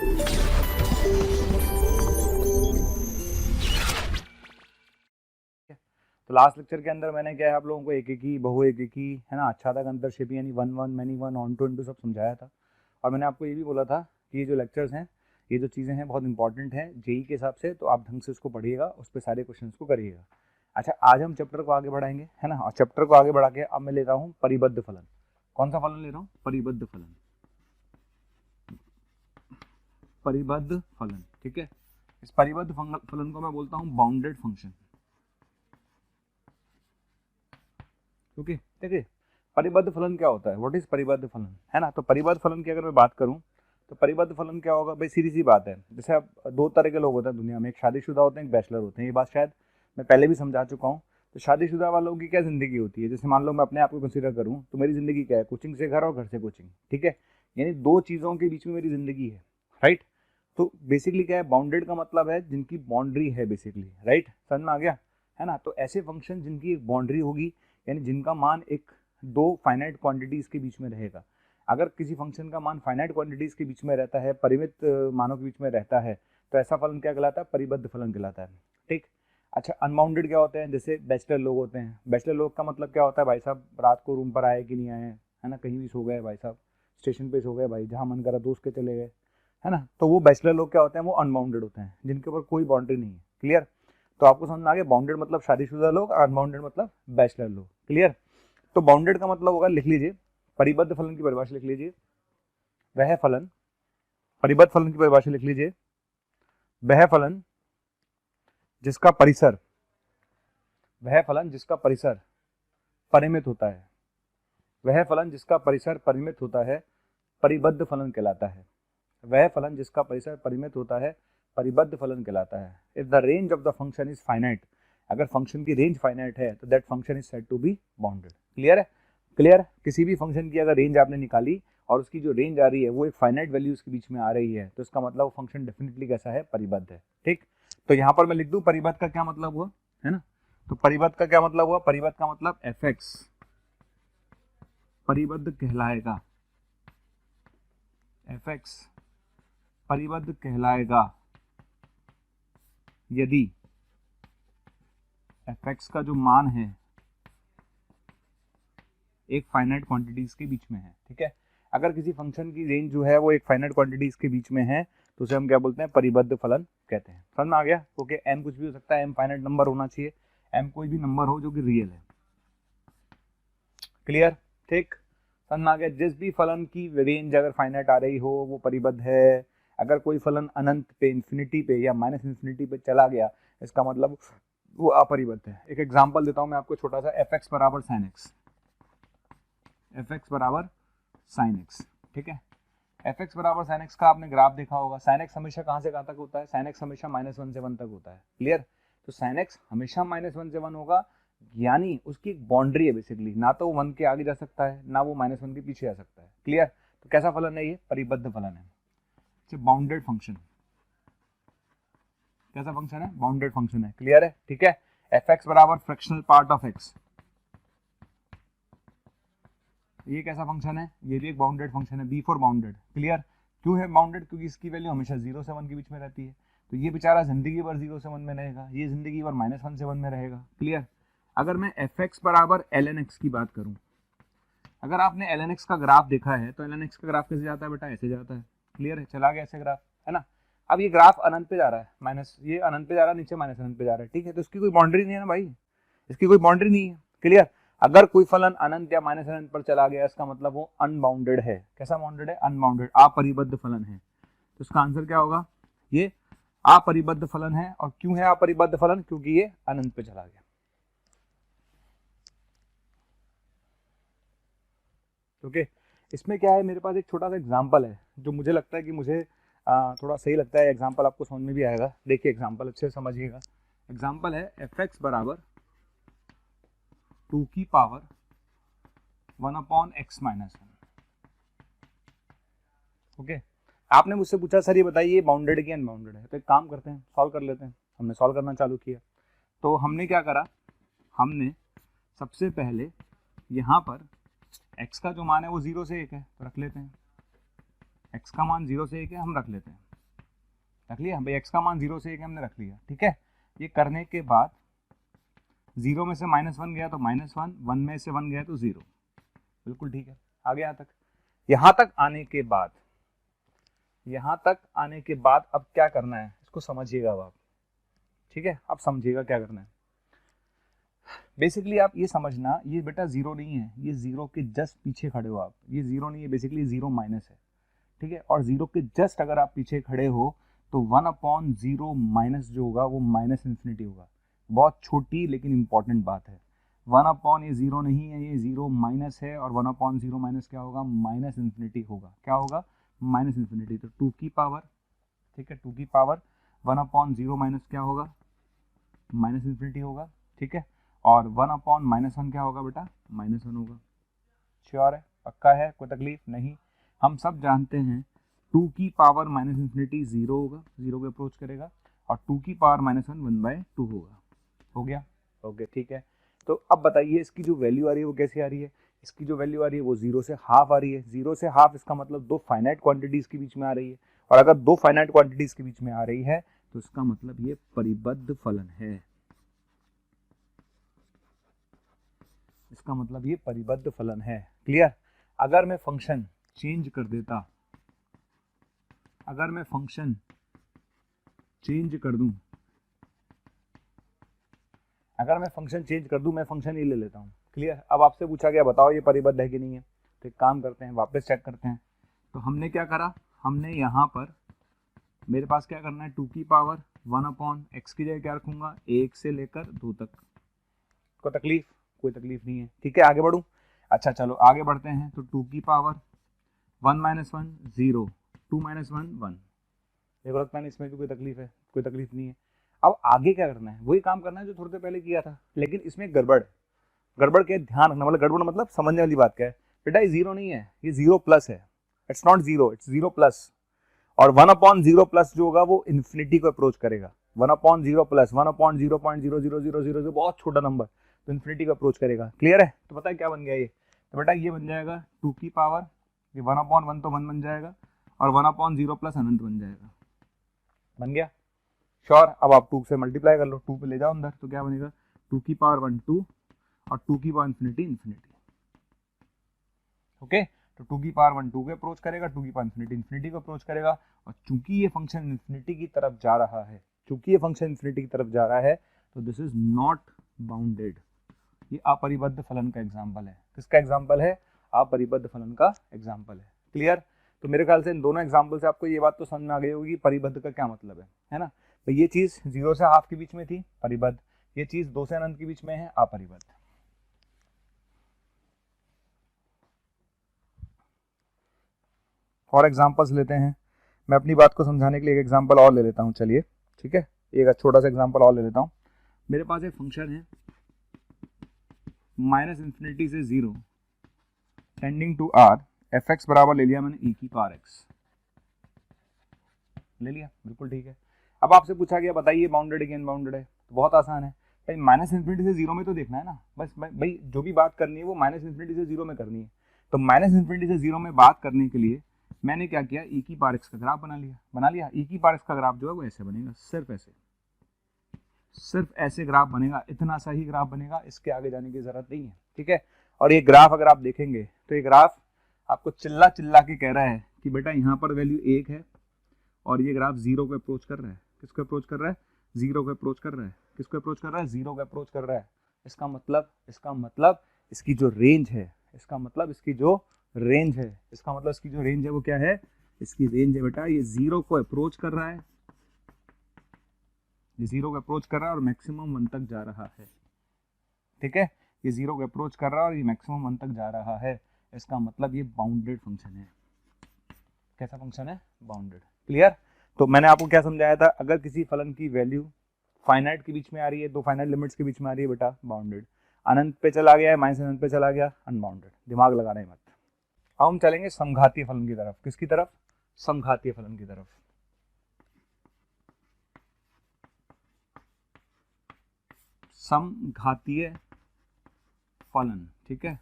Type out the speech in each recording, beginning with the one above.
तो last lecture के अंदर मैंने क्या है आप लोगों को एक एक ही बहु एक एक ही है ना आच्छादक अंतरक्षेपी यानी one one many one onto सब समझाया था। और मैंने आपको ये भी बोला था कि ये जो लेक्चर्स हैं ये जो चीज़ें हैं बहुत इंपॉर्टेंट हैं जेई के हिसाब से, तो आप ढंग से इसको पढ़िएगा, उस पर सारे क्वेश्चन को करिएगा। अच्छा, आज हम चैप्टर को आगे बढ़ाएंगे है ना, और चैप्टर को आगे बढ़ा के अब मैं ले रहा हूँ परिबद्ध फलन। कौन सा फलन ले रहा हूँ? परिबद्ध फलन। परिबद्ध फलन, ठीक है। इस परिबद्ध फलन को मैं बोलता हूँ बाउंडेड फंक्शन। ओके, देखिए परिबद्ध फलन क्या होता है, व्हाट इज परिबद्ध फलन, है ना। तो परिबद्ध फलन की अगर मैं बात करूं तो परिबद्ध फलन क्या होगा भाई, सीधी सी बात है। जैसे अब दो तरह के लोग होते हैं दुनिया में, एक शादीशुदा होते हैं, एक बैचलर होते हैं। ये बात शायद मैं पहले भी समझा चुका हूँ। तो शादीशुदा वालों की क्या जिंदगी होती है, जैसे मान लो मैं अपने आप को कंसीडर करूँ तो मेरी जिंदगी क्या है, कोचिंग से घर और घर से कोचिंग, ठीक है। यानी दो चीज़ों के बीच में मेरी जिंदगी है, राइट। तो बेसिकली क्या है, बाउंडेड का मतलब है जिनकी बाउंड्री है बेसिकली, राइट, समझ में आ गया, है ना। तो ऐसे फंक्शन जिनकी एक बाउंड्री होगी, यानी जिनका मान एक दो फाइनाइट क्वांटिटीज के बीच में रहेगा। अगर किसी फंक्शन का मान फाइनाइट क्वांटिटीज के बीच में रहता है, परिमित मानों के बीच में रहता है, तो ऐसा फलन क्या कहलाता है, परिबद्ध फलन कहलाता है, ठीक। अच्छा, अनबाउंडेड क्या होते हैं, जैसे बैचलर लोग होते हैं। बैचलर लोग का मतलब क्या होता है, भाई साहब रात को रूम पर आए कि नहीं आए, है ना, कहीं भी सो गए भाई साहब, स्टेशन पे सो गए भाई, जहाँ मन करा दोस्त के चले गए, है ना। तो वो बैचलर लोग क्या होते हैं, वो अनबाउंडेड होते हैं, जिनके ऊपर कोई बाउंड्री नहीं है। क्लियर। तो आपको समझ में आ गया, बाउंडेड मतलब शादीशुदा लोग, अनबाउंडेड मतलब बैचलर लोग। क्लियर। तो बाउंडेड का मतलब होगा, लिख लीजिए, परिबद्ध फलन की परिभाषा लिख लीजिए, वह फलन, परिबद्ध फलन की परिभाषा लिख लीजिए, वह फलन जिसका परिसर, वह फलन जिसका परिसर परिमित होता है, वह फलन जिसका परिसर परिमित होता है परिबद्ध फलन कहलाता है। वह फलन जिसका परिसर परिमित होता है परिबद्ध फलन कहलाता है। If the range of the function is finite, अगर फंक्शन की रेंज फाइनाइट है तो that function is said to be bounded. Clear है। क्लियर। किसी भी फंक्शन की अगर रेंज आपने निकाली और उसकी जो रेंज आ रही है वो एक फाइनाइट वैल्यूज के बीच में आ रही है, तो इसका मतलब वो फंक्शन डेफिनेटली कैसा है, परिबद्ध है, ठीक। तो यहाँ पर मैं लिख दूं परिबद्ध का क्या मतलब हुआ, है ना। तो परिबद्ध का क्या मतलब हुआ, परिबद्ध का मतलब fx परिबद्ध कहलाएगा, fx परिबद्ध कहलाएगा यदि fx का जो मान है एक फाइनाइट क्वांटिटीज के बीच में है, ठीक है। अगर किसी फंक्शन की रेंज जो है वो एक फाइनाइट क्वांटिटीज के बीच में है तो उसे हम क्या बोलते हैं, परिबद्ध फलन कहते हैं। समझ में आ गया। क्योंकि m कुछ भी हो सकता है, m फाइनाइट नंबर होना चाहिए, m कोई भी नंबर हो जो कि रियल है। क्लियर, ठीक, समझ में आ गया। जिस भी फलन की रेंज अगर फाइनाइट आ रही हो वो परिबद्ध है। अगर कोई फलन अनंत पे, इंफिनिटी पे या माइनस इंफिनिटी पे चला गया, इसका मतलब वो अपरिबद्ध है। एक एग्जांपल देता हूं मैं आपको छोटा सा, fx बराबर sin x, fx बराबर sin x, ठीक है। fx बराबर sin x का आपने ग्राफ देखा होगा। sin x हमेशा कहां से कहां तक होता है, sin x हमेशा -1 से 1 तक होता है। क्लियर। तो sin x हमेशा -1 से 1 होगा, यानी उसकी एक बाउंड्री है बेसिकली, ना तो वो 1 के आगे जा सकता है ना वो -1 के पीछे आ सकता है। क्लियर। तो कैसा फलन है ये, परिबद्ध फलन है, बाउंडेड फंक्शन। कैसा फंक्शन है, बाउंडेड फंक्शन है। क्लियर है, ठीक है। fx बराबर फ्रैक्शनल पार्ट ऑफ x, ये कैसा फंक्शन है, ये भी एक बाउंडेड फंक्शन है, बी फॉर बाउंडेड। क्लियर। क्यों है बाउंडेड, क्योंकि इसकी वैल्यू हमेशा 0 से 1 के बीच में रहती है। तो ये बेचारा जिंदगी भर 0 से 1 में रहेगा, ये जिंदगी भर -1 से 1 में रहेगा। क्लियर। अगर मैं fx बराबर ln x की बात करूं, अगर आपने ln x का ग्राफ देखा है तो ln x का ग्राफ कैसे जाता है बेटा, ऐसे जाता है। क्लियर है, चला गया ऐसे ग्राफ, है ना। अब ये ग्राफ अनंत पे जा रहा है, माइनस, ये अनंत पे जा रहा है, नीचे -अनंत पे जा रहा है, ठीक है। तो इसकी कोई बाउंड्री नहीं है ना भाई, इसकी कोई बाउंड्री नहीं है। क्लियर। अगर कोई फलन अनंत या -अनंत पर चला गया, इसका मतलब वो अनबाउंडेड है। कैसा बाउंडेड है, अनबाउंडेड, अपरिबद्ध फलन है। तो इसका आंसर क्या होगा, ये अपरिबद्ध फलन है। और क्यों है अपरिबद्ध फलन, क्योंकि ये अनंत पे चला गया। ओके। इसमें क्या है, मेरे पास एक छोटा सा एग्जांपल है जो मुझे लगता है कि मुझे थोड़ा सही लगता है। एग्जांपल आपको समझ में भी आएगा। देखिए एग्जांपल अच्छे से समझिएगा। एग्जांपल है fx बराबर 2 की पावर 1/x - 1। ओके। आपने मुझसे पूछा सर ये बताइए बाउंडेड है कि अनबाउंडेड है, तो एक काम करते हैं, सॉल्व कर लेते हैं। हमने सॉल्व करना चालू किया तो हमने क्या करा, हमने सबसे पहले यहाँ पर x का जो मान है वो 0 से 1 है, तो रख लेते हैं। x का मान 0 से 1 है, हम रख लेते हैं। रख लिया भाई, x का मान 0 से 1 हमने रख लिया, ठीक है। ये करने के बाद 0 में से -1 गया तो -1, 1 में से 1 गया तो 0, बिल्कुल ठीक है। आगे यहाँ तक, यहाँ तक आने के बाद, यहाँ तक आने के बाद अब क्या करना है इसको समझिएगा अब आप, ठीक है। अब समझिएगा क्या करना है। बेसिकली आप ये समझना, ये बेटा 0 नहीं है, ये 0 के जस्ट पीछे खड़े हो आप, ये 0 नहीं है, बेसिकली 0 माइनस है, ठीक है। और 0 के जस्ट अगर आप पीछे खड़े हो तो 1/0 माइनस जो होगा वो माइनस इन्फिनिटी होगा। बहुत छोटी लेकिन इंपॉर्टेंट बात है। 1/, ये 0 नहीं है, ये 0 माइनस है, और 1/0 माइनस क्या होगा, माइनस इन्फिनिटी होगा। क्या होगा, माइनस इन्फिनिटी। तो 2 की पावर, ठीक है, 2 की पावर 1/0 माइनस क्या होगा, माइनस इन्फिनिटी होगा, ठीक है। और 1/-1 क्या होगा बेटा, -1 होगा। श्योर है, पक्का है, कोई तकलीफ नहीं। हम सब जानते हैं 2 की पावर माइनस इन्फिनिटी 0 होगा, 0 को अप्रोच करेगा, और 2 की पावर -1 1/2 होगा। हो गया, ओके, ठीक है। तो अब बताइए इसकी जो वैल्यू आ रही है वो कैसी आ रही है। इसकी जो वैल्यू आ रही है वो 0 से हाफ आ रही है। 0 से हाफ इसका मतलब दो फाइनाइट क्वांटिटीज के बीच में आ रही है, और अगर दो फाइनाइट क्वांटिटीज के बीच में आ रही है तो इसका मतलब ये परिबद्ध फलन है। इसका मतलब ये परिबद्ध फलन है। क्लियर। अगर मैं फंक्शन चेंज कर देता, अगर मैं फंक्शन चेंज कर दूं, अगर मैं फंक्शन चेंज कर दूं, मैं फंक्शन ये ले लेता हूं। क्लियर। अब आपसे पूछा गया बताओ ये परिबद्ध है कि नहीं है, तो एक काम करते हैं वापस चेक करते हैं। तो हमने क्या करा, हमने यहाँ पर मेरे पास क्या करना है, 2 की पावर 1/x की जगह क्या रखूंगा, 1 से लेकर 2 तक। कोई तकलीफ, कोई तकलीफ नहीं है, ठीक है। आगे बढ़ूं, अच्छा चलो आगे बढ़ते हैं। तो 2 की पावर 1 - 1 0, 2 - 1 1। देखो लगता नहीं इसमें भी कोई तकलीफ है, कोई तकलीफ नहीं है। अब आगे क्या करना है, वही काम करना है जो थोड़ी देर पहले किया था, लेकिन इसमें गड़बड़। गड़बड़ के ध्यान रखना, मतलब गड़बड़ मतलब समझने वाली बात क्या है बेटा, ये 0 नहीं है, ये 0 प्लस है। It's not 0, it's 0 plus. और 1/0 प्लस जो होगा वो इन्फिनिटी को अप्रोच करेगा। 1/0 प्लस 1/0.00000 बहुत छोटा नंबर, तो इन्फिनिटी को अप्रोच करेगा। क्लियर है। तो पता है क्या बन गया ये, तो बेटा ये बन जाएगा 2 की पावर, ये 1/1 तो 1 बन जाएगा, और 1/0 प्लस अनंत बन जाएगा। बन गया, श्योर। अब आप 2 से मल्टीप्लाई कर लो, 2 पे ले जाओ अंदर, तो क्या बनेगा, 2 की पावर 1 2, और 2 की पावर इन्फिनिटी इन्फिनिटी। ओके। तो 2 की पावर 1 2 को अप्रोच करेगा, 2 की पावर इन्फिनिटी इन्फिनिटी को अप्रोच करेगा। और चूंकि ये फंक्शन इन्फिनिटी की तरफ जा रहा है, चूंकि ये फंक्शन इन्फिनिटी की तरफ जा रहा है, तो दिस इज नॉट बाउंडेड। ये अपरिबद्ध फलन का एग्जाम्पल है। किसका एग्जाम्पल है, अपरिबद्ध फलन का एग्जाम्पल है। क्लियर। तो मेरे ख्याल से इन दोनों एग्जाम्पल से आपको ये बात तो समझ में आ गई होगी परिबद्ध का क्या मतलब है ना। तो ये चीज 0 से हाफ के बीच में थी, परिबद्ध। ये चीज 2 से अनंत के बीच में है, अपरिबद्ध। और एग्जाम्पल्स लेते हैं। मैं अपनी बात को समझाने के लिए एक एग्जाम्पल और ले लेता हूँ, चलिए, ठीक है। एक छोटा सा एग्जाम्पल और ले लेता हूँ। मेरे पास एक फंक्शन है -∞ से 0 टेंडिंग टू r, f(x) बराबर ले लिया मैंने e की पावर x, ले लिया, बिल्कुल ठीक है। अब आपसे पूछा गया बताइए बाउंडेड है कि अनबाउंडेड है, तो बहुत आसान है भाई, -∞ से 0 में तो देखना है ना, बस भाई जो भी बात करनी है वो -∞ से 0 में करनी है। तो -∞ से 0 में बात करने के लिए मैंने क्या किया, e की पावर x का ग्राफ बना लिया। e की पावर x का ग्राफ जो है वो ऐसे बनेगा, सिर्फ ऐसे, सिर्फ ऐसे ग्राफ बनेगा, इतना सा ही ग्राफ बनेगा, इसके आगे जाने की जरूरत नहीं है, ठीक है। और ये ग्राफ अगर आप देखेंगे तो ये ग्राफ आपको चिल्ला चिल्ला के कह रहा है कि बेटा यहाँ पर वैल्यू 1 है, और ये ग्राफ 0 को अप्रोच कर रहा है। किसको अप्रोच कर रहा है, 0 को अप्रोच कर रहा है। किसको अप्रोच कर रहा है, 0 को अप्रोच कर रहा है। इसका मतलब इसकी जो रेंज है, इसका मतलब इसकी जो रेंज है, इसका मतलब इसकी जो रेंज है वो क्या है, इसकी रेंज है बेटा ये 0 को अप्रोच कर रहा है, ये 0 को अप्रोच कर रहा है और मैक्सिमम 1 तक जा रहा है, ठीक है। ये 0 को अप्रोच कर रहा है और ये मैक्सिमम 1 तक जा रहा है। इसका मतलब ये बाउंडेड फंक्शन है। कैसा फंक्शन है, बाउंडेड। क्लियर। तो मैंने आपको क्या समझाया था, अगर किसी फलन की वैल्यू फाइनाइट के बीच में आ रही है, दो फाइनाइट लिमिट्स के बीच में आ रही है बेटा, बाउंडेड। अनंत पे चला गया है, माइनस अनंत पे चला गया, अनबाउंडेड। दिमाग लगाना ही मत। अब हम चलेंगे समघातीय फलन की तरफ। किसकी तरफ, समघातीय फलन की तरफ। समघातीय फलन, ठीक है,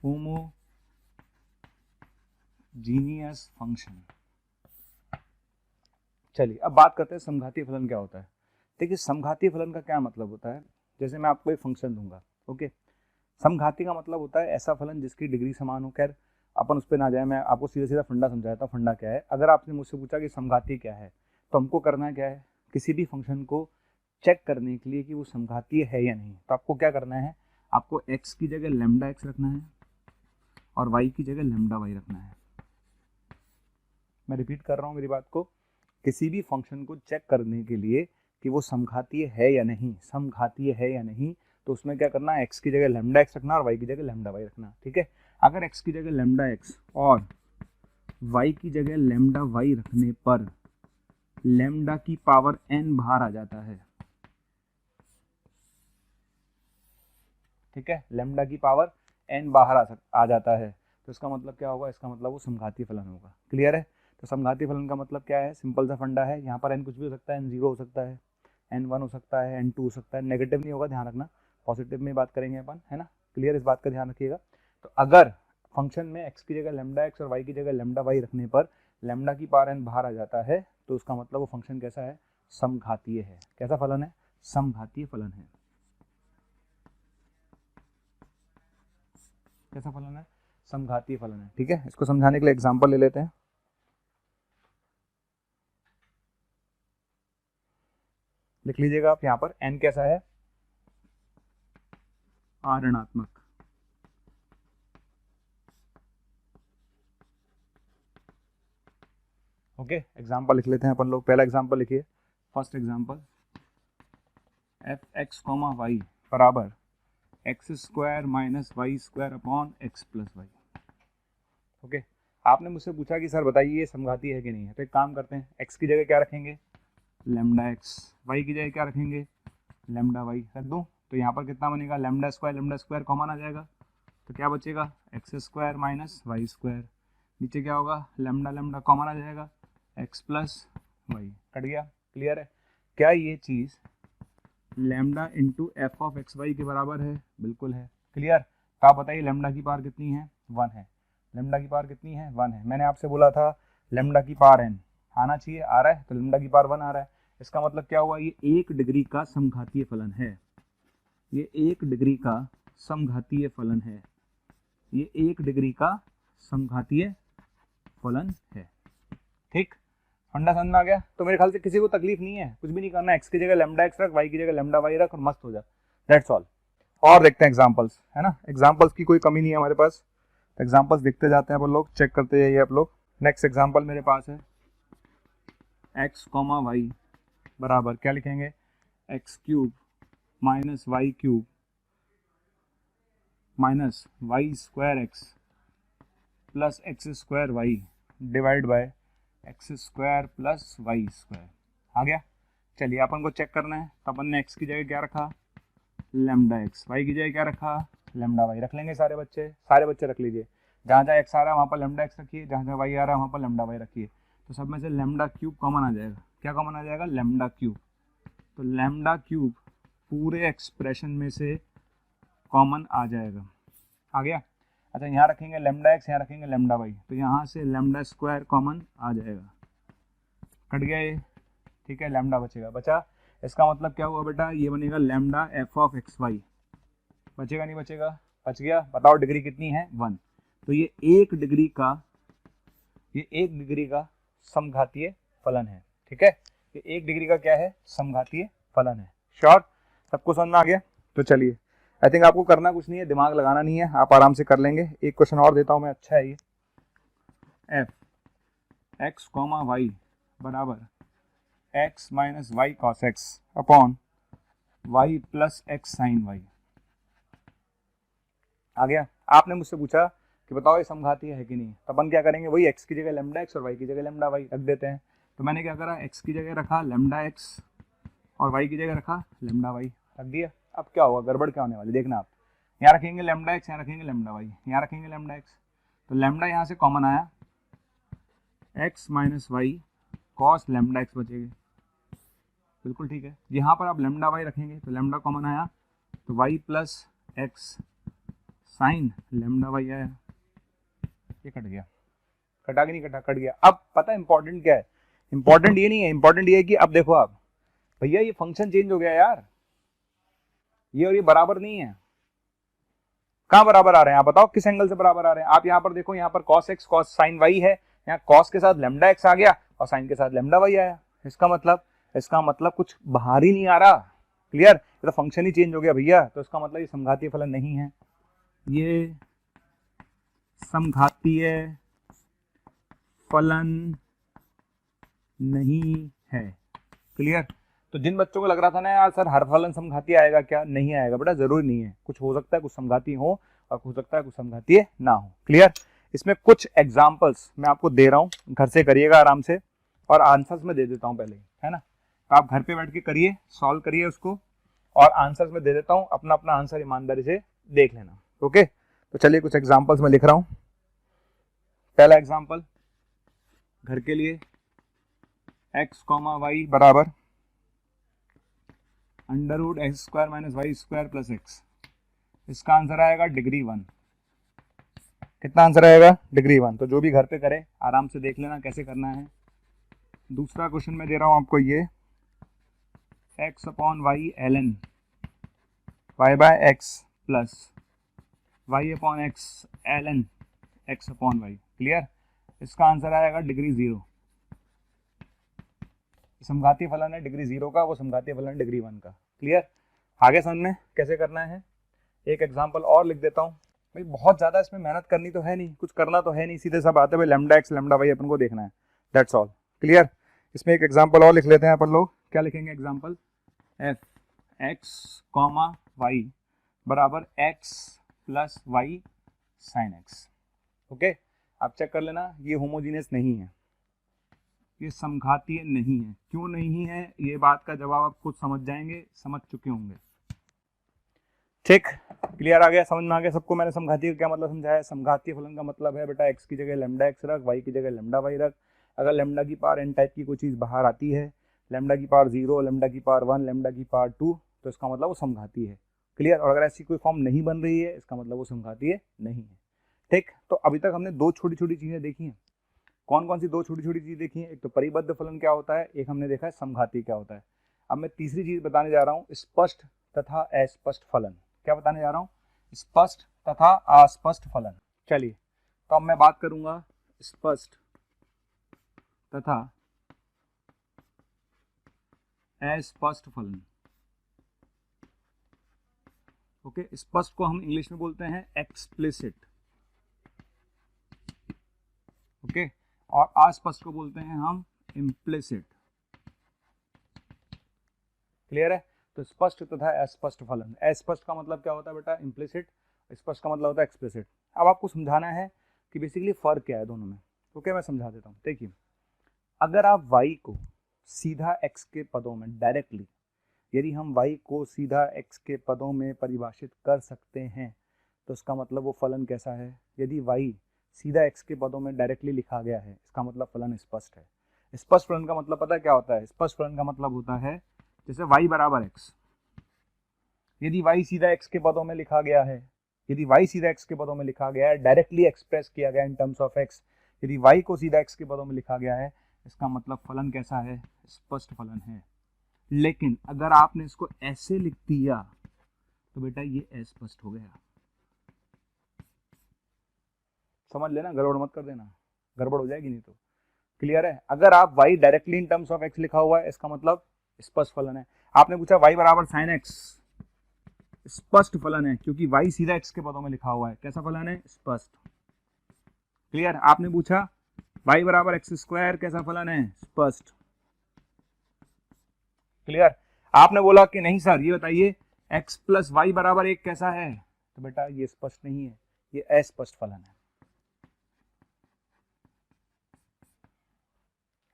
होमोजीनियस फंक्शन। चलिए अब बात करते हैं समघातीय फलन क्या होता है। देखिए समघातीय फलन का क्या मतलब होता है, जैसे मैं आपको एक फंक्शन दूंगा, ओके, समघाती का मतलब होता है ऐसा फलन जिसकी डिग्री समान हो। खैर अपन उस पर ना जाए, मैं आपको सीधा सीधा फंडा समझाता हूँ। फंडा क्या है, अगर आपने मुझसे पूछा कि समघाती क्या है, तो हमको करना क्या है, किसी भी फंक्शन को चेक करने के लिए कि वो समघातीय है या नहीं, तो आपको क्या करना है, आपको x की जगह लैम्डा x रखना है और y की जगह लैम्डा y रखना है। मैं रिपीट कर रहा हूँ मेरी बात को, किसी भी फंक्शन को चेक करने के लिए कि वो समघातीय है या नहीं, समघातीय है या नहीं, तो उसमें क्या करना है, x की जगह लैम्डा x रखना और y की जगह लैम्डा y रखना, ठीक है। अगर x की जगह लैम्डा x और y की जगह लैम्डा y रखने पर लैम्डा की पावर n बाहर आ जाता है, ठीक है, लैम्डा की पावर n बाहर आ जाता है, तो इसका मतलब क्या होगा, इसका मतलब वो समघातीय फलन होगा। क्लियर है। तो समघातीय फलन का मतलब क्या है, सिंपल सा फंडा है, यहाँ पर n कुछ भी हो सकता है, n 0 हो सकता है, n 1 हो सकता है, n 2 हो सकता है, नेगेटिव नहीं होगा, ध्यान रखना, पॉजिटिव में बात करेंगे अपन, है ना। क्लियर, इस बात का ध्यान रखिएगा। तो अगर फंक्शन में x की जगह लैम्डा x और y की जगह लैम्डा y रखने पर लैम्डा की पावर n बाहर आ जाता है, तो उसका मतलब वो फंक्शन कैसा है, समघातीय है। कैसा फलन है, समघातीय फलन है। कैसा फलन है, समघातीय फलन है, ठीक है। इसको समझाने के लिए एग्जांपल ले लेते हैं। लिख लीजिएगा आप यहाँ पर, n कैसा है, r ऋणात्मक, ओके। एग्जांपल लिख लेते हैं अपन लोग। पहला एग्जांपल लिखिए, first example, f x comma y बराबर x square minus y square upon x plus y, okay. आपने मुझसे पूछा कि सर बताइए ये समघातीय है कि नहीं है, तो एक काम करते हैं, x की जगह क्या रखेंगे, लैम्डा x, y की जगह क्या रखेंगे, लैम्डा y रख दूं, तो यहाँ पर कितना बनेगा, लैम्डा स्क्वायर कॉमन आ जाएगा, तो क्या बचेगा, x square minus y square, नीचे क्या होगा, लैम्डा लैम्डा कॉमन आ जाएगा, एक्स प्लस वाई, कट गया। क्लियर है। क्या ये चीज़ lambda into f of x y के बराबर है, बिल्कुल है। क्लियर। तो आप बताइए लैम्डा की पावर कितनी है, 1 है, लैम्डा की पावर कितनी है, 1 है। मैंने आपसे बोला था लैम्डा की पावर n आना चाहिए, आ रहा है, तो लैम्डा की पावर 1 आ रहा है। इसका मतलब क्या हुआ, ये 1 डिग्री का समघातीय फलन है, ये 1 डिग्री का समघातीय फलन है, ये 1 डिग्री का समघातीय फलन है, ठीक। फंडा समझ में आ गया। तो मेरे ख्याल से किसी को तकलीफ नहीं है, कुछ भी नहीं करना, एक्स की जगह लैम्डा एक्स रख, वाई की जगह लैम्डा वाई रख और मस्त हो जा, दैट्स ऑल। और देखते हैं एग्जांपल्स, है ना, एग्जांपल्स की कोई कमी नहीं है हमारे पास, एग्जांपल्स देखते जाते हैं अपन लोग, चेक करते जाइए आप लोग। नेक्स्ट एग्जांपल मेरे पास है, एक्स कॉमा वाई बराबर क्या लिखेंगे, x cube minus y cube minus y square x plus x square y divide by x square plus y square. आ गया। चलिए अपन को चेक करना है, तो अपन ने एक्स की जगह क्या रखा, लैम्डा एक्स, वाई की जगह क्या रखा, लैम्डा वाई। रख लेंगे सारे बच्चे रख लीजिए, जहाँ जहाँ एक्स आ रहा है वहाँ पर लैम्डा एक्स रखिए, जहाँ जहाँ वाई आ रहा है वहाँ पर लैम्डा वाई रखिए। तो सब में से लैम्डा क्यूब कॉमन आ जाएगा, क्या कॉमन आ जाएगा, लैम्डा क्यूब। तो लैम्डा क्यूब पूरे एक्सप्रेशन में से कॉमन आ जाएगा, आ गया। अच्छा यहाँ रखेंगे लैम्डा एक्स, यहाँ रखेंगे लैम्डा वाई, तो यहाँ से लैम्डा स्क्वायर कॉमन आ जाएगा, कट गया ये, ठीक है, लैम्डा बचा। इसका मतलब क्या हुआ बेटा, ये बनेगा lambda f of x y, बचेगा नहीं बचेगा, बच गया। बताओ डिग्री कितनी है, 1। तो ये 1 डिग्री का समघातीय फलन है, ठीक है। ये 1 डिग्री का क्या है, समघातीय फलन है। श्योर, सबको समझ में आ गया। तो चलिए, आई थिंक आपको करना कुछ नहीं है, दिमाग लगाना नहीं है, आप आराम से कर लेंगे। एक क्वेश्चन और देता हूं मैं, अच्छा है ये, एफ एक्स कॉमा वाई बराबर x minus y cos x upon y plus x sine y. आ गया। आपने मुझसे पूछा कि बताओ ये समघातीय है कि नहीं, तो अपन क्या करेंगे, वही एक्स की जगह लैम्डा एक्स और वाई की जगह लैम्डा वाई रख देते हैं। तो मैंने क्या करा, एक्स की जगह रखा लैम्डा एक्स और वाई की जगह रखा लैम्डा वाई, रख दिया। अब क्या होगा, गड़बड़ क्या होने वाली, देखना आप, यहाँ रखेंगे लैम्डा एक्स, यहाँ रखेंगे लैम्डा वाई, यहाँ रखेंगे लैम्डा एक्स, तो लैम्डा यहाँ से कॉमन आया, x minus y cos lambda x बचेगा, बिल्कुल ठीक है। यहाँ पर आप लैम्डा वाई रखेंगे तो लैम्डा कॉमन आया, तो y plus x sine lambda y आया, ये कट गया, कटा कि नहीं कटा, कट गया। अब पता है इंपॉर्टेंट क्या है, इंपॉर्टेंट ये नहीं है, इंपॉर्टेंट ये है कि अब देखो आप भैया ये फंक्शन चेंज हो गया यार, ये और ये बराबर नहीं है। कहां बराबर आ रहे हैं आप बताओ, किस एंगल से बराबर आ रहे हैं? आप यहां पर देखो, यहां पर cos x cos sin y है, यहाँ cos के साथ लैम्डा x आ गया और sin के साथ लैम्डा y आया। इसका मतलब कुछ बाहर ही नहीं आ रहा। क्लियर? ये तो फंक्शन ही चेंज हो गया भैया, तो इसका मतलब ये समघातीय फलन नहीं है, ये समघातीय फलन नहीं है। क्लियर? तो जिन बच्चों को लग रहा था ना यार सर हर फलन समघातीय आएगा क्या, नहीं आएगा बेटा, जरूरी नहीं है। कुछ हो सकता है कुछ समघातीय हो और हो सकता है कुछ समघातीय ना हो। क्लियर? इसमें कुछ एग्जांपल्स मैं आपको दे रहा हूं, घर से करिएगा आराम से, और आंसर्स में दे देता हूं पहले ही, है ना? तो आप घर पे बैठ के करिए, सॉल्व करिए उसको, और आंसर्स में दे देता हूं, अपना अपना आंसर ईमानदारी से देख लेना। ओके, तो चलिए कुछ एग्जाम्पल्स में लिख रहा हूं। पहला एग्जाम्पल घर के लिए, x, y बराबर under root x square minus y square plus x. इसका आंसर आएगा डिग्री 1। कितना आंसर आएगा? डिग्री 1। तो जो भी घर पे करे आराम से देख लेना कैसे करना है। दूसरा क्वेश्चन मैं दे रहा हूं आपको, ये x upon y l n y by x plus y upon x l n x upon y. Clear? इसका आंसर आएगा डिग्री 0। समघातीय फलन है डिग्री 0 का, वो समघातीय फलन डिग्री 1 का। क्लियर? आगे समझ में कैसे करना है। एक एग्जांपल और लिख देता हूँ भाई, बहुत ज्यादा इसमें मेहनत करनी तो है नहीं, कुछ करना तो है नहीं, सीधे सब आते भाई, लैम्डा एक्स लैम्डा वाई अपन को देखना है, दैट्स ऑल। क्लियर? इसमें एक एग्जांपल और लिख लेते हैं अपन लोग। क्या लिखेंगे example? F x comma y बराबर x plus y sine x. Okay, आप चेक कर लेना, ये होमोजीनियस नहीं है, ये समघातीय नहीं है। क्यों नहीं है, ये बात का जवाब आप खुद समझ जाएंगे, समझ चुके होंगे। ठीक, क्लियर आ गया, समझ में आ गया सबको? मैंने समघातीय का क्या मतलब समझाया। समघातीय फलन का मतलब है बेटा x की जगह लैम्डा x रख, y की जगह लैम्डा y रख। अगर लैम्डा की पावर n टाइप की कोई चीज बाहर आती है, लैम्डा की पावर 0, लैम्डा की पावर 1, लैम्डा की पावर 2, तो इसका मतलब वो समघातीय है। क्लियर? और अगर ऐसी कोई फॉर्म नहीं बन रही है, इसका मतलब वो समघातीय नहीं है। ठीक, तो अभी तक हमने दो छोटी छोटी चीजें देखी हैं। कौन कौन सी दो छोटी छोटी चीज देखी है? एक तो परिबद्ध फलन क्या होता है, एक हमने देखा है समघातीय क्या होता है। अब मैं तीसरी चीज बताने जा रहा हूँ, स्पष्ट तथा अस्पष्ट फलन। क्या बताने जा रहा हूँ? स्पष्ट तथा अस्पष्ट फलन। चलिए, तो अब मैं बात करूंगा स्पष्ट तथा अस्पष्ट फलन। ओके, स्पष्ट को हम इंग्लिश में बोलते हैं एक्सप्लिसिट, ओके, और अस्पष्ट को बोलते हैं हम इम्प्लिसिट। क्लियर है? तो स्पष्ट तथा अस्पष्ट फलन। अस्पष्ट का मतलब क्या होता है बेटा? इम्प्लिसिट। स्पष्ट का मतलब होता है एक्सप्लिसिट। अब आपको समझाना है कि बेसिकली फर्क क्या है दोनों में। ओके, मैं समझा देता हूँ। देखिए, अगर आप y को सीधा x के पदों में डायरेक्टली, यदि हम y को सीधा x के पदों में परिभाषित कर सकते हैं, तो इसका मतलब वो फलन कैसा है? यदि y सीधा x के पदों में डायरेक्टली लिखा गया है, इसका मतलब फलन स्पष्ट है। स्पष्ट फलन का मतलब पता है क्या होता है? स्पष्ट फलन का मतलब होता है जैसे y बराबर x, यदि y सीधा x के पदों में लिखा गया है, यदि y सीधा x के पदों में लिखा गया है, डायरेक्टली एक्सप्रेस किया गया इन टर्म्स ऑफ x, यदि y को सीधा x के पदों में लिखा गया है, इसका मतलब फलन कैसा है? स्पष्ट फलन है। लेकिन अगर आपने इसको ऐसे लिख दिया तो बेटा ये अस्पष्ट हो गया। समझ लेना, गड़बड़ मत कर देना, गड़बड़ हो जाएगी नहीं तो। क्लियर है? अगर आप y directly in terms of x लिखा हुआ है, इसका मतलब स्पष्ट फलन है। आपने पूछा y बराबर साइन x, स्पष्ट फलन है, क्योंकि y सीधा x के पदों में लिखा हुआ है। कैसा फलन है? स्पष्ट। क्लियर? आपने पूछा y बराबर एक्स स्क्वायर, कैसा फलन है? स्पष्ट। क्लियर? आपने बोला कि नहीं सर ये बताइए x प्लस वाई बराबर 1 कैसा है, तो बेटा ये स्पष्ट नहीं है, ये अस्पष्ट फलन है।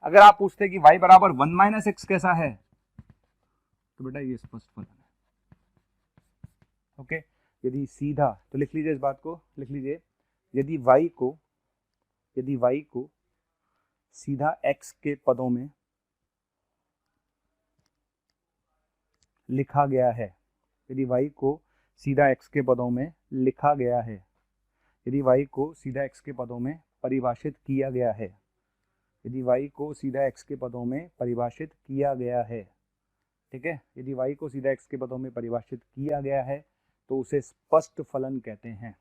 अगर आप पूछते कि y बराबर 1 माइनस एक्स कैसा है, तो बेटा ये स्पष्ट फलन है। ओके, यदि सीधा, तो लिख लीजिए इस बात को, लिख लीजिए, यदि y को सीधा x के पदों में लिखा गया है, यदि y को सीधा x के पदों में लिखा गया है, यदि y को सीधा x के पदों में परिभाषित किया गया है, यदि y को सीधा x के पदों में परिभाषित किया गया है, ठीक है, यदि y को सीधा x के पदों में परिभाषित किया गया है तो उसे स्पष्ट फलन कहते हैं,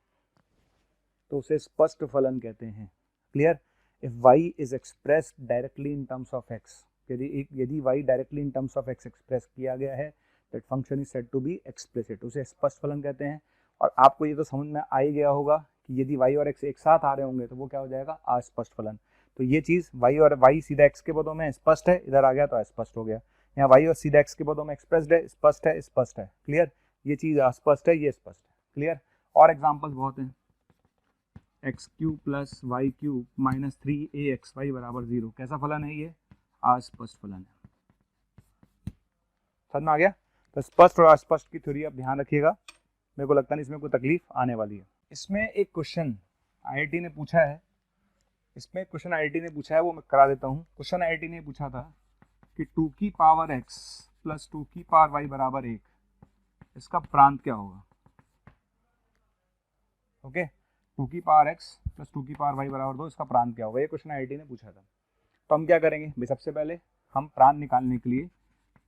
तो उसे स्पष्ट फलन कहते हैं। Clear? If y is expressed directly in terms of x, यदि y directly in terms of x express किया गया है, that function is said to be explicit, उसे स्पष्ट फलन कहते हैं। और आपको ये तो समझ में आ ही गया होगा कि यदि y और x एक साथ आ रहे होंगे तो वो क्या हो जाएगा, अस्पष्ट फलन। तो ये चीज़ y और y सीधा x के पदों में स्पष्ट है, इधर आ गया तो अस्पष्ट हो गया। यहाँ y और सीधा x के पदों में एक्सप्रेस्ड है, स्पष्ट है, स्पष्ट है। क्लियर? ये चीज़ अस्पष्ट है, ये स्पष्ट है। क्लियर? और एग्जाम्पल्स बहुत हैं। X cube plus y cube minus 3aXy बराबर 0, कैसा फलन है ये, अस्पष्ट फलन है। समझ में आ गया? तो स्पष्ट और अस्पष्ट की थ्योरी आप ध्यान रखिएगा, मेरे को लगता नहीं इसमें कोई तकलीफ आने वाली है। इसमें एक क्वेश्चन आईआईटी ने पूछा है, इसमें क्वेश्चन आईआईटी ने पूछा है, वो मैं करा देता हूँ। क्वेश्चन आईआईटी ने पूछा था कि 2 की पावर x प्लस 2 की पावर y बराबर 1, इसका प्रांत क्या होगा। ओके, 2 की पावर x प्लस 2 की पावर y बराबर 2, इसका प्रांत क्या होगा, ये क्वेश्चन आईआईटी ने पूछा था। तो हम क्या करेंगे भाई, सबसे पहले हम प्रांत निकालने के लिए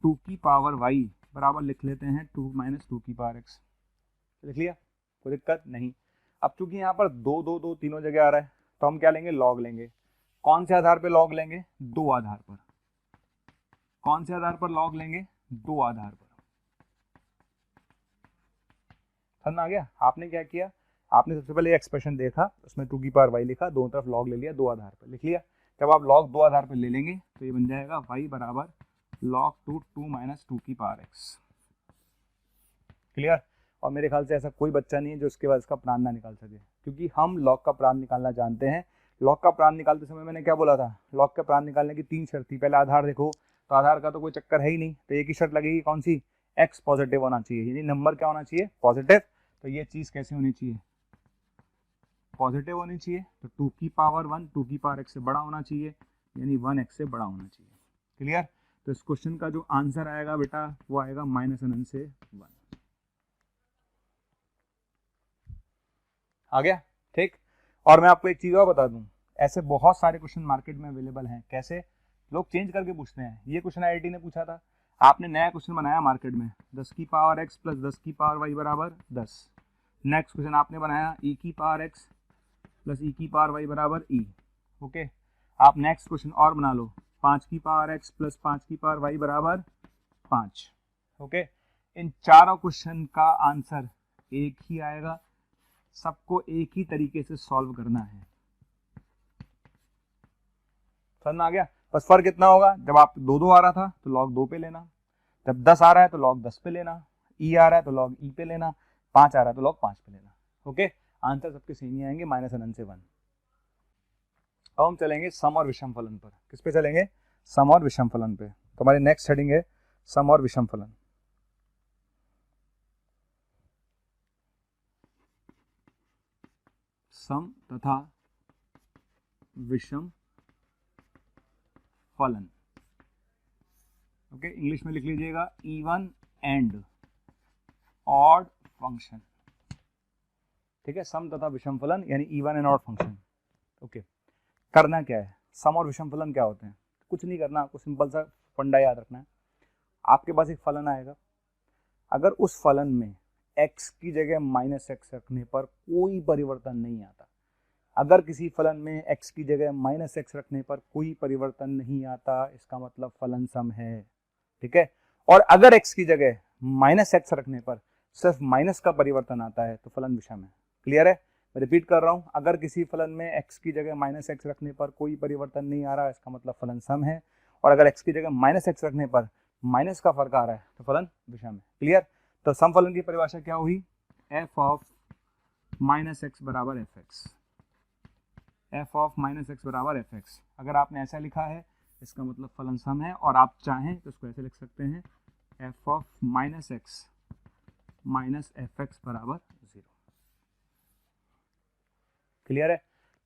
2 की पावर y बराबर लिख लेते हैं 2 माइनस 2 की पावर x। लिख लिया, कोई दिक्कत नहीं। अब चूंकि यहाँ पर 2 2 2 तीनों जगह आ रहा है तो हम क्या लेंगे, लॉग लेंगे। कौन से आधार पे लॉग लेंगे, 2 आधार पर। कौन से आधार पर लॉग लेंगे, 2 आधार पर। समझ आ गया? आपने क्या किया, आपने सबसे पहले एक्सप्रेशन देखा, उसमें 2 की पावर y लिखा, दोनों तरफ लॉग ले लिया, 2 आधार पर लिख लिया। जब आप लॉग 2 आधार पर ले लेंगे तो ये बन जाएगा y बराबर log 2 माइनस 2 की पावर x। क्लियर? और मेरे ख्याल से ऐसा कोई बच्चा नहीं है जो इसके बाद इसका प्रांत ना निकाल सके, क्योंकि हम लॉग का प्रांत निकालना जानते हैं। लॉग का प्रांत निकालते समय मैंने क्या बोला था, लॉग का प्रांत निकालने की 3 शर्त थी। पहले आधार देखो, तो आधार का तो कोई चक्कर है ही नहीं, तो एक ही शर्त लगेगी, कौन सी, x पॉजिटिव होना चाहिए, यानी नंबर क्या होना चाहिए, पॉजिटिव। तो ये चीज़ कैसे होनी चाहिए, पॉजिटिव होनी चाहिए। तो 2 की पावर 1 2 की पावर x से बड़ा होना चाहिए, यानी 1x से बड़ा होना चाहिए। क्लियर? तो इस क्वेश्चन का जो आंसर आएगा बेटा वो आएगा माइनस अनंत से 1। आ गया? ठीक। और मैं आपको एक चीज़ और बता दूं, ऐसे बहुत सारे क्वेश्चन मार्केट में अवेलेबल हैं। कैसे? लोग चेंज करके पूछते हैं। ये क्वेश्चन आईआईटी ने पूछा था, आपने नया क्वेश्चन बनाया मार्केट में, 10 की पावर x प्लस 10 की पावर y बराबर 10। नेक्स्ट क्वेश्चन आपने बनाया e की पावर x प्लस e की पावर y बराबर e। ओके, आप नेक्स्ट क्वेश्चन और बना लो, 5 की पावर x प्लस 5 की पावर y बराबर 5। ओके, इन चारों क्वेश्चन का आंसर एक ही आएगा, सबको एक ही तरीके से सॉल्व करना है। समझ में आ गया? बस फर्क इतना होगा, जब आप 2 2 आ रहा था तो log 2 पे लेना, जब 10 आ रहा है तो log 10 पे लेना, e आ रहा है तो log e पे लेना, 5 आ रहा है तो log 5 पे लेना। ओके, आंसर सबके सेम ही आएंगे, माइनस अनंत से 1। अब हम चलेंगे सम और विषम फलन पर। किस पे चलेंगे, सम और विषम फलन पे। तो हमारी नेक्स्ट हेडिंग है सम और विषम फलन। सम तथा विषम फलन। ओके, इंग्लिश में लिख लीजिएगा इवन एंड ऑड फंक्शन। ठीक है, सम तथा विषम फलन यानी even and odd function. Okay, करना क्या है, सम और विषम फलन क्या होते हैं, कुछ नहीं करना, आपको सिंपल सा फंडा याद रखना है। आपके पास एक फलन आएगा, अगर उस फलन में x की जगह माइनस एक्स रखने पर कोई परिवर्तन नहीं आता, अगर किसी फलन में x की जगह माइनस एक्स रखने पर कोई परिवर्तन नहीं आता, इसका मतलब फलन सम है। ठीक है, और अगर x की जगह माइनस एक्स रखने पर सिर्फ माइनस का परिवर्तन आता है तो फलन विषम है। क्लियर है? मैं रिपीट कर रहा हूं, अगर किसी फलन में x की जगह माइनस एक्स रखने पर कोई परिवर्तन नहीं आ रहा, इसका मतलब फलन सम है, और अगर x की जगह माइनस एक्स रखने पर माइनस का फर्क आ रहा है तो फलन विषम है। क्लियर? तो सम फलन की परिभाषा क्या हुई, f ऑफ माइनस एक्स बराबर F x. F of minus x बराबर एफ एक्स, अगर आपने ऐसा लिखा है इसका मतलब फलन सम है, और आप चाहें तो इसको ऐसे लिख सकते हैं F of minus x minus f x बराबर 0। क्लियर है?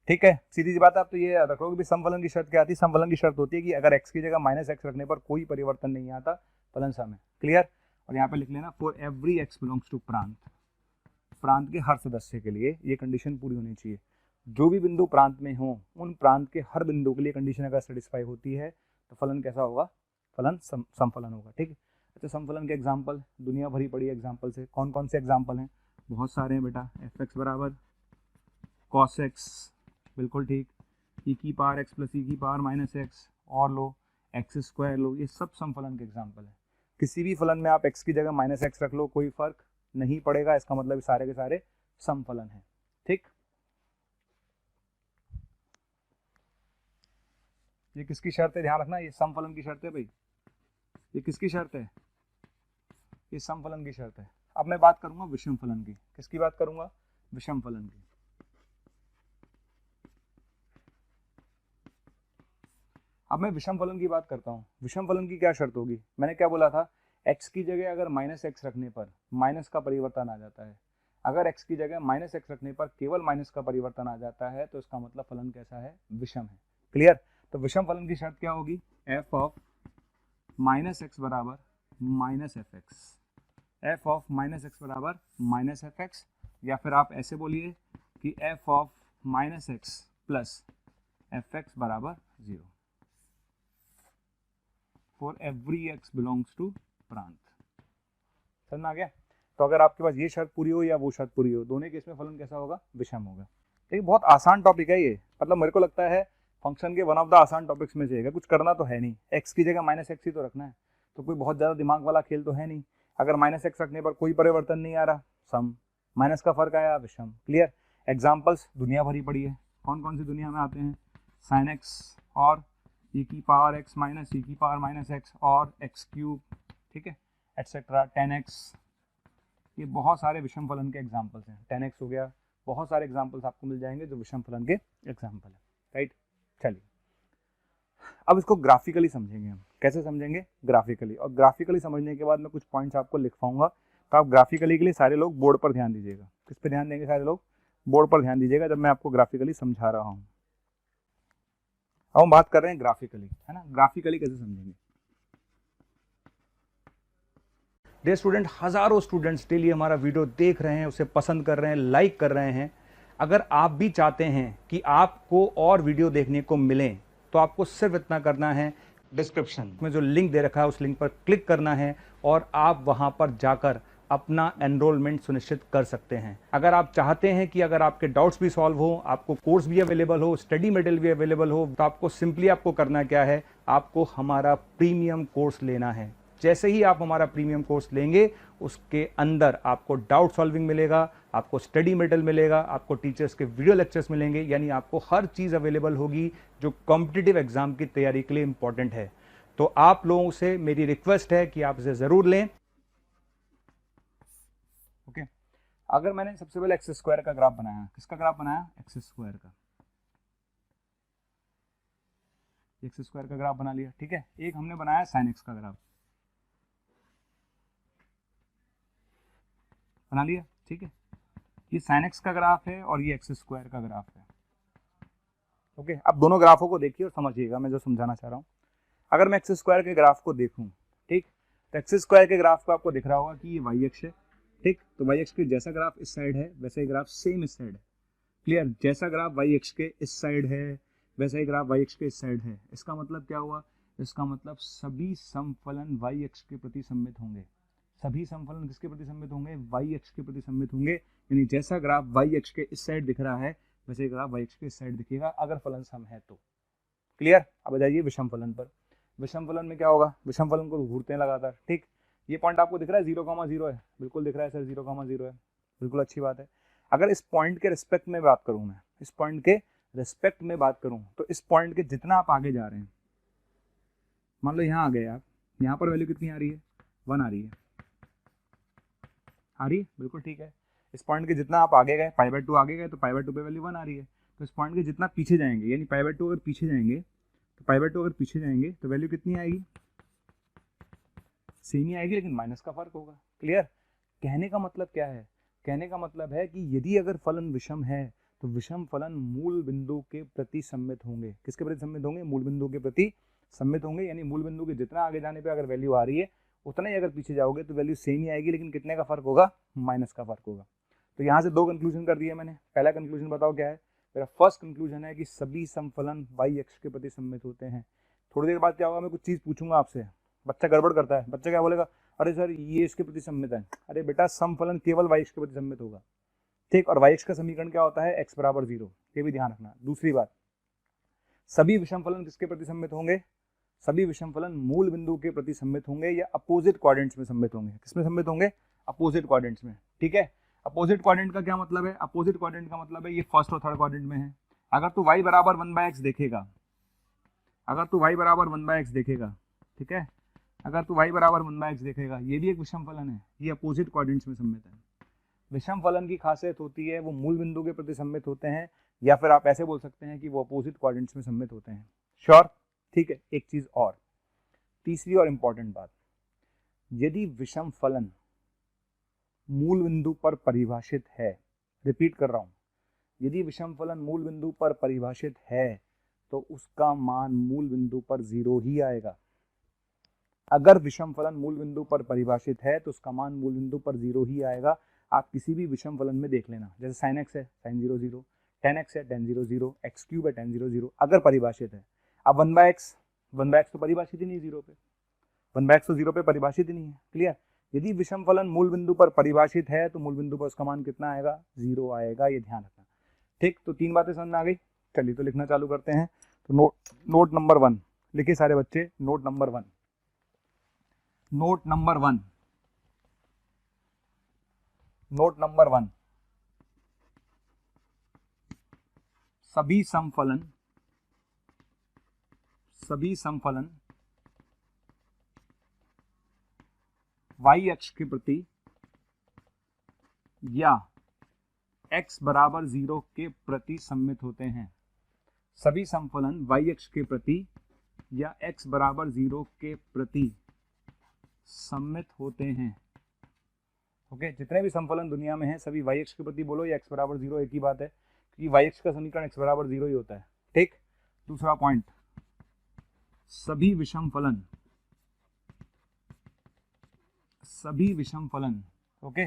ठीक है, सीधी सी बात है। आप तो ये याद रखोगे भी सम फलन की शर्त क्या आती है, सम फलन की शर्त होती है कि अगर x की जगह माइनस एक्स रखने पर कोई परिवर्तन नहीं आता, फलन सम है। क्लियर? और यहाँ पे लिख लेना for every x belongs to प्रांत, प्रांत के हर सदस्य के लिए ये कंडीशन पूरी होनी चाहिए। जो भी बिंदु प्रांत में हो उन प्रांत के हर बिंदु के लिए कंडीशन अगर सेटिस्फाई होती है तो फलन कैसा होगा, फलन समफलन होगा। ठीक है, अच्छा समफलन के एग्जाम्पल दुनिया भरी पड़ी एग्जाम्पल से, कौन कौन से एग्जाम्पल हैं, बहुत सारे हैं बेटा। एफ एक्स बराबर कॉस एक्स, बिल्कुल ठीक, ई की पावर एक्स प्लस ई की पावर माइनस एक्स, और लो एक्स स्क्वायर लो, ये सब समफलन के एग्जाम्पल है। किसी भी फलन में आप एक्स की जगह माइनस एक्स रख लो, कोई फर्क नहीं पड़ेगा, इसका मतलब सारे के सारे समफलन है। ठीक, ये किसकी शर्त है, ध्यान रखना, ये समफलन की शर्त है भाई, ये किसकी शर्त है, ये समफलन की शर्त है। अब मैं बात करूंगा विषम फलन की, किसकी बात करूंगा, विषम फलन की। अब मैं विषम फलन की बात करता हूँ। विषम फलन की क्या शर्त होगी, मैंने क्या बोला था, x की जगह अगर माइनस एक्स रखने पर माइनस का परिवर्तन आ जाता है, अगर x की जगह माइनस एक्स रखने पर केवल माइनस का परिवर्तन आ जाता है तो इसका मतलब फलन कैसा है, विषम है। क्लियर, तो विषम फलन की शर्त क्या होगी, f ऑफ माइनस एक्स बराबर minus f x, f of minus x बराबर माइनस एफ एक्स, या फिर आप ऐसे बोलिए कि f of minus x plus f x बराबर 0 for every x belongs to प्रांत। समझ में आ गया। तो अगर आपके पास ये शर्त पूरी हो या वो शर्त पूरी हो, दोनों केस में फलन कैसा होगा, विषम होगा। ठीक, बहुत आसान टॉपिक है ये, मतलब मेरे को लगता है फंक्शन के वन ऑफ द आसान टॉपिक्स में से है, कुछ करना तो है नहीं, एक्स की जगह माइनस एक्स ही तो रखना है, तो कोई बहुत ज़्यादा दिमाग वाला खेल तो है नहीं। अगर माइनस एक्स रखने पर कोई परिवर्तन नहीं आ रहा, सम, माइनस का फर्क आया, विषम। क्लियर, एग्जाम्पल्स दुनिया भरी पड़ी है, कौन कौन सी दुनिया में आते हैं, साइन एक्स और ई की पावर एक्स माइनस ई की पावर माइनस एक्स और एक्स क्यूब, ठीक है, एटसेट्रा, 10x, ये बहुत सारे विषम फलन के एग्जाम्पल्स हैं। 10x हो गया, बहुत सारे एग्जाम्पल्स आपको मिल जाएंगे जो विषम फलन के एग्जाम्पल है। राइट, चलिए अब इसको ग्राफिकली समझेंगे हम। कैसे समझेंगे, ग्राफिकली, और ग्राफिकली समझने के बाद मैं कुछ पॉइंट्स आपको लिखवाऊंगा, तो आप ग्राफिकली के लिए सारे लोग बोर्ड पर ध्यान दीजिएगा। किस पे ध्यान देंगे, सारे लोग बोर्ड पर ध्यान दीजिएगा जब मैं आपको ग्राफिकली समझा रहा हूँ। अब हम बात कर रहे हैं ग्राफिकली, है ना, ग्राफिकली कैसे समझेंगे। डे स्टूडेंट, हजारों स्टूडेंट्स डेली हमारा वीडियो देख रहे हैं, उसे पसंद कर रहे हैं, लाइक कर रहे हैं। अगर आप भी चाहते हैं कि आपको और वीडियो देखने को मिले तो आपको सिर्फ इतना करना है, डिस्क्रिप्शन में जो लिंक दे रखा है उस लिंक पर क्लिक करना है और आप वहां पर जाकर अपना एनरोलमेंट सुनिश्चित कर सकते हैं। अगर आप चाहते हैं कि अगर आपके डाउट्स भी सॉल्व हो, आपको कोर्स भी अवेलेबल हो, स्टडी मटेरियल भी अवेलेबल हो, तो आपको सिंपली आपको करना क्या है, आपको हमारा प्रीमियम कोर्स लेना है। जैसे ही आप हमारा प्रीमियम कोर्स लेंगे उसके अंदर आपको डाउट सॉल्विंग मिलेगा, आपको स्टडी मटेरियल मिलेगा, आपको टीचर्स के वीडियो लेक्चर्स मिलेंगे, यानी आपको हर चीज़ अवेलेबल होगी जो कॉम्पिटिटिव एग्जाम की तैयारी के लिए इंपॉर्टेंट है। तो आप लोगों से मेरी रिक्वेस्ट है कि आप इसे ज़रूर लें। ओके, अगर मैंने सबसे पहले एक्स स्क्वायर का ग्राफ बनाया, किसका ग्राफ बनाया, एक्स स्क्वायर का, एक्स स्क्वायर का ग्राफ बना लिया, ठीक है। एक हमने बनाया साइन एक्स का ग्राफ, बना लिया, ठीक है। ये साइन एक्स का ग्राफ है और ये एक्स स्क्वायर का ग्राफ है। ओके, अब दोनों ग्राफों को देखिए और समझिएगा मैं जो समझाना चाह रहा हूँ। अगर मैं एक्स स्क्वायर के ग्राफ को देखूँ, ठीक, तो एक्स स्क्वायर के ग्राफ को आपको दिख रहा होगा कि ये वाई एक्स है, ठीक, तो वाई एक्स के जैसा ग्राफ इस साइड है वैसे ही ग्राफ सेम इस साइड है। क्लियर, जैसा ग्राफ वाई एक्स के इस साइड है वैसा ही ग्राफ वाई एक्स के इस साइड है। इसका मतलब क्या हुआ, इसका मतलब सभी समफलन वाई एक्स के प्रति सममित होंगे। सभी समफलन किसके प्रति सममित होंगे, वाई एक्स के प्रति सममित होंगे, यानी जैसा ग्राफ वाई एक्स के इस साइड दिख रहा है वैसे ग्राफ वाई एक्स के इस साइड दिखेगा अगर फलन सम है तो। क्लियर, अब आ जाइए विषम फलन पर। विषम फलन में क्या होगा, विषम फलन को घूरते हैं लगातार, ठीक। ये पॉइंट आपको दिख रहा है 0,0 है, बिल्कुल दिख रहा है सर 0,0 है, बिल्कुल अच्छी बात है। अगर इस पॉइंट के रिस्पेक्ट में बात करूं, मैं इस पॉइंट के रिस्पेक्ट में बात करूं तो इस पॉइंट के जितना आप आगे जा रहे हैं, मान लो यहाँ आ गए आप, यहाँ पर वैल्यू कितनी आ रही है, 1 आ रही है, आ रही है, बिल्कुल ठीक है। इस पॉइंट के जितना आप आगे गए, π/2 आगे गए तो π/2 पे वैल्यू 1 आ रही है। तो इस पॉइंट के जितना पीछे जाएंगे, यानी π/2 अगर पीछे जाएंगे तो π/2 अगर पीछे जाएंगे तो वैल्यू कितनी आएगी, सेम ही आएगी, लेकिन माइनस का फर्क होगा। क्लियर, कहने का मतलब क्या है, कहने का मतलब है कि यदि अगर फलन विषम है तो विषम फलन मूल बिंदु के प्रति सममित होंगे। किसके प्रति सममित होंगे, मूल बिंदु के प्रति सममित होंगे, यानी मूल बिंदु के जितना आगे जाने पे अगर वैल्यू आ रही है उतना ही अगर पीछे जाओगे तो वैल्यू सेम ही आएगी, लेकिन कितने का फर्क होगा, माइनस का फर्क होगा। तो यहाँ से दो कंक्लूजन कर दिए मैंने। पहला कंक्लूजन बताओ क्या है, मेरा फर्स्ट कंक्लूजन है कि सभी समफलन y अक्ष के प्रति सममित होते हैं। थोड़ी देर बाद क्या होगा, मैं कुछ चीज़ पूछूंगा आपसे, बच्चा गड़बड़ करता है, बच्चा क्या बोलेगा, अरे सर ये इसके प्रति सममित है। अरे बेटा समफलन केवल y अक्ष के प्रति सममित होगा, ठीक। और y अक्ष का समीकरण क्या होता है, x बराबर 0, ये भी ध्यान रखना। दूसरी बात, सभी विषम फलन किसके प्रति सममित होंगे, सभी विषम फलन मूल बिंदु के प्रति सममित होंगे या अपोजिट क्वाड्रेंट्स में सममित होंगे। किसमें सममित होंगे, अपोजिट क्वाड्रेंट्स में, ठीक है। अपोजिट क्वाड्रेंट का क्या मतलब है, अपोजिट क्वाड्रेंट का मतलब है ये फर्स्ट और थर्ड क्वाड्रेंट में है। अगर तू y बराबर 1/x देखेगा, अगर तू y बराबर 1/x देखेगा, ठीक है, अगर तू y बराबर 1/x देखेगा, ये भी एक विषम फलन है, ये अपोजिट क्वाड्रेंट्स में सममित है। विषम फलन की खासियत होती है वो मूल बिंदु के प्रति सममित होते हैं, या फिर आप ऐसे बोल सकते हैं कि वो अपोजिट क्वाड्रेंट्स में सममित होते हैं। श्योर, ठीक है। एक चीज और, तीसरी और इंपॉर्टेंट बात, यदि विषम फलन मूल बिंदु पर परिभाषित है, रिपीट कर रहा हूं, यदि विषम फलन मूल बिंदु पर परिभाषित है तो उसका मान मूल बिंदु पर 0 ही आएगा। अगर विषम फलन मूल बिंदु पर परिभाषित है तो उसका मान मूल बिंदु पर 0 ही आएगा। आप किसी भी विषम फलन में देख लेना, जैसे sin x है sin 0 0, tan x है tan 0 0, x क्यूब है tan 0 0, अगर परिभाषित है। अब 1/x तो परिभाषित ही नहीं 0 पे, 1/x तो 0 पे परिभाषित ही नहीं है, क्लियर। यदि विषम फलन मूल बिंदु पर परिभाषित है तो मूल बिंदु पर उसका मान कितना आएगा, 0 आएगा, ये ध्यान रखना, ठीक। तो 3 बातें समझ में आ गई। चलिए तो लिखना चालू करते हैं। तो नोट नंबर 1 लिखिए सारे बच्चे, note number 1, note number 1, note number 1, सभी समफलन y अक्ष के प्रति या x बराबर 0 के प्रति सममित होते हैं। सभी समफलन y अक्ष के प्रति या x बराबर 0 के प्रति सममित होते हैं। ओके, जितने भी समफलन दुनिया में हैं सभी y अक्ष के प्रति बोलो या x बराबर 0, एक ही बात है, क्योंकि y अक्ष का समीकरण x बराबर 0 ही होता है, ठीक। दूसरा पॉइंट, सभी विषम फलन ओके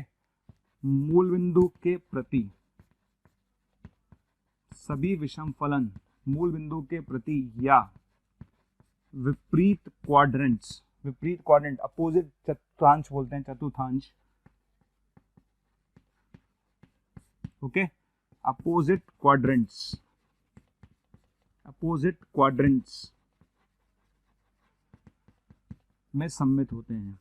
मूल बिंदु के प्रति, सभी विषम फलन मूल बिंदु के प्रति या विपरीत क्वाड्रेंट्स, विपरीत क्वाड्रेंट अपोजिट चतुर्थांश बोलते हैं, चतुर्थांश, ओके, अपोजिट क्वाड्रेंट्स में सम्मिलित होते हैं।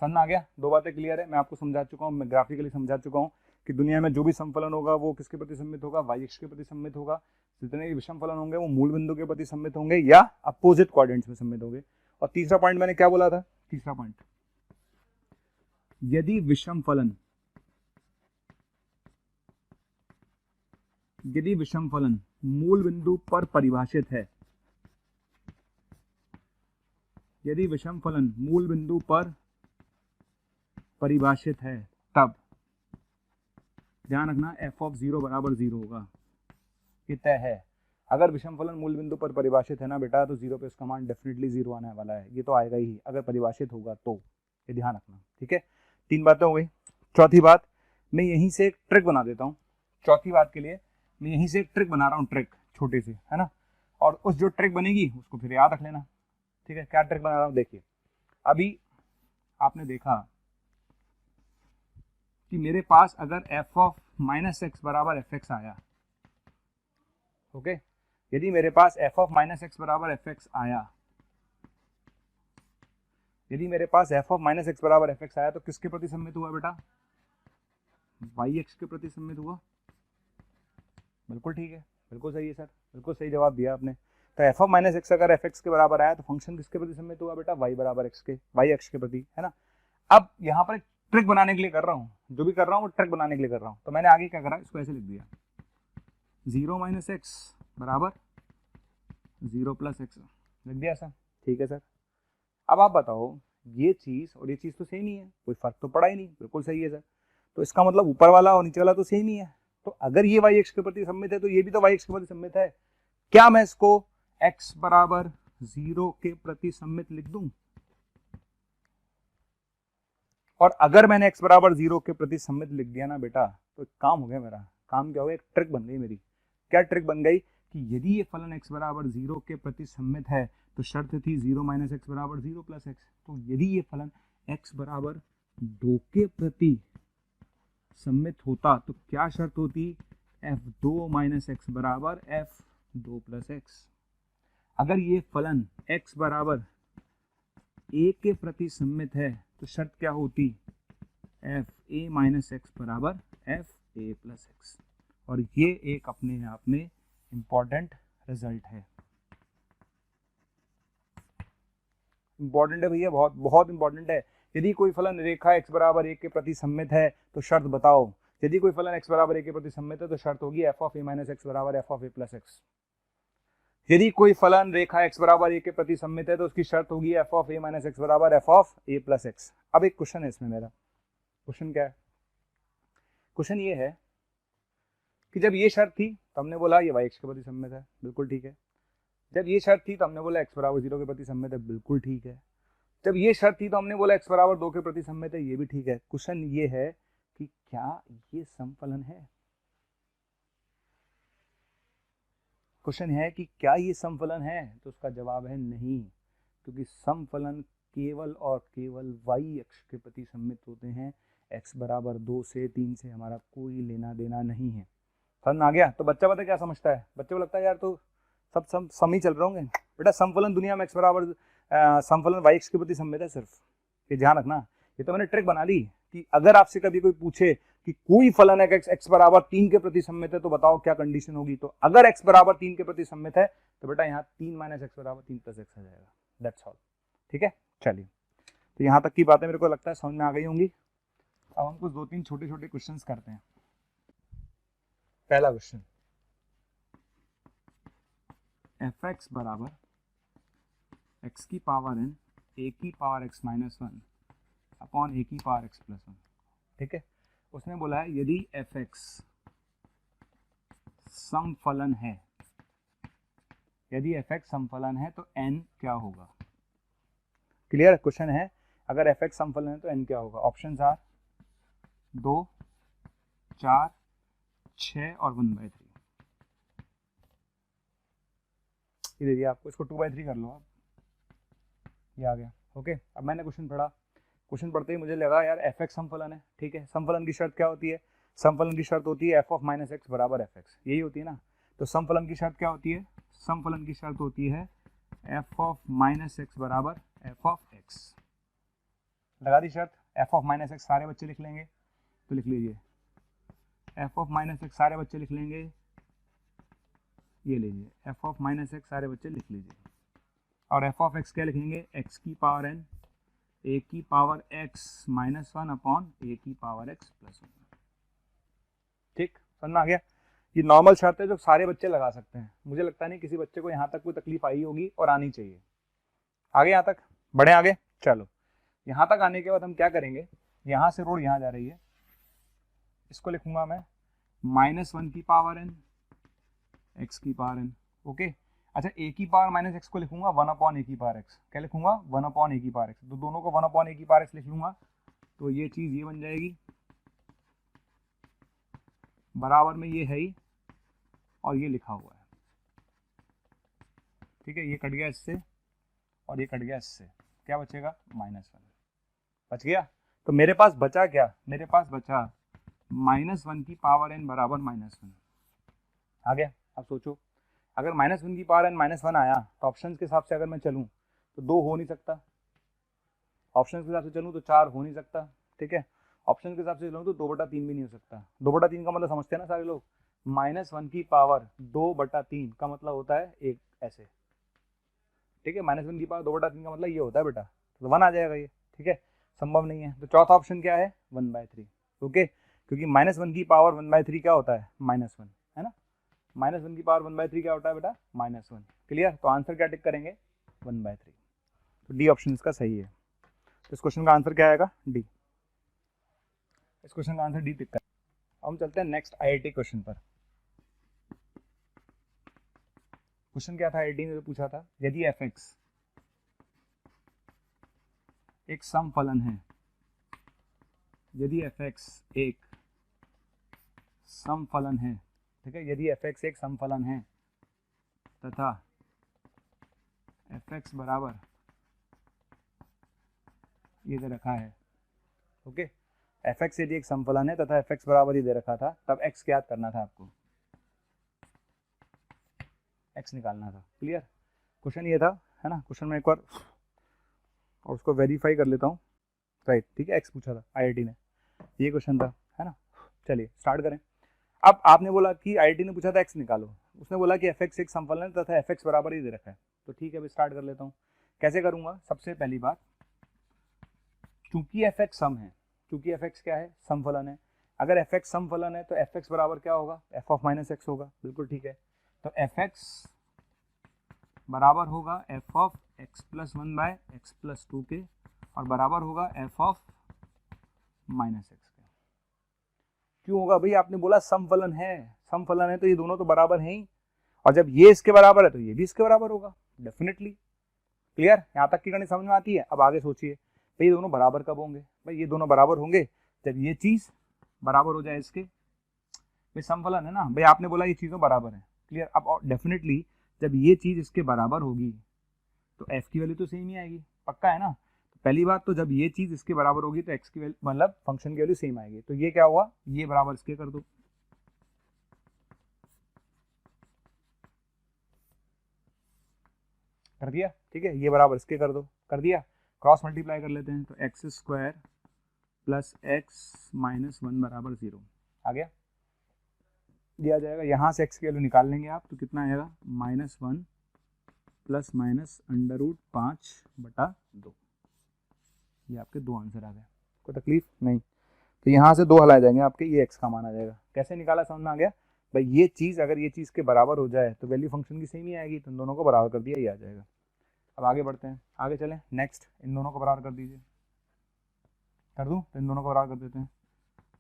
समझ आ गया? दो बातें क्लियर है, मैं आपको समझा चुका हूं, मैं ग्राफिकली समझा चुका हूं कि दुनिया में जो भी समफलन होगा वो किसके प्रति सम्मिलित होगा, y अक्ष के प्रति सम्मिलित होगा। जितने भी विषम फलन होंगे वो मूल बिंदु के प्रति सम्मिलित होंगे या अपोजिट क्वाड्रेंट्स में सम्मिलित होंगे। और तीसरा पॉइंट मैंने क्या बोला था, तीसरा पॉइंट, यदि विषम फलन मूल बिंदु पर परिभाषित है, यदि विषम फलन मूल बिंदु पर परिभाषित है तब ध्यान रखना f(0) बराबर 0 होगा, ये तय है। अगर विषम फलन मूल बिंदु पर परिभाषित है ना बेटा, तो 0 पे उसका मान डेफिनेटली 0 आने वाला है, ये तो आएगा ही अगर परिभाषित होगा तो, ये ध्यान रखना, ठीक है। 3 बातें हो गई। चौथी बात, मैं यहीं से एक ट्रिक बना देता हूँ, चौथी बात के लिए मैं यहीं से एक ट्रिक बना रहा हूँ, ट्रिक छोटी सी, है ना, और उस जो ट्रिक बनेगी उसको फिर याद रख लेना, ठीक है। क्या ट्रिक बना रहा हूँ देखिए, अभी आपने देखा कि मेरे पास अगर f(-x) बराबर fx आया, ओके, यदि मेरे पास f(-x) बराबर fx आया, यदि मेरे पास f(-x) बराबर fx आया तो किसके प्रति सम्मिलित हुआ बेटा, y अक्ष के प्रति सम्मिलित हुआ। बिल्कुल ठीक है, बिल्कुल सही है सर, बिल्कुल सही जवाब दिया आपने। तो f(-x) अगर fx के बराबर आया तो फंक्शन किसके प्रति सम्मिलित हुआ बेटा, y बराबर x के, y अक्ष के प्रति, है ना। अब यहाँ पर ट्रिक बनाने के लिए कर रहा हूँ, जो भी कर रहा हूँ वो ट्रिक बनाने के लिए कर रहा हूँ। तो मैंने आगे क्या करा, इसको ऐसे लिख दिया, 0 - x बराबर 0 + x लिख दिया सर, ठीक है सर। अब आप बताओ, ये चीज़ और ये चीज़ तो सेम ही है, कोई फर्क तो पड़ा ही नहीं, बिल्कुल सही है सर। तो इसका मतलब ऊपर वाला और नीचे वाला तो सेम ही है, तो अगर ये y अक्ष के प्रति सम्मिलित है तो ये भी तो y अक्ष के प्रति सम्मिलित है। क्या मैं इसको x बराबर 0 के प्रति सम्मिलित लिख दूं? और अगर मैंने x बराबर 0 के प्रति सममित लिख दिया ना बेटा, तो काम हो गया मेरा। काम क्या हो गया, एक ट्रिक बन गई मेरी। क्या ट्रिक बन गई कि यदि ये फलन x बराबर 0 के प्रति सममित है तो शर्त थी 0 माइनस एक्स बराबर 0 प्लस एक्स। तो यदि ये फलन x बराबर 2 के प्रति सममित होता तो क्या शर्त होती, f2 माइनस एक्स बराबर f2 प्लस एक्स। अगर ये फलन x बराबर a के प्रति सममित है तो शर्त क्या होती, fa माइनस एक्स बराबर fa प्लस एक्स। और ये एक अपने आप में इंपॉर्टेंट रिजल्ट है। इंपॉर्टेंट है भैया, बहुत बहुत इंपॉर्टेंट है। यदि कोई फलन रेखा x बराबर 1 के प्रति सममित है तो शर्त बताओ। यदि कोई फलन x बराबर 1 के प्रति सममित है तो शर्त होगी f of a minus x बराबर f of a plus x. यदि कोई फलन रेखा x बराबर 1 के प्रति सममित है तो उसकी शर्त होगी f of a minus x बराबर f of a plus x. अब एक क्वेश्चन है इसमें मेरा। क्वेश्चन क्या है, क्वेश्चन ये है कि जब ये शर्त थी तो हमने बोला ये y x के प्रति सममित है, बिल्कुल ठीक है। जब ये शर्त थी तो हमने बोला x बराबर 0 के प्रति सममित है, बिल्कुल ठीक है। जब ये शर्त थी तो हमने बोला x बराबर 2 के प्रति सममित है, ये भी ठीक है। क्वेश्चन ये है कि क्या ये समफलन है। क्वेश्चन है कि क्या ये समफलन है, तो उसका जवाब है नहीं, क्योंकि समफलन केवल और केवल y अक्ष के प्रति सममित होते हैं। x बराबर 2 से 3 से हमारा कोई लेना देना नहीं है। समझ में आ गया। तो बच्चा पता क्या समझता है, बच्चे को लगता है यार तो सब सम ही चल रहे होंगे। बेटा समफलन दुनिया में x बराबर समफलन y अक्ष के प्रति सममित है सिर्फ, ये ध्यान रखना। ये तो मैंने ट्रिक बना ली कि अगर आपसे कभी कोई पूछे कि कोई फलन है x बराबर 3 के प्रति सममित है तो बताओ क्या कंडीशन होगी। तो अगर x बराबर 3 के प्रति सममित है तो बेटा यहाँ 3 माइनस एक्स बराबर 3 प्लस एक्स आ जाएगा। दैट्स ऑल, ठीक है। चलिए, तो यहाँ तक की बातें मेरे को लगता है समझ में आ गई होंगी। अब हम कुछ 2-3 छोटे छोटे क्वेश्चन करते हैं। पहला क्वेश्चन, f(x) बराबर x की पावर n a की power x minus 1 upon a की पावर x प्लस 1, ठीक है। उसने बोला है यदि f(x) समफलन है, यदि f(x) समफलन है तो n क्या होगा। क्लियर क्वेश्चन है, अगर f(x) समफलन है तो n क्या होगा। ऑप्शंस आर 2, 4, 6 और 1/3। ये दे दिया आपको, इसको 2/3 कर लो आप, ये आ गया। ओके, अब मैंने क्वेश्चन पढ़ा, क्वेश्चन पढ़ते ही मुझे लगा यार f(x) समफलन है, ठीक है। समफलन की शर्त क्या होती है, समफलन की शर्त होती है f ऑफ माइनस एक्स बराबर f(x), यही होती है ना। तो समफलन की शर्त क्या होती है, समफलन की शर्त होती है f ऑफ माइनस एक्स बराबर f ऑफ x। लगा दी शर्त, f ऑफ माइनस एक्स सारे बच्चे लिख लेंगे तो लिख लीजिए, f ऑफ माइनस एक्स सारे बच्चे लिख लेंगे, ये लीजिए f ऑफ माइनस एक्स सारे बच्चे लिख लीजिए। और f ऑफ x क्या लिखेंगे, x की पावर n a की power x minus 1 upon a की पावर x प्लस 1। ठीक, समझ में आ गया। ये नॉर्मल शर्त है जो सारे बच्चे लगा सकते हैं। मुझे लगता नहीं किसी बच्चे को यहाँ तक कोई तकलीफ आई होगी और आनी चाहिए। आगे यहाँ तक बढ़े आगे, चलो यहाँ तक आने के बाद हम क्या करेंगे, यहाँ से रोड यहाँ जा रही है, इसको लिखूंगा मैं -1 की पावर n x की पावर n। ओके, अच्छा a की पावर माइनस एक्स को लिखूंगा 1 अपॉन a की पावर x। क्या लिखूंगा, 1 अपॉन a की पावर x। तो दोनों को 1 अपॉन a की पावर x लिख लूंगा, तो ये चीज ये बन जाएगी, बराबर में ये है ही और ये लिखा हुआ है, ठीक है। ये कट गया इससे और ये कट गया इससे, क्या बचेगा, -1 बच गया। तो मेरे पास बचा क्या, मेरे पास बचा -1 की पावर n बराबर -1। आ गया। अब सोचो, अगर -1 की पावर n -1 आया तो ऑप्शन के हिसाब से अगर मैं चलूँ तो 2 हो नहीं सकता, ऑप्शन के हिसाब से चलूँ तो 4 हो नहीं सकता, ठीक है। ऑप्शन के हिसाब से चलूँ तो 2/3 भी नहीं हो सकता। 2/3 का मतलब समझते हैं ना सारे लोग, -1 की पावर 2/3 का मतलब होता है एक ऐसे, ठीक है। -1 की पावर 2/3 का मतलब ये होता है बेटा, तो 1 आ जाएगा ये, ठीक है। संभव नहीं है, तो चौथा ऑप्शन क्या है, 1/3। ओके, क्योंकि -1 की पावर 1/3 क्या होता है, -1 है ना। -1 की पावर 1/3 क्या होता है बेटा, -1। क्लियर, तो आंसर क्या टिक करेंगे, 1/3। तो डी ऑप्शन इसका सही है। तो इस क्वेश्चन का आंसर क्या आएगा, डी। इस क्वेश्चन का आंसर डी टिक कर। अब हम चलते हैं नेक्स्ट आईआईटी क्वेश्चन पर। क्वेश्चन क्या था आईआईटी ने जो पूछा था, यदि f(x) एक समफलन है यदि fx एक सम फलन है, ठीक है, यदि fx एक सम फलन है तथा fx बराबर ये दे रखा है, ओके, fx यदि एक सम फलन है तथा fx बराबर ये दे रखा था, तब x क्या करना था आपको, x निकालना था। क्लियर, क्वेश्चन ये था, है ना। क्वेश्चन में एक बार और उसको वेरीफाई कर लेता हूँ, राइट, ठीक है, x पूछा था IIT ने, ये क्वेश्चन था, है ना। चलिए स्टार्ट करें। अब आपने बोला कि IIT ने पूछा था x निकालो, उसने बोला कि fx एक सम फलन है तथा fx बराबर ही दे रखा है, तो ठीक है, अभी स्टार्ट कर लेता हूँ। कैसे करूँगा, सबसे पहली बात, चूंकि fx सम है, चूंकि fx क्या है, सम फलन है, अगर fx सम फलन है तो fx बराबर क्या होगा, f ऑफ माइनस एक्स होगा, बिल्कुल ठीक है। तो fx बराबर होगा f of x plus 1 by x plus 2 के, और बराबर होगा f ऑफ माइनस एक्स के। क्यों होगा भाई, आपने बोला सम फलन है, सम फलन है तो ये दोनों तो बराबर हैं ही, और जब ये इसके बराबर है तो ये भी इसके बराबर होगा, डेफिनेटली। क्लियर, यहाँ तक की गणित समझ में आती है। अब आगे सोचिए, भाई ये दोनों बराबर कब होंगे, भाई ये दोनों बराबर होंगे जब ये चीज बराबर हो जाए इसके, भाई सम फलन है ना, भाई आपने बोला ये चीज़ों बराबर है। क्लियर, अब डेफिनेटली जब ये चीज़ इसके बराबर होगी तो f की वैल्यू तो सेम ही आएगी, पक्का है ना। तो पहली बात तो जब ये चीज़ इसके बराबर होगी तो x की वैल्यू मतलब फंक्शन की वैल्यू सेम आएगी, तो ये क्या हुआ, ये बराबर इसके कर दो, कर दिया, ठीक है, ये बराबर इसके कर दो, कर दिया, क्रॉस मल्टीप्लाई कर लेते हैं, तो x square plus x minus 1 बराबर 0 आ गया, दिया जाएगा। यहाँ से x की वैल्यू निकाल लेंगे आप, तो कितना आएगा, -1 प्लस माइनस √5/2, ये आपके दो आंसर आ गए, कोई तकलीफ नहीं। तो यहाँ से दो हलाए जाएंगे आपके, ये x का मान आ जाएगा। कैसे निकाला समझ में आ गया, भाई ये चीज़ अगर ये चीज़ के बराबर हो जाए तो वैल्यू फंक्शन की सेम ही आएगी, तो इन दोनों को बराबर कर दिया, ये आ जाएगा। अब आगे बढ़ते हैं, आगे चलें, नेक्स्ट इन दोनों को बराबर कर दीजिए, कर दूँ, तो इन दोनों को बराबर कर देते हैं,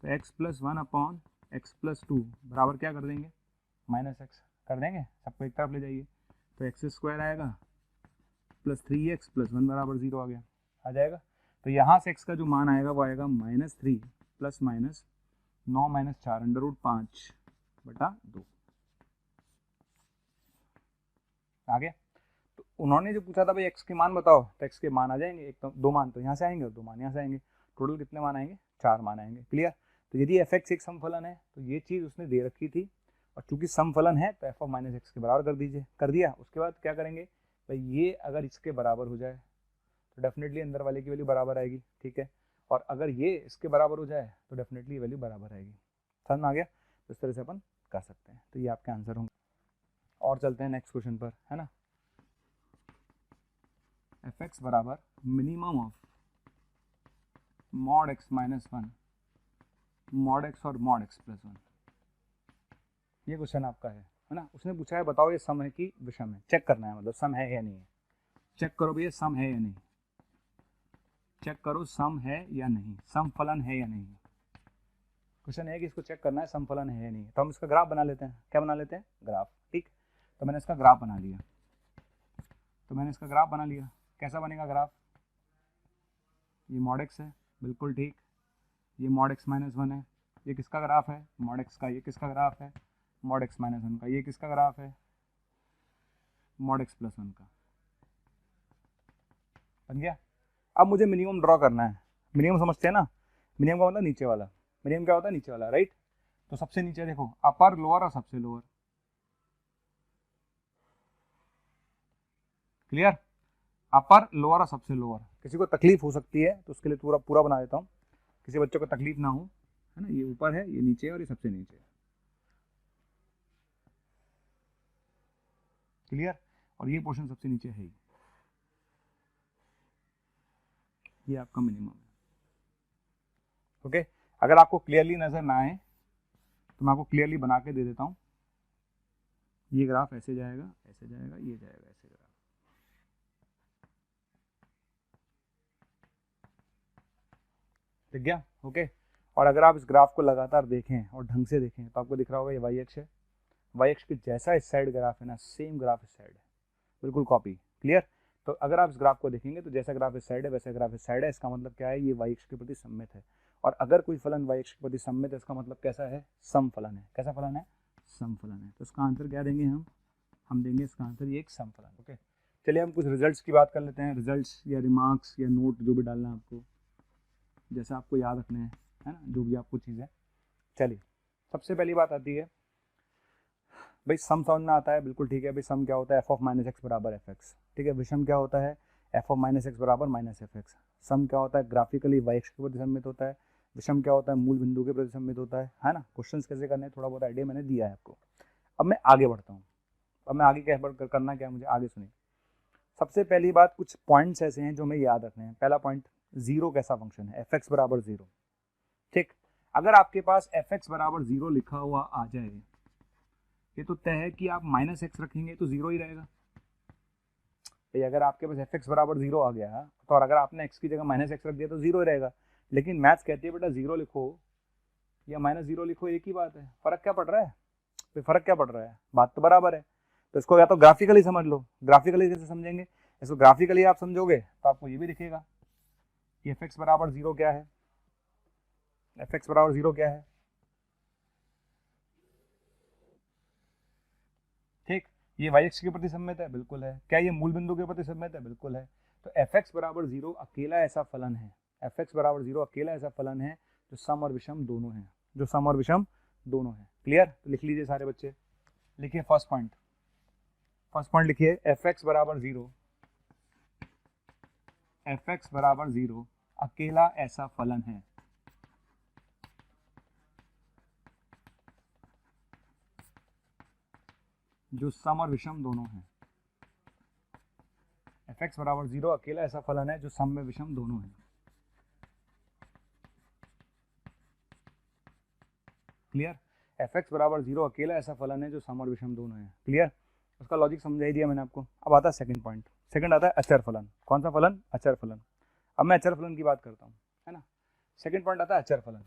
तो x plus 1 upon x plus 2 बराबर क्या कर देंगे, -x कर देंगे, सबको एक तरफ ले जाइए, तो एक्स स्क्वायर आएगा प्लस 3x प्लस 1 बराबर 0 आ गया, आ जाएगा। तो यहाँ से x का जो मान आएगा वो आएगा -3 प्लस माइनस 9 माइनस 4 √5/2 आ गया। तो उन्होंने जो पूछा था भाई x के मान बताओ, तो x के मान आ जाएंगे, एक तो दो मान तो यहाँ से आएंगे और दो मान यहाँ से आएंगे, टोटल कितने मान आएंगे, 4 मान आएंगे। क्लियर, तो यदि fx एक समफलन है तो ये चीज़ उसने दे रखी थी, और चूंकि समफलन है तो f ऑफ माइनस एक्स के बराबर कर दीजिए, कर दिया। उसके बाद क्या करेंगे, भाई ये अगर इसके बराबर हो जाए तो डेफिनेटली अंदर वाले की वैल्यू बराबर आएगी, ठीक है, और अगर ये इसके बराबर हो जाए तो डेफिनेटली वैल्यू बराबर आएगी। समझ में आ गया, तो इस तरह से अपन कर सकते हैं। तो ये आपके आंसर होंगे। और चलते हैं नेक्स्ट क्वेश्चन पर, है ना। fx बराबर minimum of mod x minus 1 mod x और मॉड x प्लस 1, ये क्वेश्चन आपका है ना। उसने पूछा है बताओ ये सम है कि विषम है, चेक करना है, मतलब सम है या नहीं है। चेक करो भैया सम है या नहीं, चेक करो सम है या नहीं, सम फलन है या नहीं। क्वेश्चन है कि इसको चेक करना है सम फलन है या नहीं। तो हम इसका ग्राफ बना लेते हैं, क्या बना लेते हैं, ग्राफ, ठीक। तो मैंने इसका ग्राफ बना लिया, तो मैंने इसका ग्राफ बना लिया, कैसा बनेगा ग्राफ, ये मॉड x है, बिल्कुल ठीक, ये मॉड x माइनस 1 है, ये किसका ग्राफ है, मॉड x का, ये किसका ग्राफ है, मॉड x माइनस 1 का, ये किसका ग्राफ है, मॉड x प्लस 1 का, बन गया। अब मुझे मिनिमम ड्रॉ करना है, मिनिमम समझते हैं ना, मिनिमम का मतलब नीचे वाला, मिनिमम क्या होता है, नीचे वाला, राइट। तो सबसे नीचे देखो, अपर लोअर और सबसे लोअर, क्लियर, अपर लोअर और सबसे लोअर। किसी को तकलीफ हो सकती है तो उसके लिए पूरा पूरा बना देता हूँ, किसी बच्चों को तकलीफ ना हो, है ना। ये ऊपर है, ये नीचे है, और ये सबसे नीचे है, क्लियर, और ये पोर्शन सबसे नीचे है ही, ये आपका मिनिमम है। ओके, अगर आपको क्लियरली नजर ना आए तो मैं आपको क्लियरली बना के दे देता हूँ। ये ग्राफ ऐसे जाएगा, ऐसे जाएगा, ये जाएगा ऐसे ग्राफ, ठीक गया, ओके। और अगर आप इस ग्राफ को लगातार देखें और ढंग से देखें तो आपको दिख रहा होगा ये वाई एक्स है, वाई एक्स के जैसा इस साइड ग्राफ है ना, सेम ग्राफ इस साइड है, बिल्कुल कॉपी, क्लियर। तो अगर आप इस ग्राफ को देखेंगे तो जैसा ग्राफ इस साइड है वैसा ग्राफ इस साइड है, इसका मतलब क्या है, ये वाई एक्स के प्रति सममित है। और अगर कोई फलन y अक्ष के प्रति सम में, तो इसका मतलब कैसा है, सम फलन है। कैसा फलन है, सम फलन है। तो इसका आंसर क्या देंगे हम देंगे इसका आंसर ये एक सम फलन। ओके, चलिए हम कुछ रिजल्ट्स की बात कर लेते हैं। रिजल्ट्स या रिमार्क्स या नोट जो भी डालना है आपको, जैसा आपको याद रखना है ना, जो भी आपको चीज़ है। चलिए सबसे पहली बात आती है भाई सम समझ में आता है, बिल्कुल ठीक है भाई। सम क्या होता है, एफ ऑफ माइनस एक्स बराबर एफ एक्स, ठीक है। विषम क्या होता है, एफ ऑफ माइनस एक्स बराबर माइनस एफ एक्स। सम क्या होता है, ग्राफिकली वाई एक्स के प्रति सममित होता है। विषम क्या होता है, मूल बिंदु के प्रति सममित होता है ना। क्वेश्चंस कैसे करने हैं थोड़ा बहुत आइडिया मैंने दिया है आपको। अब मैं आगे बढ़ता हूँ। अब मैं आगे क्या करना क्या है मुझे, आगे सुनिए। सबसे पहली बात, कुछ पॉइंट्स ऐसे हैं जो हमें याद रखने हैं। पहला पॉइंट, जीरो कैसा फंक्शन है, एफ एक्स बराबर जीरो, ठीक। अगर आपके पास एफ एक्स बराबर जीरो लिखा हुआ आ जाए, ये तो तय है कि आप माइनस एक्स रखेंगे तो जीरो ही रहेगा भाई। अगर आपके पास एफ एक्स बराबर जीरो आ गया तो, और अगर आपने एक्स की जगह माइनस एक्स रख दिया तो जीरो ही रहेगा। लेकिन मैथ्स कहती है बेटा जीरो लिखो या माइनस जीरो लिखो एक ही बात है, फर्क क्या पड़ रहा है भाई, फर्क क्या पड़ रहा है, बात तो बराबर है। तो इसको या तो ग्राफिकली समझ लो। ग्राफिकली कैसे समझेंगे इसको, ग्राफिकली आप समझोगे तो आपको ये भी दिखेगा कि एफ एक्स बराबर जीरो क्या है, एफ एक्स बराबर जीरो क्या है, ठीक। ये वाई एक्स के प्रति सममित है, बिल्कुल है। क्या ये मूल बिंदु के प्रति सममित है, बिल्कुल है। तो एफ एक्स बराबर जीरो अकेला ऐसा फलन है, एफ एक्स बराबर जीरो अकेला ऐसा फलन है जो सम और विषम दोनों है, जो सम और विषम दोनों है। क्लियर, तो लिख लीजिए सारे बच्चे, लिखिए फर्स्ट पॉइंट। फर्स्ट पॉइंट लिखिए, एफ एक्स बराबर जीरो, एफ एक्स बराबर जीरो अकेला ऐसा फलन है जो सम और विषम दोनों है। एफ एक्स बराबर जीरो अकेला ऐसा फलन है जो सम में विषम दोनों है। क्लियर, एफ एक्स बराबर जीरो अकेला ऐसा फलन है जो सम और विषम दोनों है। क्लियर, उसका लॉजिक समझा ही दिया मैंने आपको। अब आता है सेकंड पॉइंट। सेकंड आता है अचर फलन। कौन सा फलन, अचर फलन। अब मैं अचर फलन की बात करता हूँ, है ना। सेकंड पॉइंट आता है अचर फलन।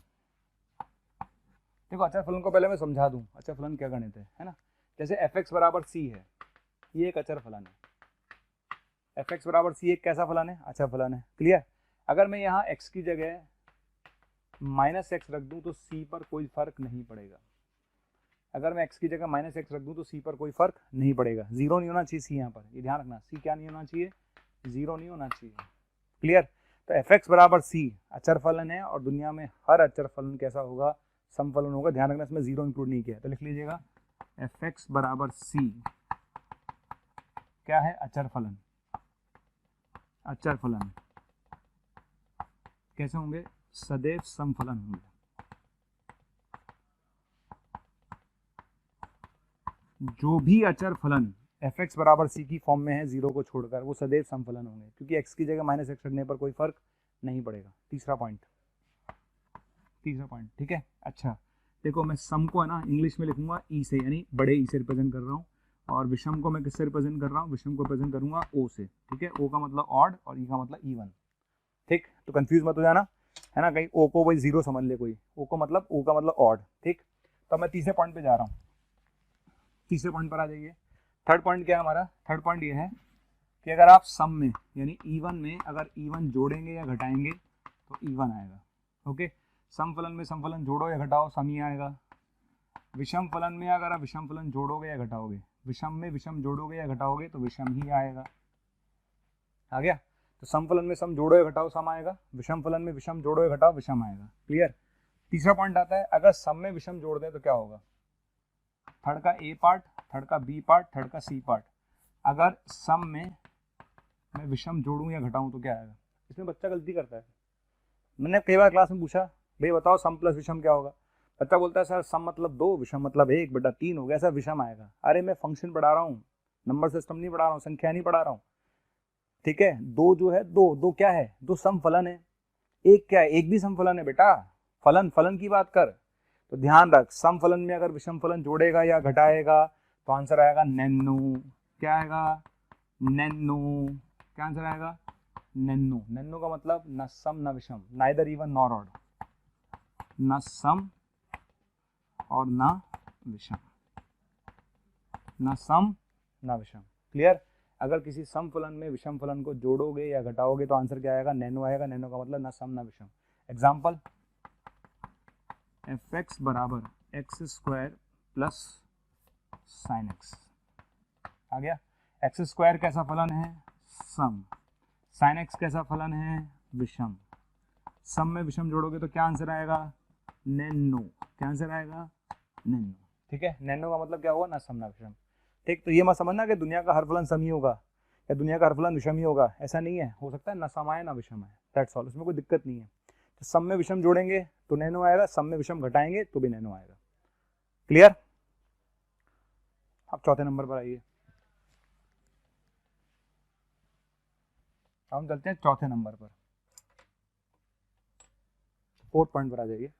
देखो अचर फलन को पहले मैं समझा दूं, अचर फलन क्या गणित है ना। जैसे एफ एक्स बराबर सी है, ये एक अचर फलन है। एफ एक्स बराबर सी एक कैसा फलन है, अचर फलन है। क्लियर, अगर मैं यहाँ एक्स की जगह माइनस एक्स रख दूं तो सी पर कोई फर्क नहीं पड़ेगा। अगर मैं एक्स की जगह माइनस एक्स रख दूं तो सी पर कोई फर्क नहीं पड़ेगा। जीरो नहीं होना चाहिए सी, यहाँ पर ये ध्यान रखना, सी क्या नहीं होना चाहिए, जीरो नहीं होना चाहिए। क्लियर, तो एफ एक्स बराबर सी अचर फलन है, और दुनिया में हर अचर फलन कैसा होगा, सम फलन होगा। ध्यान रखना इसमें जीरो इंक्लूड नहीं किया, तो लिख लीजिएगा एफ एक्स बराबर सी क्या है, अचर फलन। अचर फलन कैसे होंगे, सदैव सम फलन होंगे। जो भी अचर फलन एफ एक्स बराबर सी की फॉर्म में है जीरो को छोड़कर, वो सदैव सम फलन होंगे, क्योंकि एक्स की जगह माइनस एक्स रखने पर कोई फर्क नहीं पड़ेगा। तीसरा पॉइंट, तीसरा पॉइंट, ठीक है। अच्छा देखो, मैं सम को है ना इंग्लिश में लिखूंगा ई से, यानी बड़े ई से रिप्रेजेंट कर रहा हूँ, और विषम को मैं किससे रिप्रेजेंट कर रहा हूँ, विषम को रिप्रेजेंट करूंगा ओ से, ठीक है। ओ का मतलब ऑड और ई का मतलब इवन, ठीक। तो कंफ्यूज मत हो जाना, है ना, कहीं ओ को वही जीरो समझ ले कोई, ओ का मतलब ऑड, ठीक। तो मैं तीसरे पॉइंट पे जा रहा हूँ, तीसरे पॉइंट पर आ जाइए। थर्ड पॉइंट क्या है हमारा, थर्ड पॉइंट ये है कि अगर आप सम में यानी इवन में अगर इवन जोड़ेंगे या घटाएंगे तो इवन आएगा। ओके, सम फलन में सम फलन जोड़ो या घटाओ सम ही आएगा। विषम फलन में अगर आप विषम फलन जोड़ोगे या घटाओगे, विषम में विषम जोड़ोगे या घटाओगे तो विषम ही आएगा। आ गया, तो सम फलन में सम जोड़ो या घटाओ सम आएगा, विषम फलन में विषम जोड़ो या घटाओ विषम आएगा। क्लियर, तीसरा पॉइंट आता है, अगर सम में विषम जोड़ दें तो क्या होगा, थर्ड का ए पार्ट, थर्ड का बी पार्ट, थर्ड का सी पार्ट। अगर सम में मैं विषम जोड़ूं या घटाऊं तो क्या आएगा। इसमें बच्चा गलती करता है। मैंने कई बार क्लास में पूछा, भाई बताओ सम प्लस विषम क्या होगा। बच्चा बोलता है सर सम मतलब 2, विषम मतलब 1 बटा 3 हो गया, सर विषम आएगा। अरे मैं फंक्शन पढ़ा रहा हूँ, नंबर सिस्टम नहीं पढ़ा रहा हूँ, संख्या नहीं पढ़ा रहा हूँ, ठीक है। 2 जो है, दो क्या है, 2 सम फलन है। 1 क्या है, 1 भी सम फलन है बेटा। फलन फलन की बात कर, तो ध्यान रख, सम फलन में अगर विषम फलन जोड़ेगा या घटाएगा तो आंसर आएगा नैनो। क्या आएगा, नैनो। क्या आंसर आएगा, नैनो। नैनो का मतलब न सम न विषम, नाइदर इवन नॉर ऑड, न सम और न विषम, न सम न विषम। क्लियर, अगर किसी सम फलन में विषम फलन को जोड़ोगे या घटाओगे तो आंसर क्या आएगा, नैनो आएगा। नैनो का मतलब न सम न विषम। एग्जाम्पल, एफ एक्स बराबर x square plus sine x. आ गया। एक्स स्क्वायर कैसा फलन है? सम। साइन एक्स कैसा फलन है? विषम। सम में विषम जोड़ोगे तो क्या आंसर आएगा? नैनो। क्या आंसर आएगा? नैनो। ठीक है, नैनो का मतलब क्या होगा? ना सम ना विषम। ठीक, तो ये मत समझना कि दुनिया का हर फलन सम ही होगा या दुनिया का हर फलन विषम ही होगा, ऐसा नहीं है। हो सकता है ना सम आए ना विषम आए, दैट्स ऑल, उसमें कोई दिक्कत नहीं है। तो सम में विषम जोड़ेंगे तो नैनो आएगा, सम में विषम घटाएंगे तो भी नैनो आएगा। क्लियर? अब चौथे नंबर पर आइए। हम चलते हैं चौथे नंबर पर, 4th पॉइंट पर आ जाइए।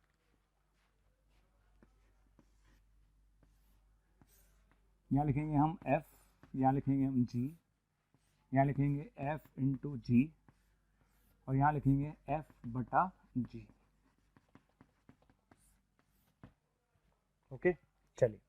यहाँ लिखेंगे हम f, यहाँ लिखेंगे हम g, यहाँ लिखेंगे f इंटू जी और यहाँ लिखेंगे f बटा g। ओके, चलिए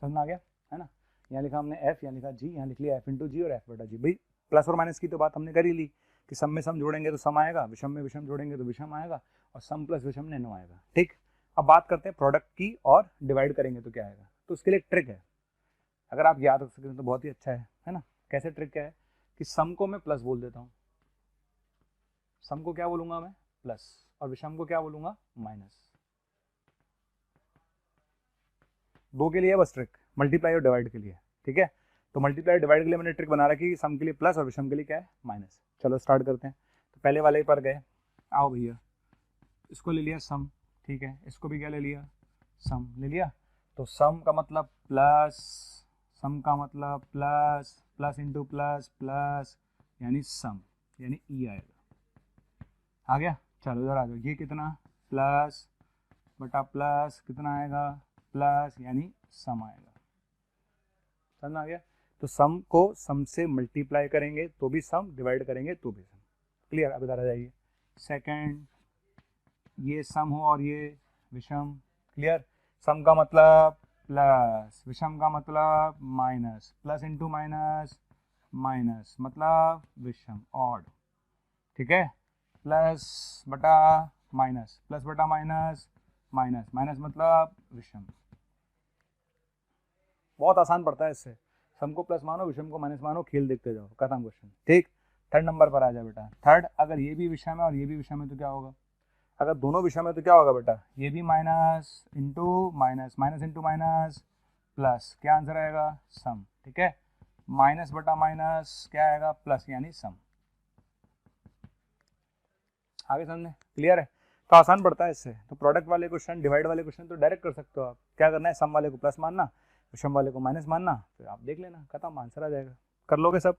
समझ में आ गया है ना। यहाँ लिखा हमने f, यहाँ लिखा g, यहाँ लिख लिया f इंटू जी और f बटा g। भाई प्लस और माइनस की तो बात हमने कर ही ली कि सम में सम जोड़ेंगे तो सम आएगा, विषम में विषम जोड़ेंगे तो विषम आएगा और सम प्लस विषम नैनो आएगा। ठीक, अब बात करते हैं प्रोडक्ट की और डिवाइड करेंगे तो क्या आएगा। तो उसके लिए एक ट्रिक है, अगर आप याद रख सकें तो बहुत ही अच्छा है ना। कैसे ट्रिक क्या है कि सम को मैं प्लस बोल देता हूँ, सम को क्या बोलूंगा मैं? प्लस, और विषम को क्या बोलूंगा? माइनस। दो के लिए बस ट्रिक, मल्टीप्लाई और डिवाइड के लिए। ठीक है, तो मल्टीप्लाई डिवाइड के लिए मैंने ट्रिक बना रखी, सम के लिए प्लस और विषम के लिए क्या है? माइनस। चलो स्टार्ट करते हैं। तो पहले वाले पर गए, आओ भैया, इसको ले लिया सम, ठीक है, इसको भी क्या ले लिया? सम ले लिया। तो सम का मतलब प्लस, सम का मतलब plus, plus into plus plus यानी सम, यानी ई आएगा। आ गया? चलो इधर आ जाओ, ये कितना? प्लस बटा प्लस कितना आएगा? प्लस, यानी सम आएगा। समझ आ गया? तो सम को सम से मल्टीप्लाई करेंगे तो भी सम, डिवाइड करेंगे तो भी सम। क्लियर? अब इधर आ जाइए। सेकंड, ये सम हो और ये विषम। क्लियर? सम का मतलब प्लस, विषम का मतलब minus, plus into minus minus मतलब विषम, ऑड। ठीक है, प्लस बटा माइनस, प्लस बटा माइनस माइनस, माइनस मतलब विषम। बहुत आसान पड़ता है इससे, सम को प्लस मानो, विषम को माइनस मानो, खेल देखते जाओ, खत्म क्वेश्चन। ठीक, थर्ड नंबर पर आ जाए बेटा। थर्ड, अगर ये भी विषम है और ये भी विषम है तो क्या होगा? अगर दोनों विषम है तो क्या होगा बेटा? ये भी minus into minus, minus into minus plus, क्या आंसर आएगा? सम। ठीक है, माइनस बटा माइनस क्या आएगा? प्लस, यानी सम। आगे समझे? क्लियर है? तो आसान पड़ता है इससे। तो प्रोडक्ट वाले क्वेश्चन, डिवाइड वाले क्वेश्चन तो डायरेक्ट कर सकते हो आप। क्या करना है? सम वाले को प्लस मानना, विषम वाले को माइनस मानना, फिर आप देख लेना, खत्म, आंसर आ जाएगा। कर लोगे सब,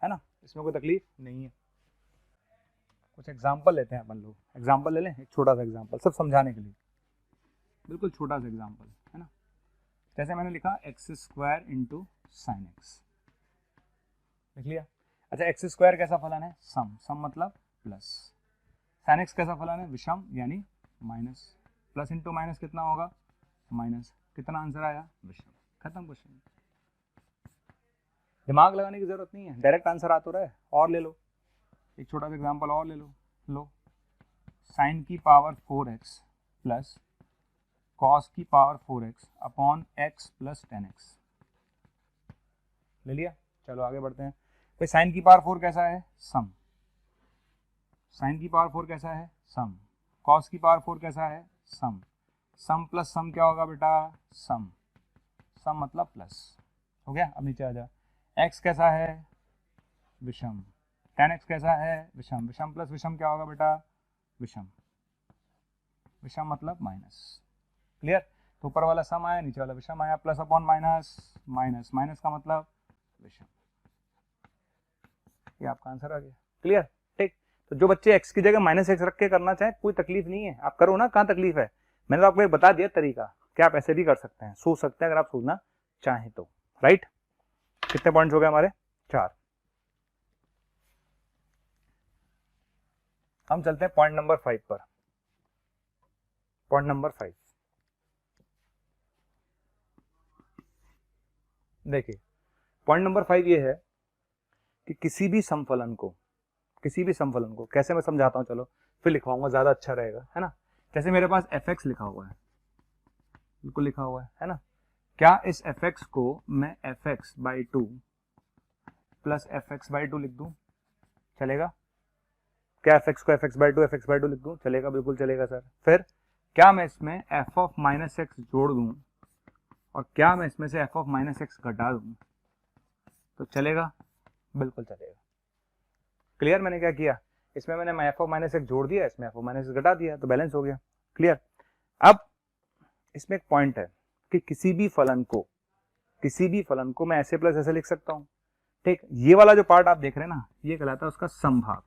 है ना, इसमें कोई तकलीफ नहीं है। कुछ एग्जाम्पल लेते हैं अपन लोग, एग्जाम्पल ले लें, एक छोटा सा एग्जाम्पल, सब समझाने के लिए, बिल्कुल छोटा सा एग्जाम्पल, है ना। जैसे मैंने लिखा x square into sine x, लिख लिया। अच्छा, एक्स स्क्वायर कैसा फलन है? सम, सम मतलब प्लस। साइन एक्स कैसा फलन है? विषम, यानी माइनस। प्लस इंटू माइनस कितना होगा? माइनस। कितना आंसर आया? विषम। खत्म क्वेश्चन। दिमाग लगाने की जरूरत नहीं है, डायरेक्ट आंसर आ तो रहा है। और ले लो एक छोटा सा एग्जांपल और ले लो साइन की पावर 4x प्लस कॉस की power 4x upon x plus 10x ले लिया। चलो आगे बढ़ते हैं। भाई साइन की पावर 4 कैसा है? सम। साइन की पावर 4 कैसा है? सम। कॉस की पावर 4 कैसा है? सम। सम प्लस सम क्या होगा बेटा? सम। सम मतलब प्लस। हो गया? अब नीचे आ जा। x कैसा है? विषम। 10x कैसा है? विषम। विषम प्लस विषम क्या होगा बेटा? विषम। विषम मतलब माइनस। क्लियर? तो ऊपर वाला सम आया, नीचे वाला विषम आया, plus upon minus, minus, minus का मतलब विषम। ये आपका आंसर आ गया। क्लियर? ठीक। तो जो बच्चे x की जगह माइनस एक्स रख के करना चाहें कोई तकलीफ नहीं है, आप करो ना, कहाँ तकलीफ है। मैंने तो आपको बता दिया तरीका, क्या आप ऐसे भी कर सकते हैं, सोच सकते हैं अगर आप सोचना चाहें तो। राइट? कितने पॉइंट्स हो गए हमारे? 4। हम चलते हैं पॉइंट नंबर 5 पर। पॉइंट नंबर 5 देखिए, पॉइंट नंबर 5 ये है कि किसी भी समफलन को कैसे मैं समझाता हूं, चलो फिर लिखवाऊंगा, ज्यादा अच्छा रहेगा, है ना। जैसे मेरे पास fx लिखा हुआ है, बिल्कुल लिखा हुआ है ना, क्या इस fx को मैं fx/2 प्लस fx/2 लिख दूं, चलेगा? क्या fx को fx/2 लिख दूं, चलेगा? बिल्कुल चलेगा सर। फिर क्या मैं इसमें f ऑफ माइनस एक्स जोड़ दूं और क्या मैं इसमें से f ऑफ माइनस एक्स घटा दूं, तो चलेगा? बिल्कुल चलेगा। क्लियर? मैंने क्या किया, इसमें मैंने f ऑफ माइनस एक्स जोड़ दिया, इसमें f ऑफ माइनस एक्स घटा दिया, तो बैलेंस हो गया। क्लियर? अब इसमें एक पॉइंट है कि किसी भी फलन को मैं ऐसे प्लस ऐसे लिख सकता हूं, ठीक। ये वाला जो पार्ट आप देख रहे हैं ना, ये कहलाता है उसका समभाग,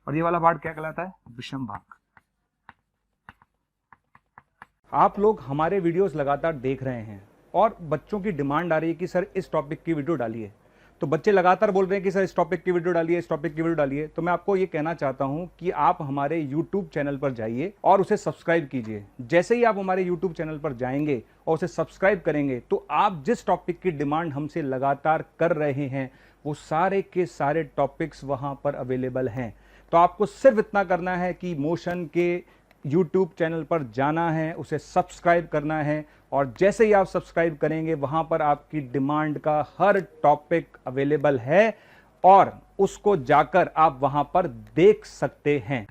और ये वाला पार्ट क्या कहलाता है, विषम भाग। आप लोग हमारे वीडियोस लगातार देख रहे हैं और बच्चों की डिमांड आ रही है कि सर इस टॉपिक की वीडियो डालिए, तो बच्चे लगातार बोल रहे हैं कि सर इस टॉपिक की वीडियो डालिए, इस टॉपिक की वीडियो डालिए। तो मैं आपको ये कहना चाहता हूं कि आप हमारे YouTube चैनल पर जाइए और उसे सब्सक्राइब कीजिए। जैसे ही आप हमारे YouTube चैनल पर जाएंगे और उसे सब्सक्राइब करेंगे तो आप जिस टॉपिक की डिमांड हमसे लगातार कर रहे हैं वो सारे के सारे टॉपिक्स वहां पर अवेलेबल हैं। तो आपको सिर्फ इतना करना है कि मोशन के YouTube चैनल पर जाना है, उसे सब्सक्राइब करना है, और जैसे ही आप सब्सक्राइब करेंगे वहां पर आपकी डिमांड का हर टॉपिक अवेलेबल है और उसको जाकर आप वहां पर देख सकते हैं।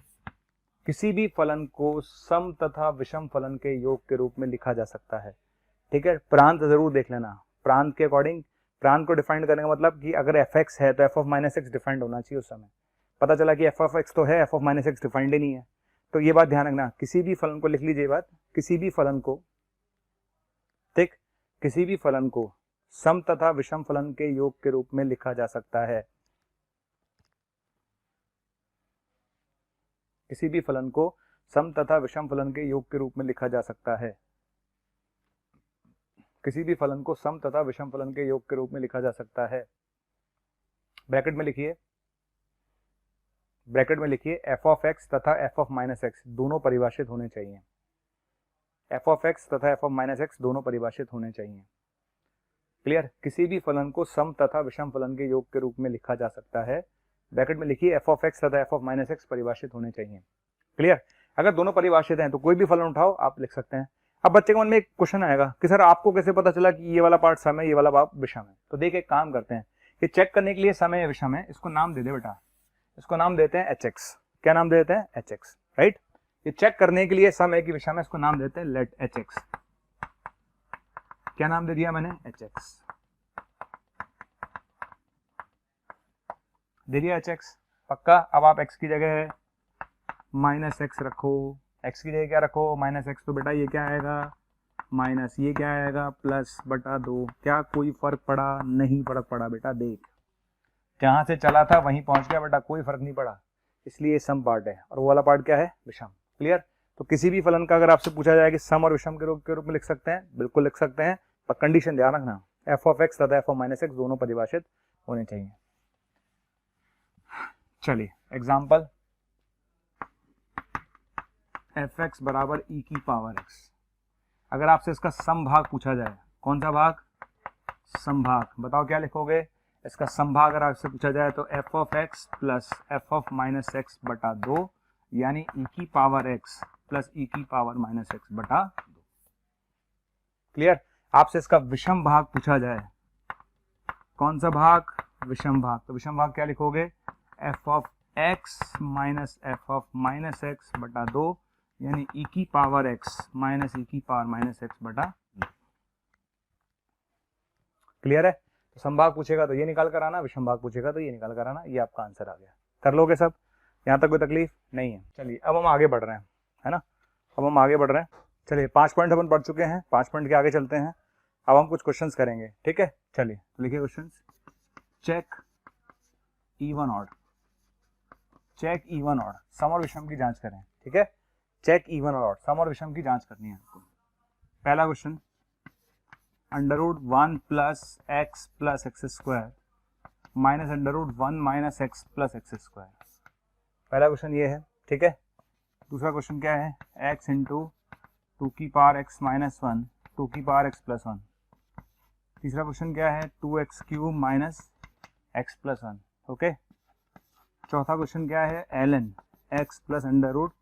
किसी भी फलन को सम तथा विषम फलन के योग के रूप में लिखा जा सकता है, ठीक है। प्रांत जरूर देख लेना, प्रांत के अकॉर्डिंग प्रांत को डिफाइन करने का मतलब कि अगर fx है तो f of minus x defined होना चाहिए। उस समय पता चला कि f ऑफ x तो है, f of minus x defined ही नहीं है, तो ये बात ध्यान रखना। किसी भी फलन को लिख लीजिए बात, किसी भी फलन को, ठीक, किसी भी फलन को सम तथा विषम फलन के योग के रूप में लिखा जा सकता है। किसी भी फलन को सम तथा विषम फलन के योग के रूप में लिखा जा सकता है। किसी भी फलन को सम तथा विषम फलन के योग के रूप में लिखा जा सकता है। ब्रैकेट में लिखिए, ब्रैकेट में लिखिए f ऑफ x तथा f ऑफ माइनस एक्स दोनों परिभाषित होने चाहिए। f ऑफ x तथा f ऑफ माइनस एक्स दोनों परिभाषित होने चाहिए। क्लियर? किसी भी फलन को सम तथा विषम फलन के योग के रूप में लिखा जा सकता है। ब्रैकेट में लिखिए f ऑफ x तथा f ऑफ माइनस एक्स परिभाषित होने चाहिए। क्लियर? अगर दोनों परिभाषित हैं तो कोई भी फलन उठाओ आप लिख सकते हैं। अब बच्चे के मन में एक क्वेश्चन आएगा कि सर आपको कैसे पता चला कि ये वाला पार्ट सम है, ये वाला पार्ट विषम है। तो देखिए एक काम करते हैं, ये चेक करने के लिए सम है या विषम है, इसको नाम दे दे बेटा, इसको नाम देते हैं hx। क्या नाम देते हैं? hx, right. ये चेक करने के लिए सम है कि विषम है, इसको नाम देते हैं लेट hx। क्या नाम दे दिया मैंने? hx दे दिया, hx पक्का। अब आप x की जगह माइनस एक्स रखो, x की जगह क्या रखो? Minus x. तो बेटा ये क्या आएगा? माइनस, ये क्या आएगा? प्लस बटा 2। क्या कोई फर्क पड़ा? नहीं फर्क पड़ा बेटा। देख जहां से चला था वहीं पहुंच गया बेटा, कोई फर्क नहीं पड़ा। इसलिए सम पार्ट है और वो वाला पार्ट क्या है? विषम। क्लियर? तो किसी भी फलन का अगर आपसे पूछा जाए कि सम और विषम के रूप में लिख सकते हैं, बिल्कुल लिख सकते हैं, पर कंडीशन ध्यान रखना, f ऑफ x तथा f ऑफ माइनस एक्स दोनों परिभाषित होने चाहिए। चलिए एग्जाम्पल, fx बराबर e की पावर x। अगर आपसे इसका समभाग पूछा जाए, कौन सा भाग? समभाग। बताओ क्या लिखोगे? इसका समभाग अगर आपसे पूछा जाए तो f of x plus f of minus x बटा 2, यानी e की पावर x प्लस e की पावर माइनस एक्स बटा 2। क्लियर? आपसे इसका विषम भाग पूछा जाए, कौन सा भाग? विषम भाग। तो विषम भाग क्या लिखोगे? f of x minus f of minus x बटा 2, यानी e की पावर x माइनस e की पावर माइनस एक्स बटा 2। क्लियर है? तो समभाग पूछेगा तो ये निकाल कर आना, विषम भाग पूछेगा तो ये निकाल कर आना। ये आपका आंसर आ गया। कर लोगे सब? यहाँ तक कोई तकलीफ नहीं है। चलिए अब हम आगे बढ़ रहे हैं, है ना। अब हम आगे बढ़ रहे हैं। चलिए 5 पॉइंट अपन पढ़ चुके हैं, 5 पॉइंट के आगे चलते हैं। अब हम कुछ क्वेश्चंस करेंगे, ठीक है। चलिए लिखिए questions. Check even odd, check even odd, सम और विषम की जांच करें, ठीक है। चेक इवन और ऑड, सम और विषम की जांच करनी है आपको। पहला question, √1 plus x plus x square minus √1 minus x plus x square. पहला क्वेश्चन ये है, ठीक है। दूसरा क्वेश्चन क्या है? x इंटू 2 की पावर x माइनस 1 2 की पावर x प्लस 1। तीसरा क्वेश्चन क्या है? 2x cube minus x plus 1। Okay. चौथा क्वेश्चन क्या है? ln x plus under root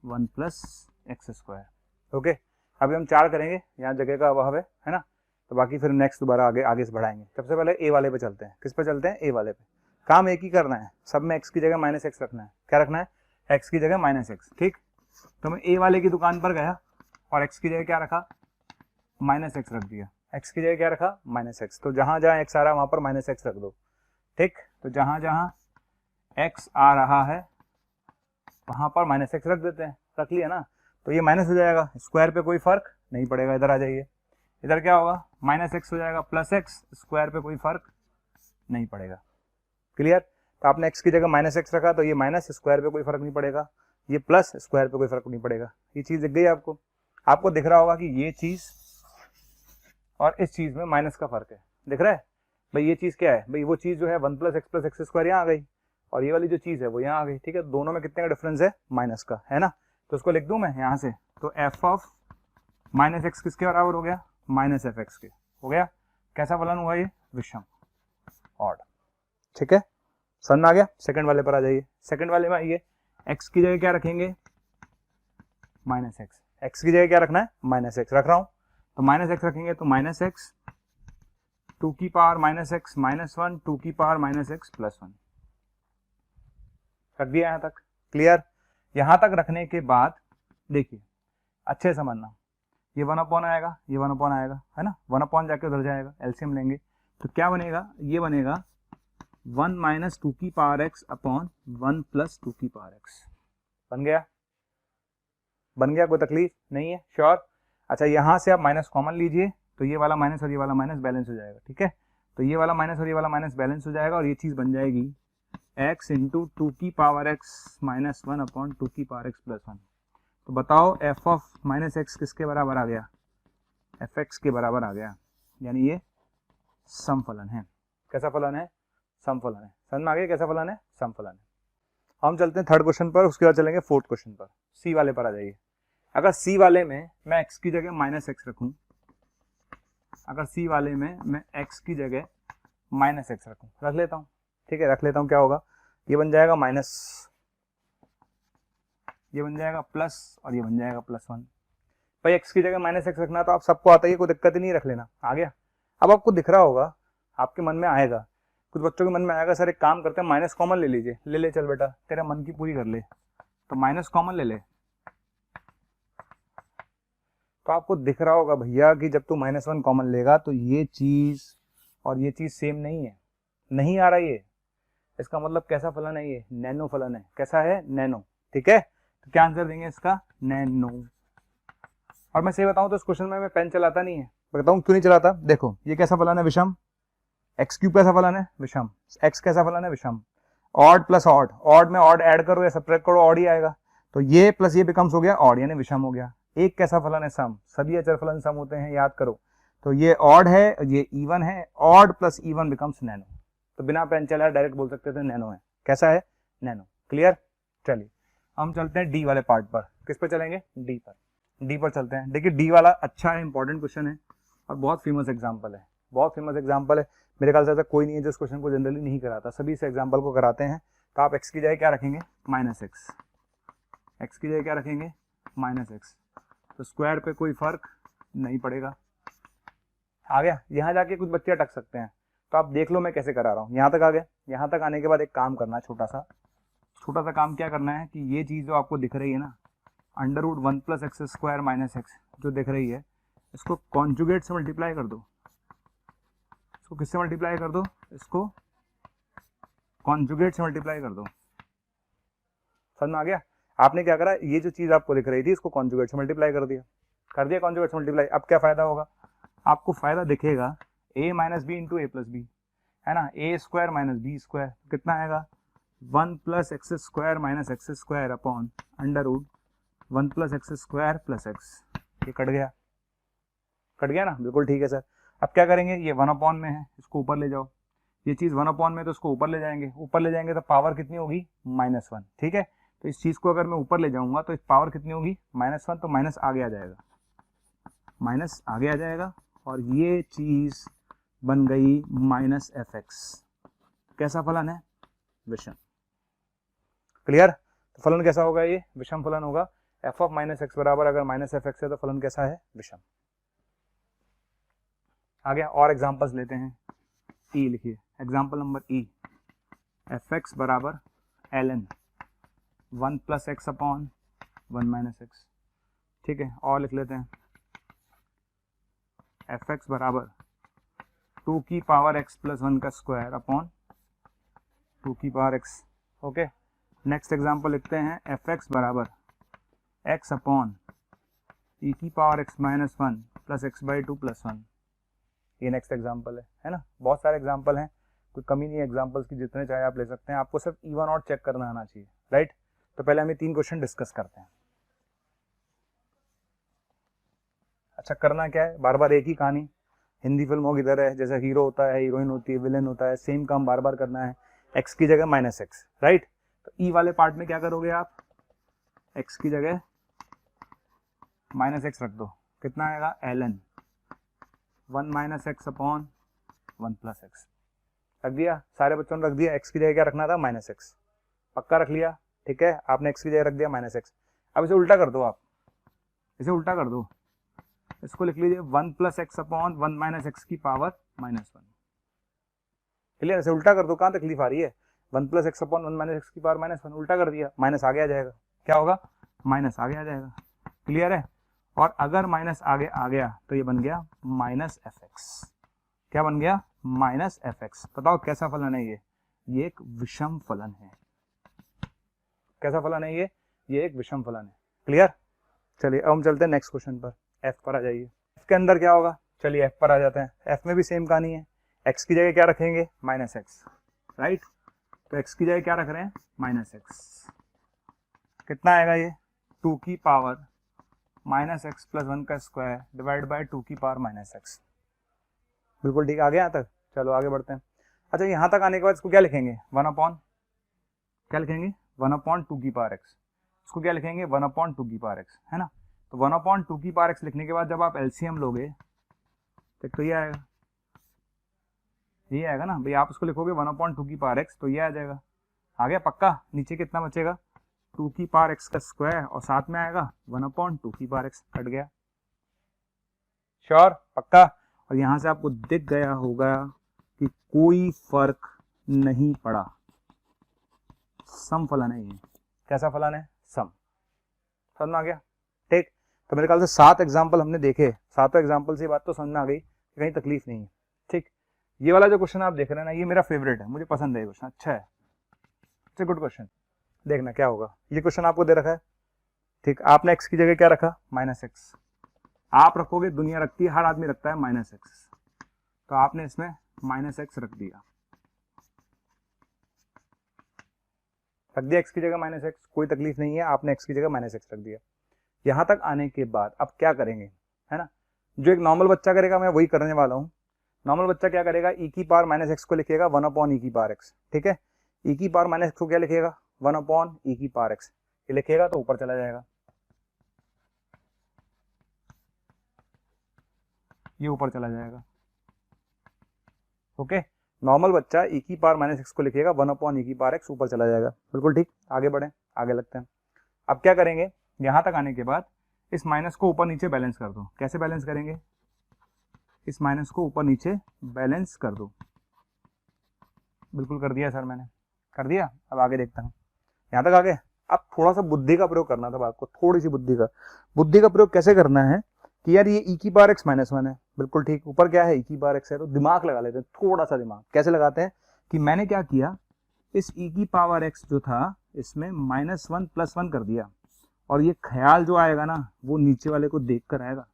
1 plus x square. Okay, अभी हम 4 करेंगे, यहाँ जगह का अभाव है ना, तो बाकी फिर नेक्स्ट दोबारा आगे से बढ़ाएंगे। सबसे पहले ए वाले पे चलते हैं। किस पे चलते हैं? ए वाले पे। काम एक ही करना है, सब में एक्स की जगह माइनस एक्स रखना है। क्या रखना है? एक्स की जगह माइनस एक्स। ठीक, तो मैं ए वाले की दुकान पर गया और एक्स की जगह क्या रखा? माइनस एक्स रख दिया। एक्स की जगह क्या रखा? Minus x. तो जहां जहां एक्स आ रहा है वहां पर माइनस एक्स रख दो। ठीक, तो जहां जहां एक्स आ रहा है वहां पर माइनस एक्स रख देते हैं। रख लिया ना, तो ये माइनस हो जाएगा, स्क्वायर पे कोई फर्क नहीं पड़ेगा। इधर आ जाइए, इधर क्या होगा? माइनस एक्स हो जाएगा प्लस एक्स, स्क्वायर पे कोई फर्क नहीं पड़ेगा। क्लियर? तो आपने एक्स की जगह माइनस एक्स रखा तो ये माइनस, स्क्वायर पे कोई फर्क नहीं पड़ेगा, ये प्लस, स्क्वायर पे कोई फर्क नहीं पड़ेगा। ये चीज दिख गई आपको? आपको दिख रहा होगा कि ये चीज और इस चीज में माइनस का फर्क है। दिख रहा है भाई? ये चीज क्या है भाई? वो चीज जो है 1 प्लस एक्स स्क्वायर यहाँ आ गई और ये वाली जो चीज है वो यहाँ आ गई। ठीक है, दोनों में कितने का डिफरेंस है? माइनस का, है ना। तो उसको लिख दूं मैं यहाँ से, तो एफ ऑफ माइनस एक्स किसके बराबर हो गया? माइनस एफ एक्स के हो गया। कैसा फलन हुआ ये? विषम, ऑड। ठीक है, समझ में आ गया? सेकंड वाले पर आ जाइए। सेकंड वाले में आइए, एक्स की जगह क्या रखेंगे? Minus x. एक्स की जगह क्या रखना है? माइनस एक्स रख रहा हूं, तो माइनस एक्स रखेंगे तो माइनस एक्स 2 की पावर माइनस एक्स माइनस 1 2 की पावर माइनस एक्स प्लस 1 रख दिया। यहां तक क्लियर? यहां तक रखने के बाद देखिए अच्छे समझना, ये 1 अपॉन आएगा, ये 1 अपॉन आएगा, है ना। 1 अपॉन जाके उधर जाएगा, एलसीएम लेंगे तो क्या बनेगा? ये बनेगा 1 माइनस 2 की पावर एक्स अपॉन 1 प्लस 2 की पावर एक्स। बन गया? बन गया? कोई तकलीफ नहीं है? श्योर? अच्छा, यहां से आप माइनस कॉमन लीजिए तो ये वाला माइनस और ये वाला माइनस बैलेंस हो जाएगा। ठीक है, तो ये वाला माइनस और ये वाला माइनस बैलेंस हो जाएगा और ये चीज बन जाएगी x इंटू 2 की पावर एक्स माइनस 1 अपॉन 2 की पावर एक्स प्लस 1। तो बताओ एफ ऑफ माइनस एक्स किसके बराबर आ गया? एफ एक्स के बराबर आ गया, यानी ये सम फलन है। कैसा फलन है? सम फलन है। समझ में आ गया कैसा फलन है? सम फलन है। हम चलते हैं थर्ड क्वेश्चन पर, उसके बाद चलेंगे फोर्थ क्वेश्चन पर। सी वाले पर आ जाइए। अगर सी वाले में मैं एक्स की जगह माइनस एक्स रखूं, अगर सी वाले में मैं एक्स की जगह माइनस एक्स रखूं, रख लेता हूं। ठीक है, रख लेता हूं। क्या होगा? ये बन जाएगा माइनस, ये बन जाएगा प्लस और ये बन जाएगा प्लस 1। भाई एक्स की जगह माइनस एक्स रखना तो आप सबको आता है, कोई दिक्कत ही नहीं, रख लेना। आ गया? अब आपको दिख रहा होगा, आपके मन में आएगा, कुछ बच्चों के मन में आएगा, सर एक काम करते हैं माइनस कॉमन ले लीजिए। ले ले, चल बेटा, तेरा मन की पूरी कर ले, तो माइनस कॉमन ले ले। तो आपको दिख रहा होगा भैया कि जब तू -1 कॉमन लेगा तो ये चीज और ये चीज सेम नहीं है, नहीं आ रहा ये। इसका मतलब कैसा फलन है ये? नैनो फलन है। कैसा है? नैनो। ठीक है, तो क्या आंसर देंगे इसका? नैनो। और मैं सही बताऊं तो इस क्वेश्चन में मैं पेन चलाता नहीं है। बताऊं क्यों नहीं चलाता? देखो ये कैसा फलन है? विषम। एक्स क्यूब कैसा फलन है? विषम। एक्स कैसा फलन है? विषम। ऑड प्लस ऑड, ऑड में ऑड ऐड करो या सब्ट्रैक्ट करो, ऑड ही आएगा। तो ये प्लस ये बिकम्स हो गया ऑड, यानी विषम हो गया। एक कैसा फलन है? सम। सभी अचर फलन सम होते हैं, याद करो। तो ये ऑड है, ये इवन है, odd plus even becomes nano. तो बिना पेन चलाए डायरेक्ट बोल सकते थे नैनो है। कैसा है? नैनो। क्लियर? चलिए हम चलते हैं डी वाले पार्ट पर। किस पर चलेंगे? डी पर। डी पर चलते हैं। देखिए डी वाला अच्छा है, इंपॉर्टेंट क्वेश्चन है और बहुत फेमस एग्जाम्पल है, बहुत फेमस एग्जाम्पल है। मेरे ख्याल से ऐसा कोई नहीं है जो इस क्वेश्चन को जनरली नहीं कराता, सभी इस एग्जाम्पल को कराते हैं। तो आप एक्स की जगह क्या रखेंगे? Minus x. एक्स की जगह क्या रखेंगे? Minus x. तो स्क्वायर पे कोई फर्क नहीं पड़ेगा। आ गया? यहाँ जाके कुछ बच्चे अटक सकते हैं, तो आप देख लो मैं कैसे करा रहा हूँ। यहाँ तक आ गया? यहाँ तक आने के बाद एक काम करना है, छोटा सा काम क्या करना है कि ये चीज जो आपको दिख रही है ना, under root 1 plus x square minus x जो दिख रही है, इसको कॉन्जुगेट से मल्टीप्लाई कर दो। इसको किससे मल्टीप्लाई कर दो? इसको कॉन्जुगेट से मल्टीप्लाई कर दो। समझ में आ गया? आपने क्या करा, ये जो चीज आपको दिख रही थी इसको कॉन्जुगेट से मल्टीप्लाई कर दिया, कॉन्जुगेट से मल्टीप्लाई। अब क्या फायदा होगा? आपको फायदा दिखेगा a minus b into a plus b, है ना। A square minus b square कितना आएगा? 1 plus x square minus x square upon under root 1 plus x square plus x. ये कट गया? कट गया ना? बिल्कुल ठीक है सर। अब क्या करेंगे? ये 1 अपॉन में है, इसको ऊपर ले जाओ। ये चीज 1 अपॉन में तो इसको ऊपर ले जाएंगे, ऊपर ले जाएंगे तो पावर कितनी होगी? -1। ठीक है, तो इस चीज को अगर मैं ऊपर ले जाऊंगा तो इस पावर कितनी होगी? -1। तो माइनस आगे आ जाएगा, माइनस आगे आ जाएगा और ये चीज बन गई माइनस एफ एक्स। कैसा फलन है? विषम। क्लियर? तो फलन कैसा होगा, ये विषम फलन होगा। एफ ऑफ माइनस एक्स बराबर अगर माइनस एफ एक्स है तो फलन कैसा है, विषम। आ गया। और एग्जांपल्स लेते हैं। ई लिखिए, example number E, f x बराबर l n 1 plus x upon 1 minus x. ठीक है, और लिख लेते हैं एफ एक्स बराबर 2 की पावर एक्स प्लस 1 का स्क्वायर अपॉन 2 की power x. Okay, next example लिखते हैं एफ एक्स बराबर एक्स अपॉन ई की power x minus 1 plus x by 2 plus 1। ये नेक्स्ट एग्जांपल है ना। बहुत सारे एग्जांपल हैं, कोई कमी नहीं है एग्जांपल्स की, जितने चाहे आप ले सकते हैं। आपको सिर्फ इवन और चेक करना आना चाहिए, राइट। तो पहले हम ये 3 क्वेश्चन डिस्कस करते हैं। अच्छा, करना क्या है, बार बार एक ही कहानी। हिंदी फिल्मों की तरह है, जैसे हीरो होता है, हीरोइन होती है, विलेन होता है, सेम काम बार बार करना है। एक्स की जगह माइनस एक्स, राइट। तो ई वाले पार्ट में क्या करोगे आप, एक्स की जगह माइनस एक्स रख दो। कितना आएगा, l n 1 minus x upon 1 plus x. रख दिया, सारे बच्चों ने रख दिया। एक्स की जगह क्या रखना था, माइनस एक्स। पक्का रख लिया, ठीक है। आपने एक्स की जगह रख दिया माइनस एक्स। अब इसे उल्टा कर दो, आप इसे उल्टा कर दो। इसको लिख लीजिए 1 plus x upon 1 minus x की पावर माइनस 1। क्लियर, इसे उल्टा कर दो। कहाँ तकलीफ आ रही है, 1 plus x upon 1 minus x की पावर माइनस 1, उल्टा कर दिया, माइनस आगे आ जाएगा। क्या होगा, माइनस आगे आ जाएगा। क्लियर है। और अगर माइनस आगे आ गया तो ये बन गया माइनस एफ एक्स। क्या बन गया, माइनस एफ एक्स। बताओ कैसा फलन है ये एक विषम फलन है। कैसा फलन है ये एक विषम फलन है। क्लियर। चलिए अब हम चलते हैं नेक्स्ट क्वेश्चन पर। एफ पर आ जाइए। एफ के अंदर क्या होगा, चलिए एफ पर आ जाते हैं। एफ में भी सेम कहानी है। एक्स की जगह क्या रखेंगे, माइनस एक्स, राइट। तो एक्स की जगह क्या रख रहे हैं, माइनस एक्स। कितना आएगा ये, 2 की पावर माइनस एक्स प्लस 1 का स्क्वायर डिवाइड बाय 2 की पावर माइनस एक्स। बिल्कुल ठीक, आ गया यहाँ तक। चलो आगे बढ़ते हैं। अच्छा, यहाँ तक आने के बाद इसको क्या लिखेंगे, 1 अपॉन क्या लिखेंगे, 1 अपॉन 2 की पावर एक्स। इसको क्या लिखेंगे, 1 अपॉन 2 की पावर एक्स, है ना। तो 1 अपॉन 2 की पावर एक्स लिखने के बाद जब आप एलसीएम लोगे तो ये आएगा, ये आएगा ना भाई। आप उसको लिखोगे 1 अपॉन 2 की पावर एक्स तो ये आ जाएगा। आ गया पक्का। नीचे कितना बचेगा, 2 की पावर एक्स का स्क्वायर और साथ में आएगा 1 अपॉन 2 की पावर एक्स। हट गया, श्योर, पक्का। और यहां से आपको दिख गया होगा कि कोई फर्क नहीं पड़ा, सम फलन है ये। कैसा फलन है, सम। समझ में आ गया, ठीक। तो मेरे ख्याल से 7 एग्जाम्पल हमने देखे। 7 एग्जाम्पल से बात तो समझ में आ गई कि कहीं तकलीफ नहीं है, ठीक। ये वाला जो क्वेश्चन आप देख रहे हैं ना, ये मेरा फेवरेट है, मुझे पसंद है ये क्वेश्चन, अच्छा है, इट्स अ गुड क्वेश्चन। देखना क्या होगा। ये क्वेश्चन आपको दे रखा है, ठीक। आपने एक्स की जगह क्या रखा, माइनस एक्स। आप रखोगे, दुनिया रखती है, हर आदमी रखता है माइनस एक्स। तो आपने इसमें माइनस एक्स रख दिया, एक्स की जगह माइनस एक्स। कोई तकलीफ नहीं है, आपने एक्स की जगह माइनस एक्स रख दिया। यहां तक आने के बाद अब क्या करेंगे, है ना। जो एक नॉर्मल बच्चा करेगा मैं वही करने वाला हूं। नॉर्मल बच्चा क्या करेगा, ई की पावर माइनस एक्स को लिखेगा 1 अपॉन ई की पावर एक्स, ठीक है। ई की पावर माइनस एक्स को क्या लिखेगा, 1 अपॉन ई की पावर एक्स। ये लिखेगा तो ऊपर चला जाएगा, ये ऊपर चला जाएगा। ओके, नॉर्मल बच्चा ई की पावर माइनस एक्स को लिखेगा 1 अपॉन ई की पावर एक्स, ऊपर चला जाएगा। बिल्कुल ठीक। आगे बढ़े, आगे लगते हैं। अब क्या करेंगे, यहां तक आने के बाद इस माइनस को ऊपर नीचे बैलेंस कर दो। कैसे बैलेंस करेंगे, इस माइनस को ऊपर नीचे बैलेंस कर दो। बिल्कुल कर दिया सर, मैंने कर दिया। अब आगे देखता हूँ, यहां तक आगे। अब थोड़ा सा बुद्धि का प्रयोग करना था आपको, थोड़ी सी बुद्धि का प्रयोग कैसे करना है कि यार ये ई की पावर एक्स माइनस 1 है, बिल्कुल ठीक। ऊपर क्या है, ई की पावर एक्स है, तो दिमाग लगा लेते हैं, थोड़ा सा दिमाग। कैसे लगाते हैं कि मैंने क्या किया, इस ई की पावर एक्स जो था इसमें -1 + 1 कर दिया। और ये ख्याल जो आएगा ना, वो नीचे वाले को देख कर आएगा।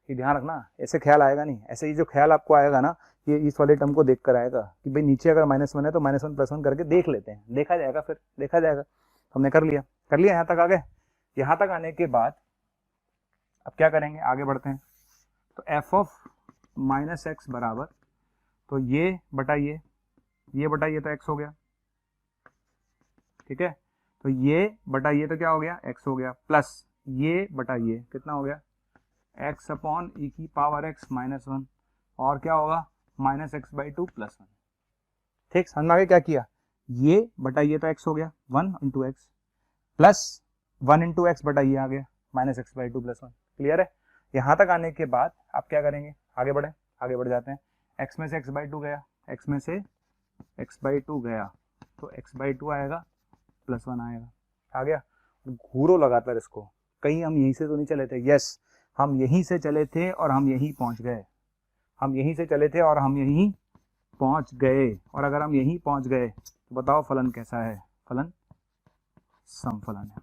ये ध्यान रखना, ऐसे ख्याल आएगा नहीं। ऐसे ही जो ख्याल आपको आएगा ना, ये इस वाले टर्म को देख कर आएगा कि भाई नीचे अगर -1 है तो -1 + 1 करके देख लेते हैं, देखा जाएगा, फिर देखा जाएगा। हमने कर लिया, यहाँ तक आ गए। यहाँ तक आने के बाद अब क्या करेंगे, आगे बढ़ते हैं। तो एफ ऑफ माइनस एक्स बराबर, तो ये बटा ये बटा ये तो एक्स हो गया, ठीक है। तो ये बटा ये तो क्या हो गया, एक्स हो गया, प्लस ये बटा ये कितना हो गया, एक्स अपॉन ई की पावर एक्स -1, और क्या होगा -x/2 + 1। ठीक, समझ में आ गया क्या किया। ये बटा ये तो x हो गया 1 into x plus 1 into x बटा ये आ गया minus x by two plus 1। Clear है? यहाँ तक आने के बाद आप क्या करेंगे, आगे बढ़ जाते हैं। x में से x बाई टू गया, x में से x बाई टू गया तो x बाई टू आएगा प्लस 1 आएगा, आ गया। घूरो लगातार इसको, कहीं हम यहीं से तो नहीं चले थे, यस हम यहीं से चले थे और हम यहीं पहुंच गए, हम यहीं से चले थे और हम यहीं पहुंच गए। और अगर हम यहीं पहुंच गए तो बताओ फलन कैसा है, फलन समफलन है।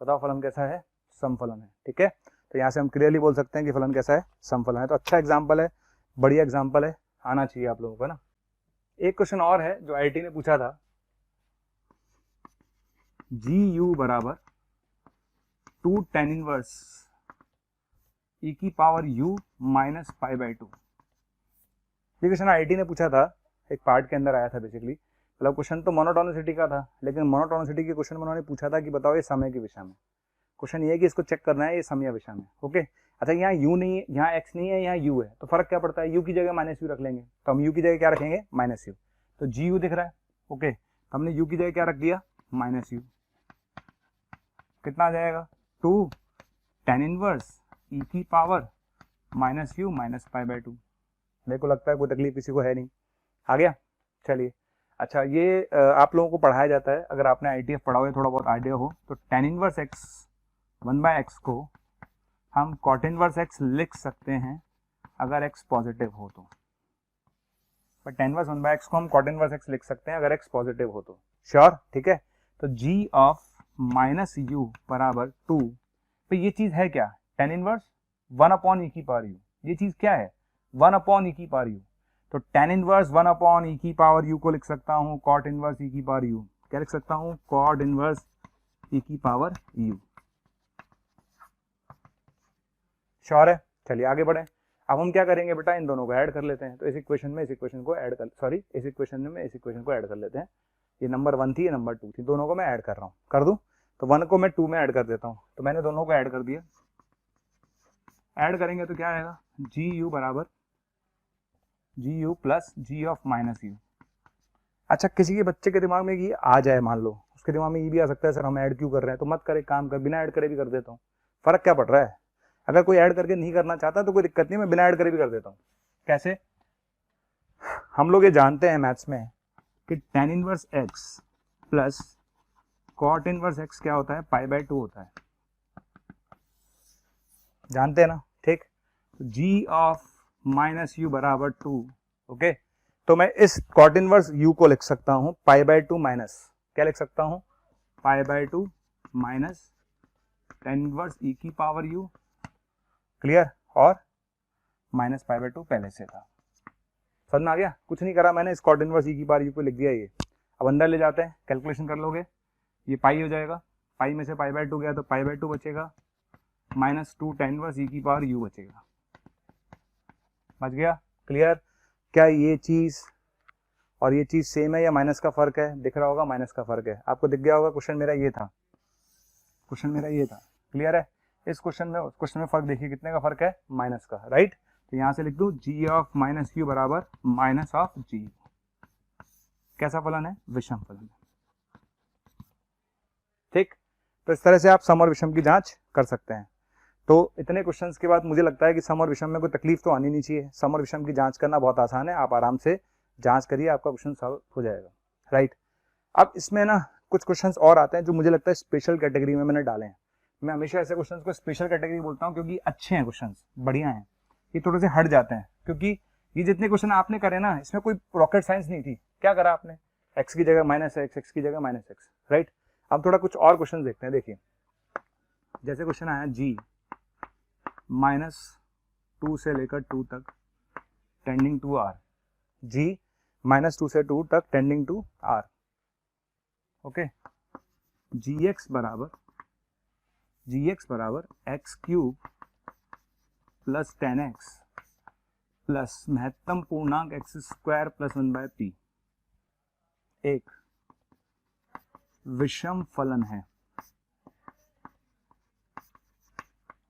बताओ फलन कैसा है, समफलन है। ठीक है, तो यहाँ से हम क्लियरली बोल सकते हैं कि फलन कैसा है, समफलन है। तो अच्छा एग्जाम्पल है, बढ़िया एग्जाम्पल है, आना चाहिए आप लोगों को ना। एक क्वेश्चन और है जो आईआईटी ने पूछा था, जी यू बराबर 2 tan इनवर्स e की power u minus pi by two. ये क्वेश्चन आईआईटी ने पूछा था, एक पार्ट के अंदर आया था बेसिकली। मतलब क्वेश्चन तो मोनोटोनिसिटी का था, लेकिन मोनोटोनिसिटी के क्वेश्चन में उन्होंने पूछा था कि बताओ ये समय की दिशा में। क्वेश्चन ये है कि इसको चेक करना है ये समय दिशा में। ओके, अच्छा यहाँ u नहीं है, यहाँ x नहीं है, यहाँ u है, तो फर्क क्या पड़ता है, u की जगह माइनस यू रख लेंगे। तो हम u की जगह क्या रखेंगे, माइनस यू। तो जी यू दिख रहा है, ओके, तो हमने u की जगह क्या रख दिया, माइनस यू। कितना आ जाएगा, 2 tan इनवर्स e की power minus you minus pi by two. मेरे को लगता है कोई तकलीफ किसी को है नहीं, आ गया। चलिए, अच्छा ये आप लोगों को पढ़ाया जाता है, अगर आपने आईटीएफ पढ़ा हो या थोड़ा बहुत आइडिया हो, तो tan इनवर्स x 1/x को हम cot इनवर्स x लिख सकते हैं अगर x पॉजिटिव हो तो। पर tan इनवर्स 1/x को हम cot इनवर्स x लिख सकते हैं अगर x पॉजिटिव हो तो। श्योर? ठीक है, तो g ऑफ माइनस यू बराबर 2। तो ये चीज है क्या, tan इनवर्स 1 अपॉन e की पावर u। ये चीज क्या है, 1 अपॉन e की पावर u। तो tan इनवर्स 1 अपॉन e की पावर u को लिख सकता हूँ cot इनवर्स e की पावर u। क्या लिख सकता हूँ, cot इनवर्स e की पावर u। श्योर है? चलिए आगे बढ़े। अब हम क्या करेंगे बेटा, इन दोनों को ऐड कर लेते हैं। तो इस इक्वेशन में इस इक्वेशन को ऐड कर, सॉरी इस इक्वेशन में इस इक्वेशन को ऐड कर लेते हैं। ये नंबर 1 थी, ये नंबर 2 थी, दोनों को मैं ऐड कर रहा हूँ, कर दूं? तो 1 को मैं 2 में ऐड कर देता हूँ। तो मैंने दोनों को ऐड कर दिया। ऐड करेंगे तो क्या आएगा, जी यू बराबर g u plus g of minus u. अच्छा, किसी के बच्चे के दिमाग में ये आ जाए, मान लो उसके दिमाग में ये भी आ सकता है सर हम ऐड क्यों कर रहे हैं, तो मत करे, काम कर, बिना ऐड करे भी कर देता हूँ, फर्क क्या पड़ रहा है। अगर कोई ऐड करके नहीं करना चाहता तो कोई दिक्कत नहीं, मैं बिना ऐड करे भी कर देता हूँ। कैसे, हम लोग ये जानते हैं मैथ्स में कि tan inverse x plus cot inverse x क्या होता है, पाई बाई टू होता है, जानते हैं ना। ठीक, g ऑफ माइनस यू बराबर 2। ओके, तो मैं इस cot इनवर्स u को लिख सकता हूं पाई बाई टू माइनस, क्या लिख सकता हूं, pi by two minus tan inverse e की पावर u। क्लियर? और माइनस पाई बाई टू पहले से था, समझ में आ गया? कुछ नहीं करा मैंने, इस cot इनवर्स e की पावर u को लिख दिया। ये अब अंदर ले जाते हैं, कैलकुलेशन कर लोगे, ये पाई हो जाएगा, पाई में से पाई बाई टू गया तो पाई बाई टू बचेगा, माइनस 2 tan इनवर्स e की पावर u बचेगा, बच गया। क्लियर? क्या ये चीज और ये चीज सेम है या माइनस का फर्क है, दिख रहा होगा माइनस का फर्क है, आपको दिख गया होगा। क्वेश्चन मेरा ये था, क्वेश्चन मेरा ये था, क्लियर है? इस क्वेश्चन में, उस क्वेश्चन में फर्क देखिए, कितने का फर्क है, माइनस का, राइट। तो यहां से लिख दू जी ऑफ माइनस यू बराबर माइनस ऑफ जी। कैसा फलन है, विषम फलन। ठीक, तो इस तरह से आप सम और विषम की जांच कर सकते हैं। तो इतने क्वेश्चंस के बाद मुझे लगता है कि सम और विषम में कोई तकलीफ तो आनी नहीं चाहिए। सम और विषम की जांच करना बहुत आसान है, आप आराम से जांच करिए, आपका क्वेश्चन सॉल्व हो जाएगा, राइट। अब इसमें ना कुछ क्वेश्चंस और आते हैं जो मुझे लगता है स्पेशल कैटेगरी में मैंने डाले हैं। मैं हमेशा ऐसे क्वेश्चंस को स्पेशल कैटेगरी बोलता हूँ क्योंकि अच्छे हैं क्वेश्चंस, बढ़िया हैं, ये थोड़े से हट जाते हैं। क्योंकि ये जितने क्वेश्चन आपने करे ना, इसमें कोई रॉकेट साइंस नहीं थी। क्या करा आपने, एक्स की जगह माइनस एक्स, एक्स की जगह माइनस एक्स, राइट। अब थोड़ा कुछ और क्वेश्चन देखते हैं। देखिए, जैसे क्वेश्चन आया जी माइनस 2 से लेकर 2 तक tending to R, g minus 2 से 2 तक tending to R. Okay, g x बराबर x cube plus 10x plus महत्तम पूर्णांक एक्स स्क्वायर प्लस 1/p एक विषम फलन है।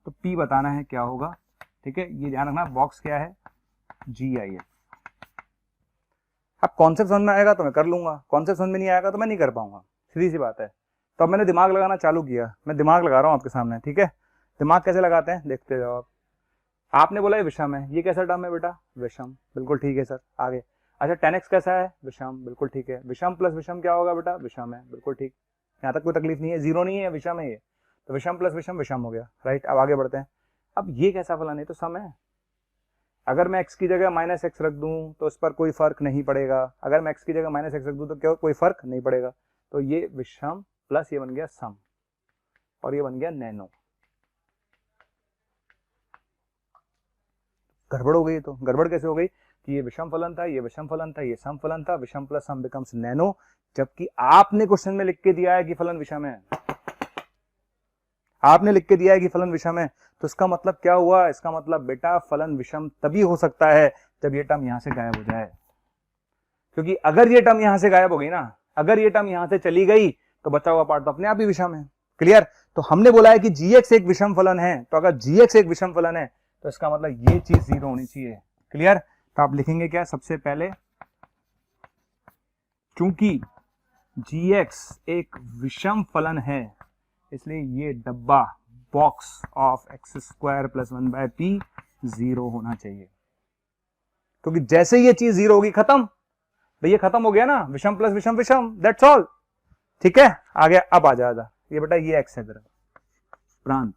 तो p बताना है क्या होगा, ठीक है। ये ध्यान रखना, बॉक्स क्या है, GIF। अब कॉन्सेप्ट समझ में आएगा तो मैं कर लूंगा, कॉन्सेप्ट समझ में नहीं आएगा तो मैं नहीं कर पाऊंगा, सीधी सी बात है। तो अब मैंने दिमाग लगाना चालू किया, मैं दिमाग लगा रहा हूँ आपके सामने, ठीक है। दिमाग कैसे लगाते हैं देखते जाओ आप। आपने बोला ये विषम है, ये कैसा टर्म है बेटा, विषम, बिल्कुल ठीक है सर। आगे, अच्छा 10x कैसा है, विषम, बिल्कुल ठीक है। विषम प्लस विषम क्या होगा बेटा, विषम है, बिल्कुल ठीक। यहाँ तक कोई तकलीफ नहीं है, जीरो नहीं है, विषम है ये, तो विषम प्लस विषम विषम हो गया, राइट। अब आगे बढ़ते हैं। अब ये कैसा फलन है, तो सम है। अगर मैं x की जगह -x रख दूं तो इस पर कोई फर्क नहीं पड़ेगा, अगर मैं x की जगह -x रख दूं तो क्या कोई फर्क नहीं पड़ेगा। तो ये विषम प्लस ये बन गया सम, और ये बन गया नैनो। गड़बड़ हो गई, तो गड़बड़ कैसे हो गई कि ये विषम फलन था, ये विषम फलन था, ये सम फलन था, विषम प्लस सम बिकम्स नैनो, जबकि आपने क्वेश्चन में लिख के दिया है कि फलन विषम है, आपने लिख के दिया है कि फलन विषम है। तो इसका मतलब क्या हुआ, इसका मतलब बेटा फलन विषम तभी हो सकता है जब ये टर्म यहां से गायब हो जाए, क्योंकि अगर ये टर्म यहां से गायब हो गई ना, अगर ये टर्म यहां से चली गई तो बचा हुआ पार्ट तो अपने आप ही विषम है। क्लियर। तो हमने बोला है कि gx एक विषम फलन है, तो अगर gx एक विषम फलन है तो इसका मतलब ये चीज जीरो होनी चाहिए। क्लियर। तो आप लिखेंगे क्या, सबसे पहले चूंकि gx एक विषम फलन है इसलिए ये डब्बा box of x² + 1/p zero होना चाहिए, क्योंकि जैसे ये चीज जीरो होगी खत्म भैया, खत्म हो गया ना, विषम प्लस विषम विषम, दैट्स ऑल। ठीक है, आ गया। अब आ जाएगा ये बेटा, ये x है तेरा प्रांत,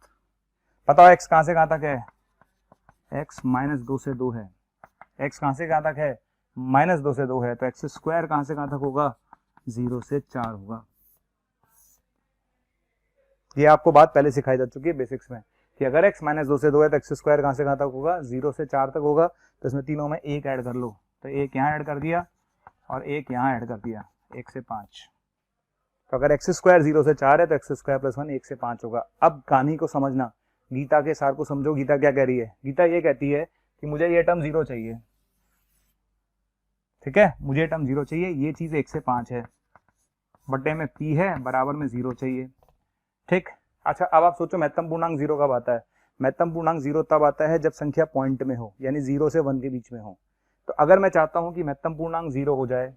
बताओ x कहां से कहां तक है, x -2 से 2 है, x कहां से कहां तक है, -2 से 2 है, तो x² कहां से कहां तक होगा, 0 से 4 होगा। ये आपको बात पहले सिखाई जा चुकी है बेसिक्स में कि अगर x -2 से 2 है तो x² कहां से कहां तक होगा, 0 से 4 तक होगा। तो इसमें तीनों में एक ऐड कर लो, तो एक यहाँ ऐड कर दिया और एक यहाँ ऐड कर दिया, 1 से 5। तो अगर x² 0 से 4 है तो x² + 1 1 से 5 होगा। अब कहानी को समझना, गीता के सार को समझो। गीता क्या कह रही है, गीता ये कहती है कि मुझे ये टर्म 0 चाहिए, ठीक है, मुझे टर्म 0 चाहिए, ये चीज 1 से 5 है, बट्टे में p है, बराबर में 0 चाहिए। ठीक। अच्छा अब आप सोचो महत्तम पूर्णांक 0 कब आता है, महत्तम पूर्णांक 0 तब आता है जब संख्या पॉइंट में हो, यानी 0 से 1 के बीच में हो। तो अगर मैं चाहता हूं कि महत्तम पूर्णांक 0 हो जाए,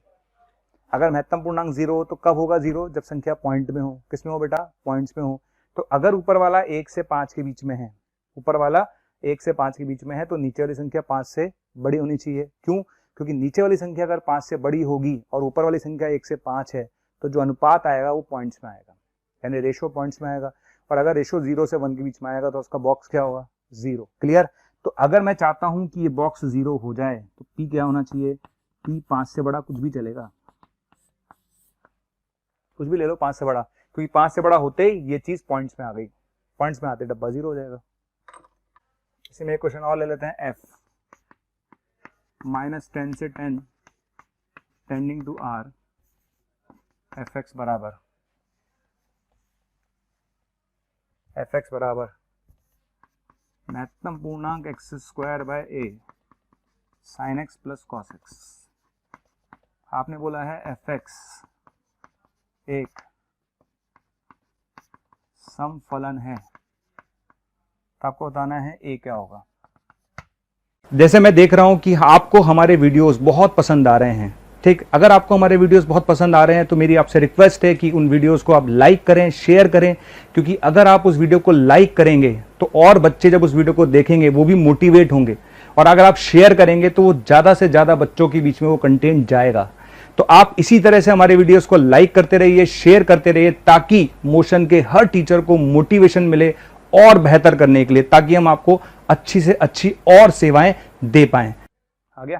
अगर महत्तम पूर्णांक 0 हो तो कब होगा 0, जब संख्या पॉइंट में हो। किस में हो बेटा, पॉइंट्स में हो। तो अगर ऊपर वाला 1 से 5 के बीच में है, ऊपर वाला 1 से 5 के बीच में है, तो नीचे वाली संख्या 5 से बड़ी होनी चाहिए। क्यों, क्योंकि नीचे वाली संख्या अगर 5 से बड़ी होगी और ऊपर वाली संख्या 1 से 5 है तो जो अनुपात आएगा वो पॉइंट्स में आएगा, यानी रेशो पॉइंट्स में आएगा। और अगर रेशो 0 से 1 के बीच में आएगा तो उसका बॉक्स क्या होगा, 0। क्लियर। तो अगर मैं चाहता हूं कि ये बॉक्स 0 हो जाए तो p क्या होना चाहिए, p 5 से बड़ा, कुछ भी चलेगा, कुछ भी ले लो 5 से बड़ा, क्योंकि 5 से बड़ा होते ही ये चीज पॉइंट्स में आ गई, पॉइंट्स में आते डब्बा 0 हो जाएगा। इसी में एक क्वेश्चन और ले लेते हैं, f -10 से 10 टेंडिंग टू r fx बराबर महत्तम पूर्णांक x² a sin x + cos x। आपने बोला है fx एक सम फलन है, तो आपको बताना है a क्या होगा। जैसे मैं देख रहा हूं कि आपको हमारे वीडियोस बहुत पसंद आ रहे हैं, ठीक। अगर आपको हमारे वीडियोस बहुत पसंद आ रहे हैं तो मेरी आपसे रिक्वेस्ट है कि उन वीडियोस को आप लाइक करें, शेयर करें, क्योंकि अगर आप उस वीडियो को लाइक करेंगे तो और बच्चे जब उस वीडियो को देखेंगे वो भी मोटिवेट होंगे, और अगर आप शेयर करेंगे तो वो ज़्यादा से ज़्यादा बच्चों के बीच में वो कंटेंट जाएगा। तो आप इसी तरह से हमारे वीडियोस को लाइक करते रहिए, शेयर करते रहिए, ताकि मोशन के हर टीचर को मोटिवेशन मिले और बेहतर करने के लिए, ताकि हम आपको अच्छी से अच्छी और सेवाएं दे पाएं। आ गया,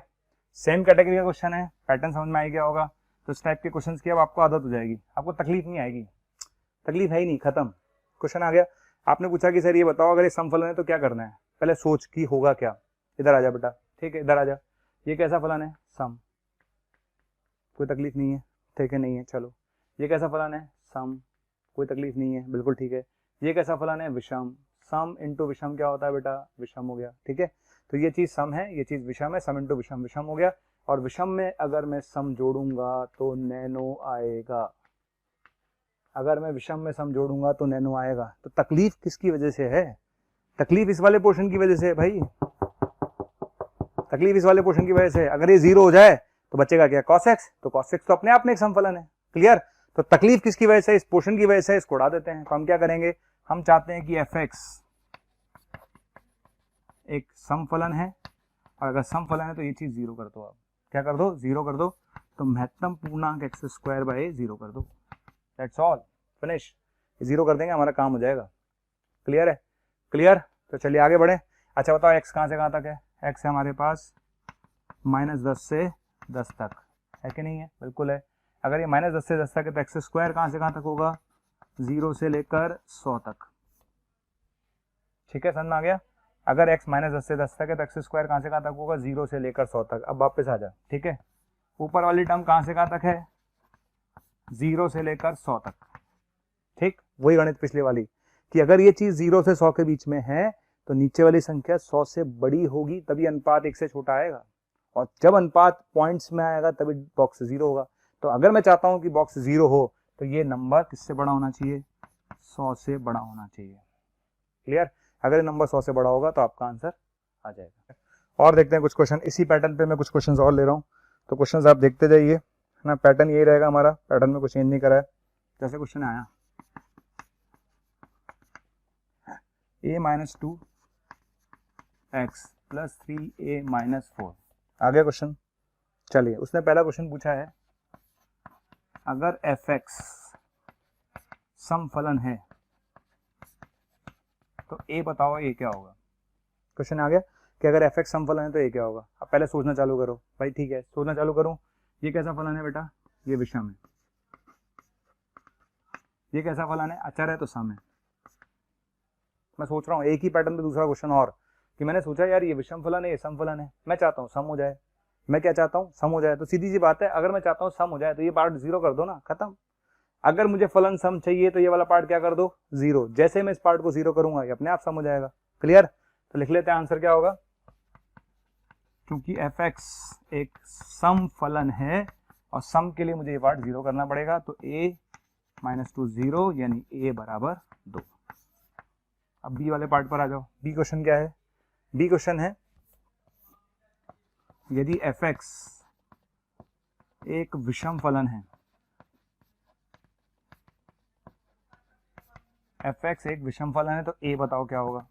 सेम कैटेगरी का क्वेश्चन है, पैटर्न समझ में आ गया होगा। तो इस टाइप के क्वेश्चंस की अब आपको आदत हो जाएगी, आपको तकलीफ नहीं आएगी, तकलीफ है ही नहीं, खत्म। क्वेश्चन आ गया, आपने पूछा कि सर ये बताओ अगर ये सम फलन है तो क्या करना है, पहले सोच कि होगा क्या। इधर आ जा बेटा, ठीक है, इधर आ जा। ये कैसा फलन है, सम, कोई तकलीफ नहीं है, ठीक है, नहीं है, चलो। ये कैसा फलन है, सम, कोई तकलीफ नहीं है, बिल्कुल ठीक है। ये कैसा फलन है, विषम, सम इंटू विषम क्या होता है बेटा, विषम हो गया, ठीक है। तो ये चीज सम है, ये चीज विषम है, सम इंटू विषम विषम हो गया। और विषम में अगर मैं सम जोड़ूंगा तो नैनो आएगा, अगर मैं विषम में सम जोड़ूंगा तो नैनो आएगा। तो तकलीफ किसकी वजह से है, तकलीफ इस वाले पोर्शन की वजह से है भाई, तकलीफ इस वाले पोर्शन की वजह से। अगर ये 0 हो जाए तो बचेगा क्या, cos x। तो cos x तो अपने आप में एक समफलन है। क्लियर। तो तकलीफ किसकी वजह से, इस पोर्शन की वजह से, इसको उड़ा देते हैं। तो हम क्या करेंगे, हम चाहते हैं कि fx एक समफलन है, और अगर समफलन है तो ये चीज जीरो कर दो। आप क्या कर दो, जीरो कर दो। तो महत्तम पूर्णांक x स्क्वायर बाय जीरो कर दो। That's all, finish. जीरो कर देंगे, हमारा काम हो जाएगा। क्लियर है, क्लियर। तो चलिए आगे बढ़े। अच्छा बताओ x कहाँ से कहाँ तक है, x है हमारे पास -10 से 10 तक, है कि नहीं है, बिल्कुल है। अगर ये -10 से 10 तक है तो एक्स स्क्वायर कहाँ से कहाँ तक होगा, 0 से लेकर 100 तक। ठीक है, समझ में आ गया। अगर x -10 से 10 तक है तो एक्स स्क्वायर कहाँ से कहाँ तक होगा, 0 से लेकर 100 तक। अब वापस आ जा, ठीक है। ऊपर वाली टर्म कहाँ से कहाँ तक है, 0 से लेकर 100 तक। ठीक, वही गणित पिछले वाली कि अगर ये चीज 0 से 100 के बीच में है तो नीचे वाली संख्या 100 से बड़ी होगी, तभी अनुपात 1 से छोटा आएगा, और जब अनुपात पॉइंट्स में आएगा तभी बॉक्स 0 होगा। तो अगर मैं चाहता हूं कि बॉक्स 0 हो तो ये नंबर किससे बड़ा होना चाहिए, 100 से बड़ा होना चाहिए। क्लियर। अगर ये नंबर 100 से बड़ा होगा तो आपका आंसर आ जाएगा। और देखते हैं कुछ क्वेश्चन, इसी पैटर्न पे मैं कुछ क्वेश्चन और ले रहा हूँ, तो क्वेश्चन आप देखते जाइए ना। पैटर्न यही रहेगा हमारा, पैटर्न में कुछ चेंज नहीं करा है। जैसे क्वेश्चन आया a - 2x + 3a - 4, आगे क्वेश्चन। चलिए, उसने पहला क्वेश्चन पूछा है, अगर fx समफलन है तो a बताओ a क्या होगा। क्वेश्चन आ गया कि अगर fx समफलन है तो a क्या होगा। अब पहले सोचना चालू करो भाई, ठीक है, सोचना चालू करूं। ये कैसा फलन है बेटा, ये विषम है। ये कैसा फलन है, अचर है तो सम है। मैं सोच रहा हूँ एक ही पैटर्न पे दूसरा क्वेश्चन और, कि मैंने सोचा यार ये विषम फलन है, ये सम फलन है, मैं चाहता हूँ सम हो जाए। मैं क्या चाहता हूँ, सम हो जाए। तो सीधी सी बात है, अगर मैं चाहता हूँ सम हो जाए तो ये पार्ट 0 कर दो ना, खत्म। अगर मुझे फलन सम चाहिए तो ये वाला पार्ट क्या कर दो, 0। जैसे मैं इस पार्ट को 0 करूंगा ये अपने आप सम हो जाएगा। क्लियर। तो लिख लेते हैं आंसर क्या होगा, क्योंकि fx एक सम फलन है और सम के लिए मुझे ये पार्ट 0 करना पड़ेगा, तो a - 2 0, यानी a बराबर 2। अब बी वाले पार्ट पर आ जाओ। बी क्वेश्चन क्या है, बी क्वेश्चन है, यदि fx एक विषम फलन है, fx एक विषम फलन है तो a बताओ क्या होगा।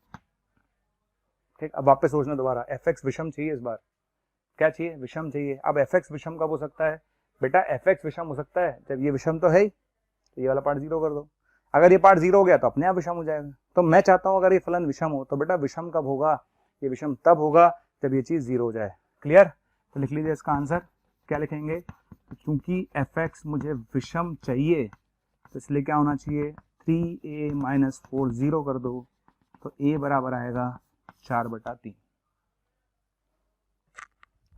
ठीक, अब वापस सोचना दोबारा, fx विषम चाहिए इस बार, क्या चाहिए, विषम चाहिए। अब fx विषम कब हो सकता है बेटा, fx विषम हो सकता है जब ये विषम तो है ही, तो ये वाला पार्ट 0 कर दो। अगर ये पार्ट 0 हो गया तो अपने आप विषम हो जाएगा। तो मैं चाहता हूं अगर ये फलन विषम हो तो बेटा विषम कब होगा, ये विषम तब होगा जब ये चीज 0 हो जाए। क्लियर। तो लिख लीजिए इसका आंसर, क्या लिखेंगे, तो चूंकि fx मुझे विषम चाहिए तो इसलिए क्या होना चाहिए, 3a - 4 0 कर दो, तो a बराबर आएगा 4/3।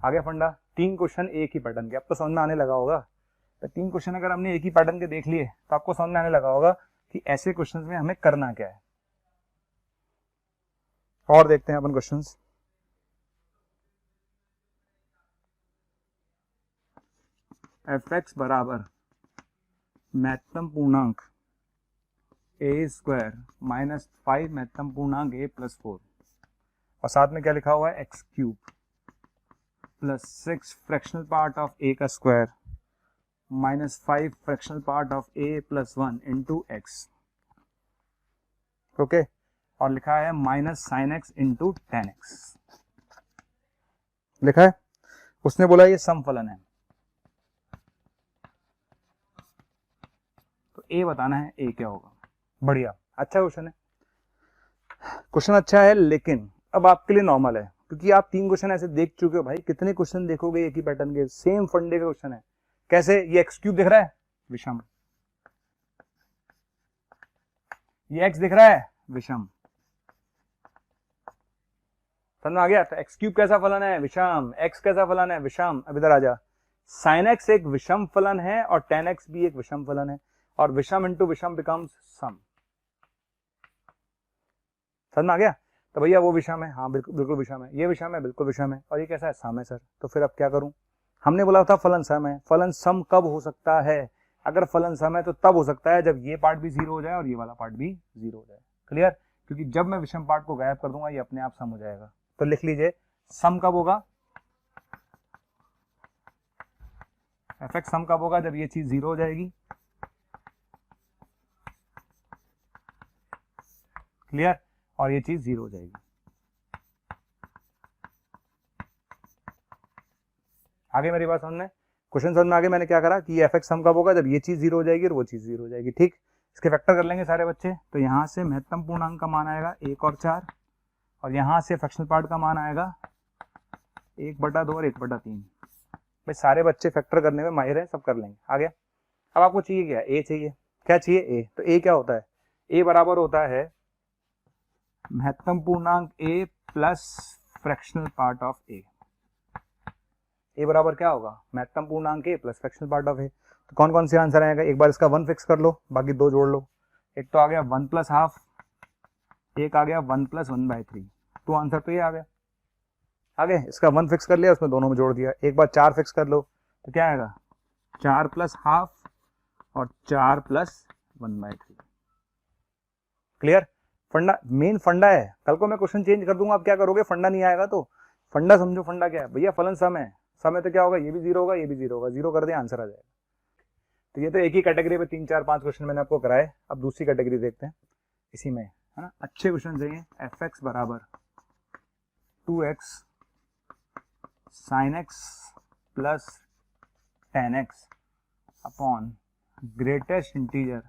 आ गया फंडा। 3 क्वेश्चन एक ही पैटर्न के, अब तो समझ में आने लगा होगा। तो 3 क्वेश्चन अगर हमने एक ही पैटर्न के देख लिए तो आपको समझ में आने लगा होगा कि ऐसे क्वेश्चन में हमें करना क्या है। और देखते हैं अपन क्वेश्चंस। fx बराबर महत्तम पूर्णांक a² - 5 महत्तम पूर्णांक a + 4, और साथ में क्या लिखा हुआ है, x³ + 6 fractional part of a का square -5 fractional part of a + 1 into x। Okay, और लिखा है -sin x into tan x लिखा है। उसने बोला ये समफलन है, तो a बताना है a क्या होगा। बढ़िया, अच्छा क्वेश्चन है, क्वेश्चन अच्छा है, लेकिन अब आपके लिए नॉर्मल है क्योंकि आप 3 क्वेश्चन ऐसे देख चुके हो। भाई कितने क्वेश्चन देखोगे एक ही पैटर्न के, सेम फंडे का क्वेश्चन है। कैसे, ये x³ दिख रहा है विषम, ये x दिख रहा है विषम, समझ में आ गया। तो x³ कैसा फलन है, विषम। x कैसा फलन है, विषम। अब इधर आ जा, sin x एक विषम फलन है और tan x भी एक विषम फलन है, और विषम इंटू विषम बिकम्स सम। समझ में आ गया। तो भैया वो विषम है, हाँ बिल्कुल बिल्कुल विषम है, ये विषम है, बिल्कुल विषम है, और ये कैसा है, सम है सर। तो फिर अब क्या करूं, हमने बोला था फलन सम है। फलन सम कब हो सकता है, अगर फलन सम है तो तब हो सकता है जब ये पार्ट भी 0 हो जाए और ये वाला पार्ट भी 0 हो जाए। क्लियर। क्योंकि जब मैं विषम पार्ट को गायब कर दूंगा ये अपने आप सम हो जाएगा। तो लिख लीजिए, सम कब होगा, एफ एक्स सम कब होगा? जब ये चीज 0 हो जाएगी। क्लियर? और ये चीज 0 हो जाएगी। आगे मेरी बात समझ में? क्वेश्चन समझ में आगे? मैंने क्या करा कि एफ एक्स सम कब होगा? जब ये चीज 0 हो जाएगी और वो चीज 0 हो जाएगी। ठीक, इसके फैक्टर कर लेंगे सारे बच्चे। तो यहाँ से महत्तम पूर्णांक का मान आएगा 1 और 4, और यहाँ से फ्रैक्शनल पार्ट का मान आएगा 1/2 और 1/3। भाई सारे बच्चे फैक्टर करने में माहिर हैं, सब कर लेंगे। आ गया? अब आपको चाहिए क्या? ए चाहिए। क्या चाहिए? ए। तो ए क्या होता है? ए बराबर होता है महत्तम पूर्णांक ए प्लस फ्रैक्शनल पार्ट ऑफ ए। ए बराबर क्या होगा? महत्तम पूर्णांक ए प्लस फ्रैक्शनल पार्ट ऑफ ए। तो कौन कौन से आंसर आएगा? एक बार इसका 1 फिक्स कर लो, बाकी 2 जोड़ लो। एक तो आ गया 1 + ½ एक आ गया 1 + 1/3। तो आंसर तो ये आ गया। आगे इसका 1 फिक्स कर लिया, उसमें दोनों में जोड़ दिया। एक बार 4 फिक्स कर लो तो क्या आएगा? 4 + ½ और 4 + 1/3। क्लियर? फंडा, मेन फंडा है। कल को मैं क्वेश्चन चेंज कर दूंगा, आप क्या करोगे? फंडा नहीं आएगा तो फंडा समझो। फंडा क्या है भैया? फलन सम है। सम है तो क्या होगा? ये भी 0 होगा, ये भी 0 होगा। 0 कर दे, आंसर आ जाएगा। तो ये तो एक ही कैटेगरी पे 3 4 5 क्वेश्चन मैंने आपको कराए। अब दूसरी कैटेगरी देखते हैं इसी में, है ना। अच्छे क्वेश्चन चाहिए। एफ एक्स बराबर 2x sin x plus tan x upon greatest integer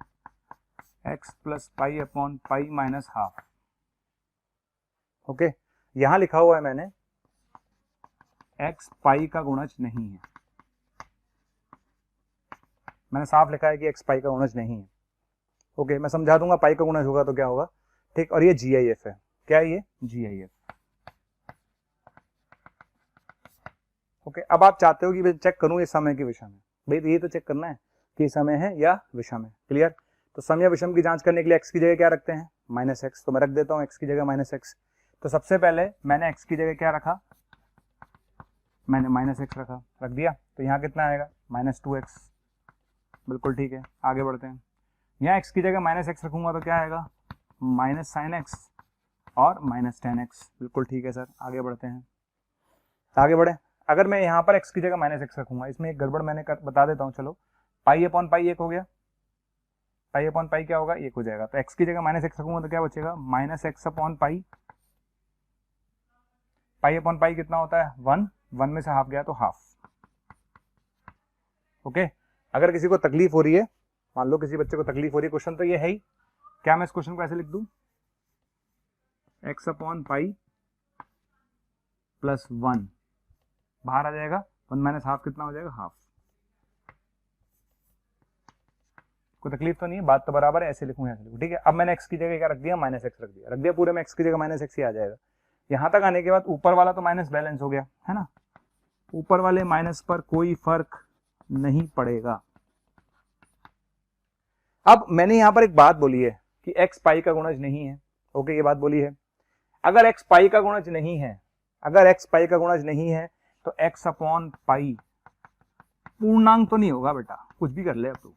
x plus pi upon pi minus half. Okay, यहां लिखा हुआ है मैंने x पाई का गुणज नहीं है। मैंने साफ लिखा है कि x पाई का गुणज नहीं है। ओके, मैं समझा दूंगा पाई का गुणज होगा तो क्या होगा। ठीक, और ये GIF है। क्या है ये? GIF। ओके, अब आप चाहते हो कि मैं चेक करूं ये समय की विषम है। भाई ये तो चेक करना है कि समय है या विषम है। क्लियर? तो सम या विषम की जांच करने के लिए x की जगह क्या रखते हैं? -x। तो मैं रख देता हूं x की जगह -x। तो सबसे पहले मैंने x की जगह क्या रखा? मैंने -x रख दिया। तो यहाँ कितना आएगा? -2x। बिल्कुल ठीक है, आगे बढ़ते हैं। यहाँ x की जगह -x रखूंगा तो क्या आएगा? -sin x और -tan x। बिल्कुल ठीक है सर, आगे बढ़ते हैं। आगे बढ़े। अगर मैं यहाँ पर x की जगह -x रखूंगा, इसमें एक गड़बड़ मैंने बता देता हूँ। चलो, पाई अपॉन पाई 1 हो गया। पाई अपॉन पाई क्या होगा? 1 हो जाएगा। तो x की जगह -x रखूंगा तो क्या बचेगा? -x अपॉन पाई। पाई अपॉन पाई कितना होता है? 1। 1 में से हाफ गया तो हाफ। ओके, अगर किसी को तकलीफ हो रही है, मान लो किसी बच्चे को तकलीफ हो रही है, क्वेश्चन तो ये है ही। क्या मैं इस क्वेश्चन को ऐसे लिख दूं? x अपॉन पाई प्लस 1 बाहर आ जाएगा। 1 माइनस हाफ कितना हो जाएगा? हाफ। कोई तकलीफ तो नहीं है, बात तो बराबर है। ऐसे लिखूं, ऐसे लिखूं। ठीक है, अब मैंने x की जगह क्या रख दिया? -x रख दिया पूरे में। x की जगह -x ही आ जाएगा। यहां तक आने के बाद ऊपर वाला तो माइनस बैलेंस हो गया, है ना। ऊपर वाले माइनस पर कोई फर्क नहीं पड़ेगा। अब मैंने यहां पर एक बात बोली है कि x पाई का गुणज नहीं है। ओके, ये बात बोली है। अगर x पाई का गुणज नहीं है, अगर x पाई का गुणज नहीं है तो x अपॉन पाई पूर्णांक तो नहीं होगा बेटा, कुछ भी कर ले अब तू।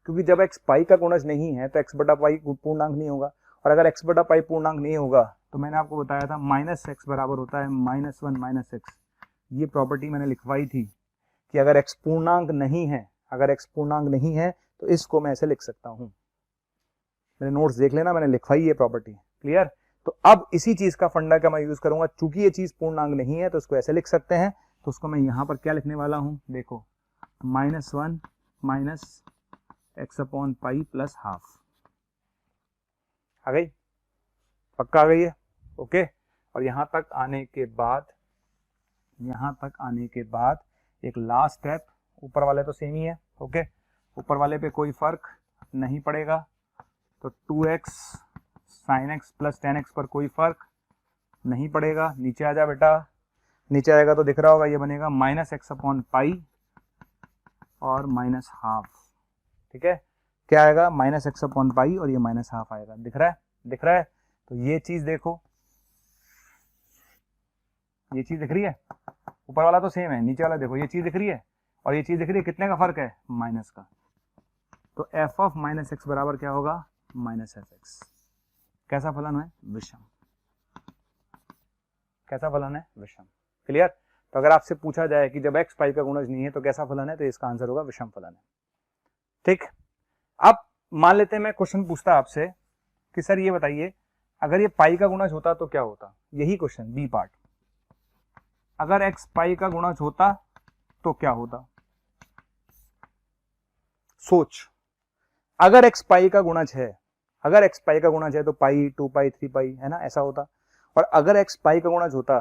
क्योंकि जब x पाई का गुणज नहीं है तो x बटा पाई पूर्णांक नहीं होगा, और अगर x बटा पाई पूर्णांक नहीं होगा तो मैंने आपको बताया था -x बराबर होता है -1 -x। ये प्रॉपर्टी मैंने लिखवाई थी कि अगर x पूर्णांक नहीं है, अगर x पूर्णांक नहीं है तो इसको मैं ऐसे लिख सकता हूं। मेरे नोट्स देख लेना, मैंने लिखवाई ये प्रॉपर्टी। क्लियर? तो अब इसी चीज का फंडा का मैं यूज करूंगा। चूंकि ये चीज पूर्णांक नहीं है तो इसको ऐसे लिख सकते हैं। तो उसको मैं यहां पर क्या लिखने वाला हूं? देखो, -1 -x upon pi plus half. आ गई? पक्का आ गई है? ओके, और यहां तक आने के बाद, यहां तक आने के बाद एक लास्ट स्टेप। ऊपर वाले तो सेम ही है। ओके, ऊपर वाले पे कोई फर्क नहीं पड़ेगा। तो 2x sin x plus tan x पर कोई फर्क नहीं पड़ेगा। नीचे आ जा बेटा, नीचे आएगा तो दिख रहा होगा, ये बनेगा -x अपॉन पाई और -हाफ। ठीक है, क्या आएगा? -x अपॉन पाई और ये -हाफ आएगा। दिख रहा है? दिख रहा है? तो ये चीज देखो, ये चीज दिख रही है। ऊपर वाला तो सेम है, नीचे वाला देखो, ये चीज दिख रही है और ये चीज दिख रही है। कितने का फर्क है? माइनस का। तो f ऑफ -x बराबर क्या होगा? -fx। कैसा फलन है? विषम। कैसा फलन है? विषम। क्लियर? तो अगर आपसे पूछा जाए कि जब x पाई का गुणज नहीं है तो कैसा फलन है, तो इसका आंसर होगा विषम फलन है। ठीक, अब मान लेते हैं मैं क्वेश्चन पूछता आपसे कि सर ये बताइए अगर ये पाई का गुणज होता तो क्या होता, यही क्वेश्चन बी पार्ट, अगर x पाई का गुणज होता तो क्या होता। सोच, अगर x पाई का गुणज है, अगर x पाई का गुणज है तो पाई 2 पाई 3 पाई है ना, ऐसा होता। और अगर x पाई का गुणज होता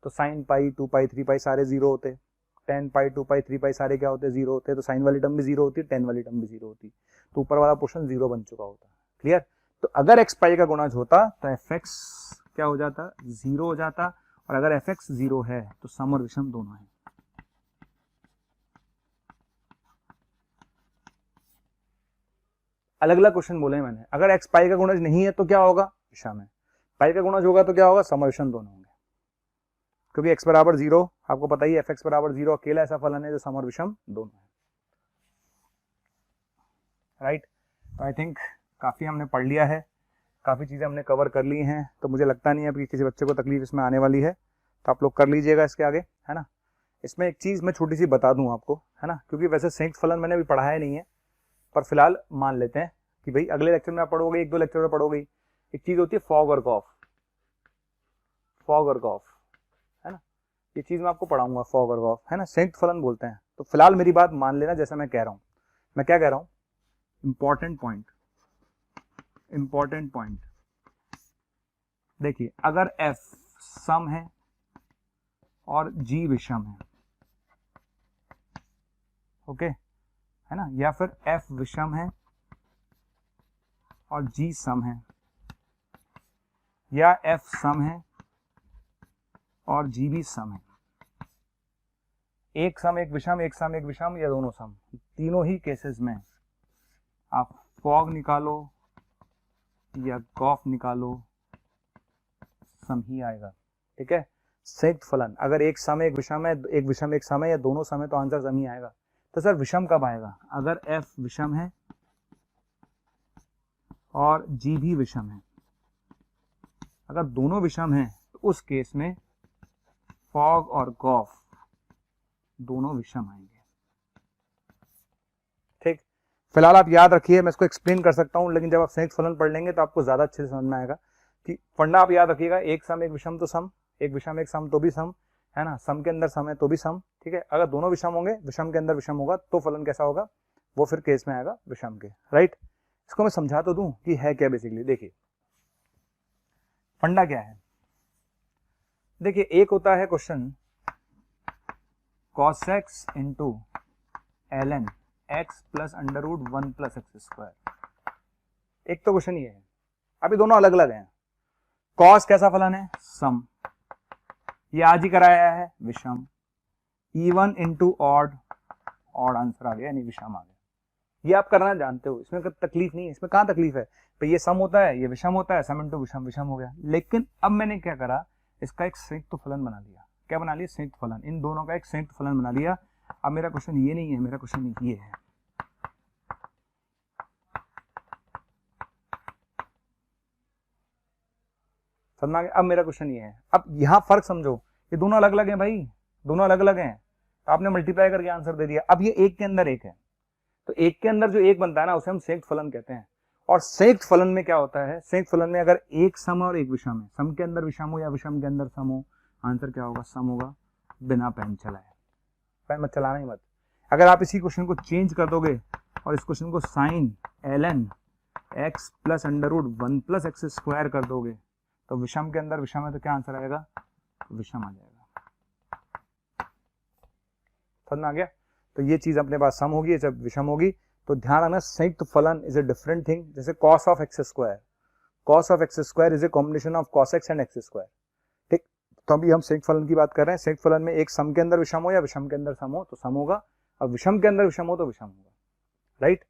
तो साइन पाई 2 पाई 3 पाई सारे जीरो होते, टेन पाई 2 पाई 3 पाई सारे क्या होते, जीरो होते। तो साइन वाली टर्म भी जीरो होती, टेन वाली टर्म भी जीरो होती, तो ऊपर वाला पोर्शन जीरो बन चुका होता। क्लियर। तो अगर x पाई का गुणज होता तो fx क्या हो जाता, जीरो हो जाता। और अगर fx जीरो है तो सम और विषम दोनों है। अलग अलग क्वेश्चन बोले मैंने, अगर x पाई का गुणज नहीं है तो क्या होगा, विषम है। पाई का गुणज होगा तो क्या होगा, सम और विषम दोनों होंगे, क्योंकि x बराबर जीरो आपको पता ही है, fx बराबर जीरो अकेला ऐसा फलन है जो सम और विषम दोनों है। राइट, तो आई थिंक काफी हमने पढ़ लिया है, काफी चीजें हमने कवर कर ली हैं, तो मुझे लगता नहीं है कि किसी बच्चे को तकलीफ इसमें आने वाली है, तो आप लोग कर लीजिएगा इसके आगे, है ना। इसमें एक चीज मैं छोटी सी बता दूं आपको, है ना, क्योंकि वैसे संयुक्त फलन मैंने अभी पढ़ाया नहीं है, पर फिलहाल मान लेते हैं कि भाई अगले लेक्चर में आप पढ़ोगे, एक दो लेक्चर में पढ़ोगे। एक चीज होती है फॉग और कॉफ, फॉग और कॉफ, है ना, ये चीज मैं आपको पढ़ाऊंगा, फॉग और कॉफ, है ना, संयुक्त फलन बोलते हैं। तो फिलहाल मेरी बात मान लेना जैसा मैं कह रहा हूं। मैं क्या कह रहा हूं, इंपॉर्टेंट पॉइंट, इंपॉर्टेंट पॉइंट देखिए, अगर f सम है और g विषम है, ओके, है ना, या फिर f विषम है और g सम है, या f सम है और g भी सम है, एक सम एक विषम, एक सम एक विषम, या दोनों सम, तीनों ही केसेस में आप फॉग निकालो या गॉफ निकालो, सम ही आएगा। ठीक है, संयुक्त फलन अगर एक सम एक विषम है, एक विषम एक सम है, या दोनों सम है, तो आंसर सम ही आएगा। तो सर विषम कब आएगा, अगर f विषम है और g भी विषम है। अगर दोनों विषम हैं तो उस केस में फॉग और गॉफ दोनों विषम आएंगे। ठीक, फिलहाल आप याद रखिए, मैं इसको एक्सप्लेन कर सकता हूं, लेकिन जब आप संयुक्त फलन पढ़ लेंगे तो आपको ज्यादा अच्छे से समझ में आएगा कि फंडा आप याद रखिएगा, एक सम एक विषम तो सम, एक विषम एक सम तो भी सम, है ना, सम के अंदर सम है तो भी सम। ठीक है, अगर दोनों विषम होंगे, विषम के अंदर विषम होगा, तो फलन कैसा होगा, वो फिर केस में आएगा विषम के। राइट, इसको मैं समझा तो दूं कि है क्या बेसिकली। देखिए फंडा क्या है, देखिए एक होता है question cos x into ln x plus under root 1 plus x square, एक तो क्वेश्चन ये है। अभी दोनों अलग अलग हैं। cos कैसा फलन है, सम, ये आज ही कराया है, विषम। Even into odd, odd answer आ गया यानी विषम आ गया। ये आप करना जानते हो, इसमें तकलीफ नहीं है, इसमें कहाँ तकलीफ है भाई, ये सम होता है, ये विषम होता है, सम इंटू विषम, विषम हो गया। लेकिन अब मैंने क्या करा, इसका एक संयुक्त फलन बना लिया। क्या बना लिया, संयुक्त फलन, इन दोनों का एक संयुक्त फलन बना लिया। अब मेरा क्वेश्चन ये नहीं है, मेरा क्वेश्चन ये है। समझ में आ गया, अब मेरा क्वेश्चन ये है। अब यहां फर्क समझो, ये दोनों अलग अलग हैं भाई, दोनों अलग अलग हैं, आपने मल्टीप्लाई करके आंसर दे दिया। अब ये एक के अंदर एक है, तो एक के अंदर जो एक बनता है ना, उसे हम संयुक्त फलन कहते हैं। और संयुक्त फलन में क्या होता है, संयुक्त फलन में अगर एक सम और एक विषम है, सम के अंदर विषम हो या विषम के अंदर सम हो, आंसर क्या होगा, सम होगा, बिना पेन चलाए। पेन मत चलाना ही मत। अगर आप इसी क्वेश्चन को चेंज कर दोगे और इस क्वेश्चन को sine ln x plus under root 1 plus x square कर दोगे, तो विषम के अंदर विषम है तो क्या आंसर आएगा, विषम आ जाएगा। समझ में आ गया। तो ये चीज अपने पास सम होगी, जब विषम होगी तो ध्यान रखना, संयुक्त फलन इज ए डिफरेंट थिंग। जैसे cos of x square, cos of x square is a combination of cos x and x square. ठीक, तो अभी हम संयुक्त फलन की बात कर रहे हैं। संयुक्त फलन में एक सम के अंदर विषम हो या विषम के अंदर सम हो तो सम होगा, और विषम के अंदर विषम हो तो विषम होगा। राइट,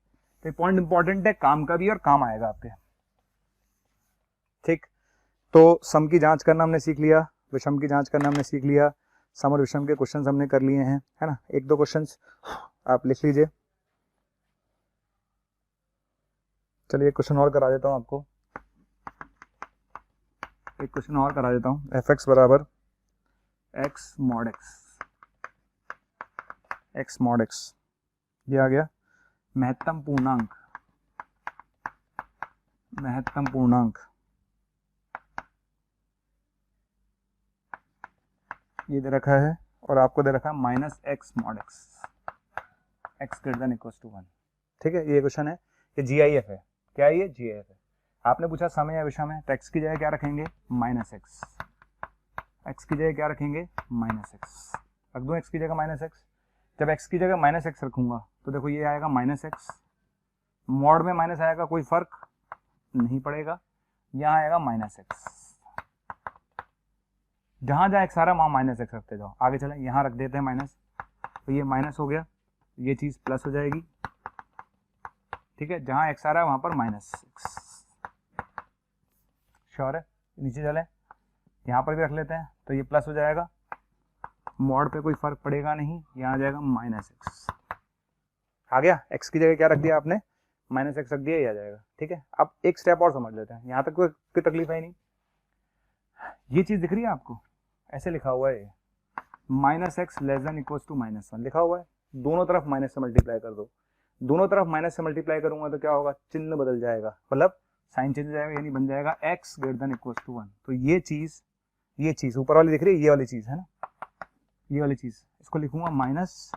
तो पॉइंट इंपॉर्टेंट है, काम का भी और काम आएगा आपके। ठीक, तो सम की जांच करना हमने सीख लिया, विषम की जांच करना हमने सीख लिया, सम और विषम के क्वेश्चंस हमने कर लिए हैं, है ना। एक दो क्वेश्चंस आप लिख लीजिए। चलिए एक क्वेश्चन और करा देता हूं आपको, एक क्वेश्चन और करा देता हूं। एफ एक्स बराबर x mod x, x mod x, ये आ गया महत्तम पूर्णांक, महत्तम पूर्णांक, ये दे रखा है और आपको दे रखा है minus x mod x, x greater than equal to 1। ठीक है, ये क्वेश्चन है, ये GIF है। क्या है ये? GIF है। आपने पूछा समय या विषम है, तो एक्स की जगह क्या रखेंगे? माइनस एक्स, एक्स की जगह क्या रखेंगे? Minus x. रख दूं एक्स की जगह माइनस एक्स। जब एक्स की जगह माइनस एक्स रखूंगा तो देखो ये आएगा माइनस एक्स, मॉड में माइनस आएगा, कोई फर्क नहीं पड़ेगा, यहाँ आएगा माइनस एक्स। जहां जहां एक्स आ रहा है वहां माइनस एक्स रखते जाओ। आगे चले, यहाँ रख देते हैं माइनस, तो ये माइनस हो गया, ये चीज प्लस हो जाएगी। ठीक है, जहां एक्स आ रहा है वहां पर माइनस एक्स। श्योर है? नीचे चले, यहाँ पर भी रख लेते हैं, तो ये प्लस हो जाएगा, मॉड पे कोई फर्क पड़ेगा नहीं, यहाँ आ जाएगा माइनस एक्स। आ गया, एक्स की जगह क्या रख दिया आपने? माइनस एक्स रख दिया, ये आ जाएगा। ठीक है, अब एक स्टेप और समझ लेते हैं, यहाँ तक कोई तकलीफ है नहीं। ये चीज दिख रही है आपको, ऐसे लिखा हुआ है minus x less than equal to minus 1 लिखा हुआ है। दोनों तरफ माइनस से मल्टीप्लाई कर दो, दोनों तरफ माइनस से मल्टीप्लाई करूंगा तो क्या होगा? चिन्ह बदल जाएगा, मतलब साइन चेंज हो जाएगा, यानी बन जाएगा x greater than equal to 1। तो ये चीज ऊपर वाली दिख रही है, ये वाली चीज है ना, ये वाली चीज, इसको लिखूंगा माइनस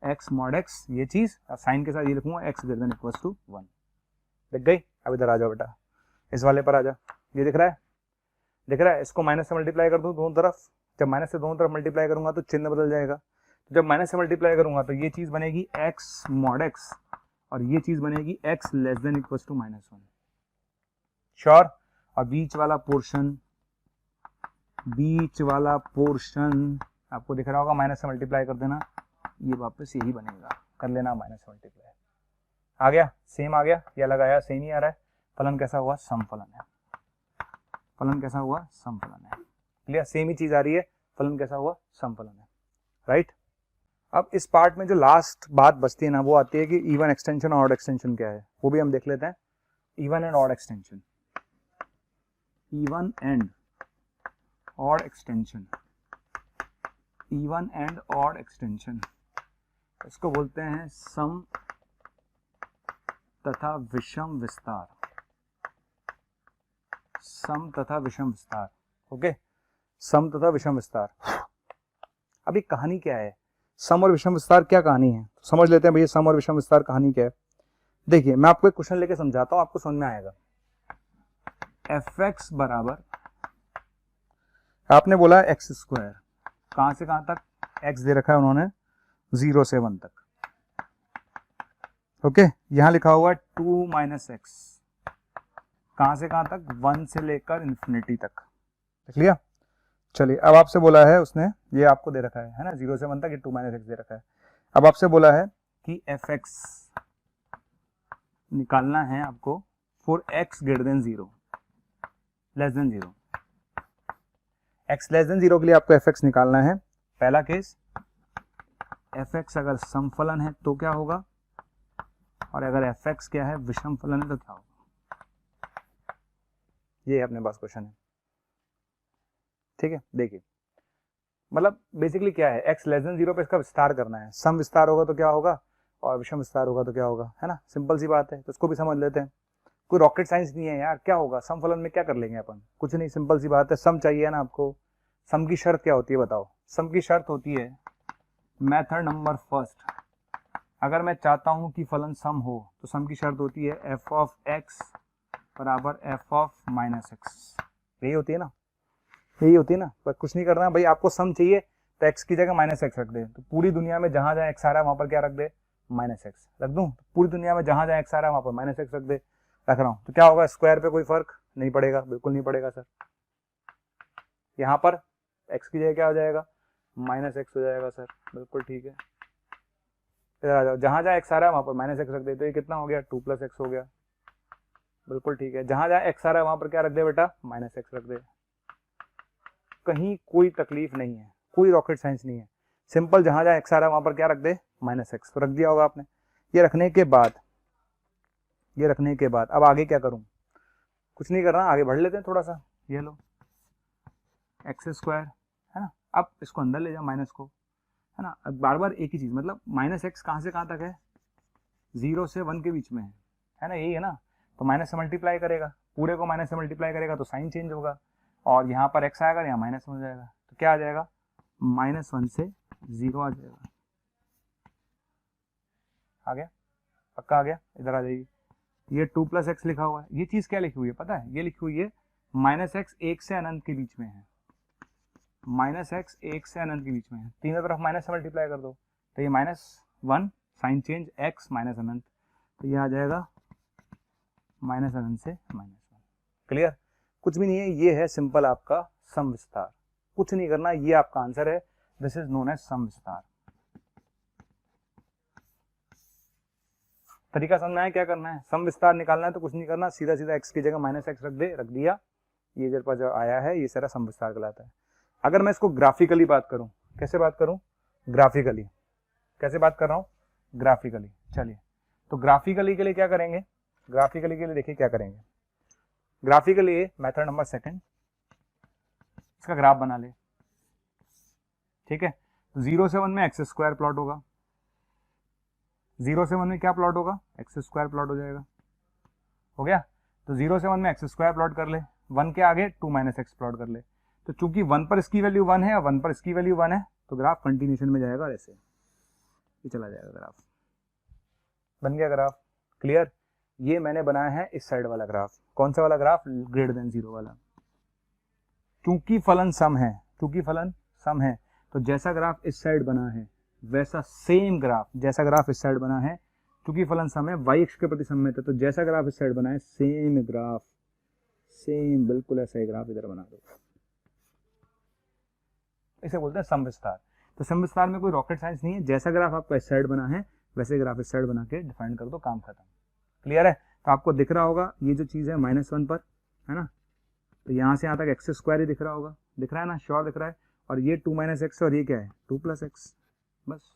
एक्स मॉड एक्स, ये चीज, और साइन के साथ ये लिखूंगा x greater than equal to 1। दिख गई? अब इधर आ जाओ बेटा, इस वाले पर आ जा, ये दिख रहा है? दिख रहा है? इसको माइनस से मल्टीप्लाई कर दूं दोनों तरफ, जब माइनस से दोनों तरफ मल्टीप्लाई करूंगा तो चिन्ह बदल जाएगा। तो जब माइनस से मल्टीप्लाई करूंगा तो ये चीज बनेगी एक्स मॉड एक्स, और ये चीज बनेगी x less than equal to minus 1। Sure? और बीच वाला पोर्शन आपको दिख रहा होगा, माइनस से मल्टीप्लाई कर देना, ये वापस यही बनेगा, कर लेना माइनस से मल्टीप्लाई। आ गया? सेम आ गया या लगाया? सेम ही आ रहा है। फलन कैसा हुआ? सम फलन है। फलन कैसा हुआ? सम फलन है। क्लियर? सेम ही चीज आ रही है, फलन कैसा हुआ? सम फलन है। राइट? अब इस पार्ट में जो लास्ट बात बचती है ना, वो आती है कि इवन एक्सटेंशन और ऑड एक्सटेंशन क्या है, वो भी हम देख लेते हैं। Even and odd extension, even and odd extension, even and odd extension, इसको बोलते हैं सम तथा विषम विस्तार, सम तथा विषम विस्तार। ओके, सम तथा विषम विस्तार। अभी कहानी क्या है, सम और विषम विस्तार क्या कहानी है, तो समझ लेते हैं भैया सम और विषम विस्तार कहानी क्या है। देखिए, मैं आपको एक क्वेश्चन लेके समझाता हूं, आपको समझ में आएगा। एफ एक्स बराबर, आपने बोला एक्स स्क्वायर, कहां से कहां तक? एक्स दे रखा है उन्होंने 0 से 1 तक। ओके, यहां लिखा हुआ है 2 माइनस एक्स, कहां से कहां तक? 1 से लेकर इंफिनिटी तक। देख लिया? चलिए, अब आपसे बोला है उसने, ये आपको दे रखा है ना, 0 से 1 तक, ये 2 माइनस एक्स दे रखा है। अब आपसे बोला है कि एफ एक्स निकालना है आपको for x greater then 0, less than 0। X less then 0 के लिए आपको एफ एक्स निकालना है। पहला केस, एफ एक्स अगर सम फलन है तो क्या होगा, और अगर एफ एक्स क्या है? विषम फलन है तो क्या होगा? ये अपने पास क्वेश्चन है। ठीक है, देखिए, मतलब बेसिकली क्या है, एक्स लेस देन 0 पे इसका विस्तार करना है। सम विस्तार होगा तो क्या होगा, और विषम विस्तार होगा तो क्या होगा, है ना? सिंपल सी बात है, तो इसको भी समझ लेते हैं। कोई रॉकेट साइंस नहीं है यार। क्या होगा सम फलन में? क्या कर लेंगे अपन? कुछ नहीं, सिंपल सी बात है। सम चाहिए ना आपको। सम की शर्त क्या होती है बताओ? सम की शर्त होती है, मेथड नंबर फर्स्ट, अगर मैं चाहता हूं कि फलन सम हो तो सम की शर्त होती है एफ ऑफ एक्स बराबर एफ ऑफ माइनस एक्स। यही होती है ना, यही होती है ना। पर कुछ नहीं करना भाई, आपको सम चाहिए तो एक्स की जगह माइनस एक्स रख दे। तो पूरी दुनिया में जहां जहां एक्स आ रहा है वहां पर क्या रख दे? माइनस एक्स रख दूं। पूरी दुनिया में जहां जहां एक्स आ रहा है वहां पर माइनस एक्स रख दे, रख रहा हूं। तो क्या होगा? स्क्वायर पे कोई फर्क नहीं पड़ेगा, बिल्कुल नहीं पड़ेगा सर। यहाँ पर एक्स की जगह क्या हो जाएगा? माइनस एक्स हो जाएगा सर, बिल्कुल ठीक है। इधर आ जाओ, जहां जहां एक्स आ रहा है वहां पर माइनस एक्स रख दे, तो ये कितना हो गया? 2 प्लस एक्स हो गया, बिल्कुल ठीक है। जहां जहां एक्स आ रहा है वहां पर क्या रख दे बेटा? माइनस एक्स रख दे। कहीं कोई तकलीफ नहीं है, कोई रॉकेट साइंस नहीं है, सिंपल। जहां जहां एक्स आ रहा है वहां पर क्या रख दे? Minus x. तो रख दिया होगा आपने। ये रखने के बाद, ये रखने के बाद अब आगे क्या करूं? कुछ नहीं करना, आगे बढ़ लेते हैं थोड़ा सा। ये लो एक्स स्क्वायर, है ना, अब इसको अंदर ले जाओ माइनस को, है ना। अब बार बार एक ही चीज़, मतलब माइनस एक्स कहाँ से कहाँ तक है, 0 से 1 के बीच में है ना, यही है ना। तो माइनस से मल्टीप्लाई करेगा, पूरे को माइनस से मल्टीप्लाई करेगा तो साइन चेंज होगा, और यहाँ पर एक्स आएगा, यहाँ माइनस हो जाएगा, तो क्या आ जाएगा, -1 से 0 आ जाएगा। आ गया, पक्का आ गया, इधर आ जाइए। ये 2 + x लिखा हुआ है, ये चीज़ क्या लिखी हुई है पता है, ये लिखी हुई है -x 1 से अनंत के बीच में है, -x 1 से अनंत के बीच में है, तीनों तरफ माइनस से मल्टीप्लाई कर दो, तो ये -1 साइन चेंज x माइनस अनंत, तो ये आ जाएगा माइनस अनंत से -1। क्लियर, कुछ भी नहीं है, ये है सिंपल आपका सम विस्तार, कुछ नहीं करना, ये आपका आंसर है, दिस इज नोन एज सम विस्तार। तरीका समझना है क्या करना है, सम विस्तार निकालना है तो कुछ नहीं करना, सीधा सीधा x की जगह -x रख दिया, ये जब जो आया है ये सारा सम विस्तार कहलाता है। अगर मैं इसको ग्राफिकली बात करूं, कैसे बात करूं, ग्राफिकली, कैसे बात कर रहा हूं, ग्राफिकली। चलिए, तो ग्राफिकली के लिए क्या करेंगे, ग्राफिकली के लिए देखिए क्या करेंगे, ग्राफिकली मेथड नंबर 2, इसका ग्राफ बना ले, ठीक है। 0 से 1 में x² प्लॉट होगा, 0 से 1 में क्या प्लॉट होगा, x² प्लॉट हो जाएगा, हो गया। तो 0 से 1 में x² प्लॉट कर ले, 1 के आगे 2 - x प्लॉट कर ले, तो चूंकि 1 पर इसकी वैल्यू 1 है और 1 पर इसकी वैल्यू 1 है, तो ग्राफ कंटिन्यूशन में जाएगा, ऐसे ये चला जाएगा ग्राफ, बन गया ग्राफ। क्लियर, ये मैंने बनाया है इस साइड वाला ग्राफ, कौन सा वाला ग्राफ, <0 वाला, क्योंकि फलन सम है, क्योंकि फलन सम है, तो जैसा ग्राफ इस साइड बना है वैसा सेम ग्राफ, जैसा ग्राफ इस साइड बना है, क्योंकि फलन सम है, y अक्ष के प्रति सममित है, तो जैसा ग्राफ इस साइड बना है सेम ग्राफ, सेम बिल्कुल ऐसा ही ग्राफ इधर बना दो, इसे बोलते हैं सम विस्तार। तो सम विस्तार में कोई रॉकेट साइंस नहीं है, जैसा ग्राफ आपका इस साइड बना है वैसे ग्राफ इस साइड बना के डिफाइन कर दो, काम खत्म। क्लियर है, तो आपको दिख रहा होगा ये जो चीज़ है -1 पर, है ना, तो यहाँ से यहाँ तक x² ही दिख रहा होगा, दिख रहा है ना, श्योर दिख रहा है, और ये 2 - x और ये क्या है 2 + x, बस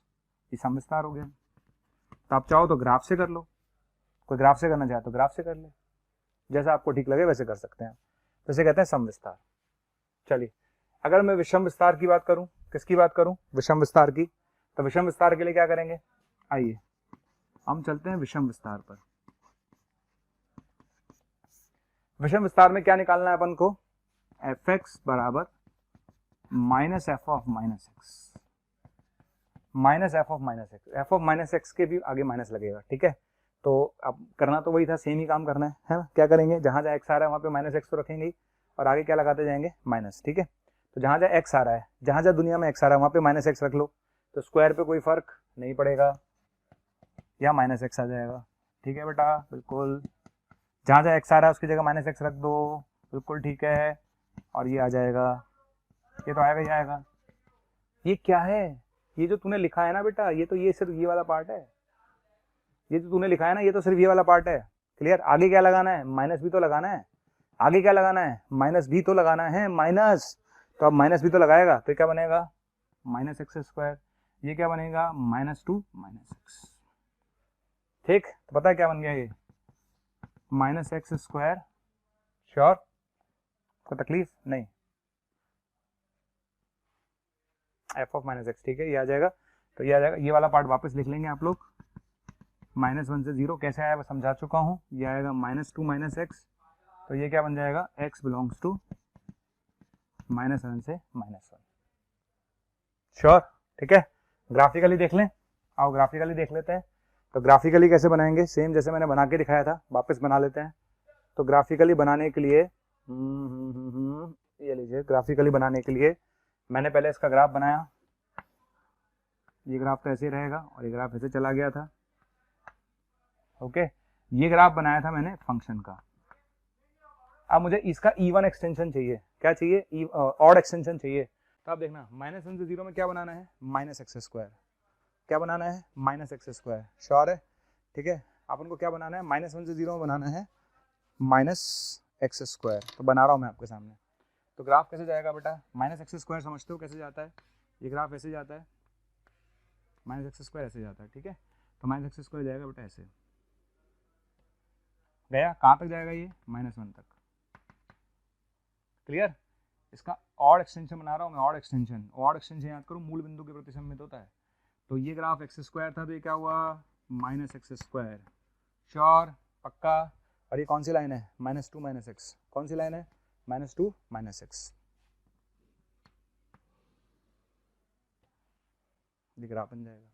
ये सम विस्तार हो गया। तो आप चाहो तो ग्राफ से कर लो, कोई ग्राफ से करना चाहे तो ग्राफ से कर ले, जैसा आपको ठीक लगे वैसे कर सकते हैं, तो इसे कहते हैं सम विस्तार। चलिए, अगर मैं विषम विस्तार की बात करूं, किसकी बात करूं, विषम विस्तार की, तो विषम विस्तार के लिए क्या करेंगे, आइए हम चलते हैं विषम विस्तार पर। विषम विस्तार में क्या निकालना है अपन को, f(x) बराबर -f of -x, f of -x के भी आगे माइनस लगेगा, ठीक है। तो अब करना तो वही था, सेम ही काम करना है ना। क्या करेंगे, जहां जहां x आ रहा है वहां पे -x तो रखेंगे ही, और आगे क्या लगाते जाएंगे, माइनस, ठीक है। तो जहां जहां x आ रहा है, जहां जहां दुनिया में x आ रहा है वहां पे -x रख लो, तो स्क्वायर पे कोई फर्क नहीं पड़ेगा, या -x आ जाएगा, ठीक है बेटा, बिल्कुल। जहां जहां x आ रहा है उसकी जगह -x रख दो, बिल्कुल ठीक है, और ये आ जाएगा, ये तो आएगा ही आएगा। ये क्या है, ये जो तूने लिखा है ना बेटा, ये तो ये सिर्फ ये वाला पार्ट है, ये जो तूने लिखा है ना ये तो सिर्फ ये वाला पार्ट है। क्लियर, आगे क्या लगाना है, माइनस भी तो लगाना है, आगे क्या लगाना है, माइनस भी तो लगाना है, माइनस, तो अब माइनस भी तो लगाएगा, तो क्या बनेगा -x², ये क्या बनेगा -2 - x, ठीक। तो पता है क्या बन गया ये -x², श्योर, कोई तकलीफ नहीं, f of -x, ठीक है, ये आ जाएगा। तो ये आ जाएगा, ये वाला पार्ट वापस लिख लेंगे आप लोग, -1 से 0 कैसे आया वो समझा चुका हूँ, ये आएगा -2 - x, तो ये क्या बन जाएगा, x बिलोंग्स टू -1 से -1, श्योर, ठीक है। ग्राफिकली देख लें, आओ ग्राफिकली देख लेते हैं। तो ग्राफिकली कैसे बनाएंगे, सेम जैसे मैंने बना के दिखाया था, वापस बना लेते हैं। तो ग्राफिकली बनाने के लिए ये लीजिए, ग्राफिकली बनाने के लिए मैंने पहले इसका ग्राफ बनाया, ये ग्राफ तो ऐसे रहेगा और ये ग्राफ ऐसे चला गया था, ओके। ये ग्राफ बनाया था मैंने फंक्शन का। अब मुझे इसका E1 एक्सटेंशन चाहिए, क्या चाहिए, ऑड एक्सटेंशन चाहिए। तो आप देखना, -1 से 0 में क्या बनाना है, -x², क्या बनाना है, -x², श्योर है, ठीक है। अपन को क्या बनाना है, -1 से 0 में बनाना है -x², तो बना रहा हूँ मैं आपके सामने। तो ग्राफ कैसे जाएगा बेटा, -x² समझते हो कैसे जाता है, ये ग्राफ ऐसे जाता है, -x² ऐसे जाता है, ठीक है। तो -x² जाएगा बेटा ऐसे, गया कहाँ तक जाएगा ये, -1 तक, क्लियर। इसका ऑड एक्सटेंशन बना रहा हूँ मैं, ऑड एक्सटेंशन। ऑड एक्सटेंशन याद करो मूल बिंदु के प्रति सममित होता है। तो ये ग्राफ एक्स स्क्वायर था, तो ये क्या हुआ माइनस एक्स स्क्वायर। श्योर, पक्का। और ये कौन सी लाइन है, -2 - x। कौन सी लाइन है, -2 - x। ये ग्राफ बन जाएगा,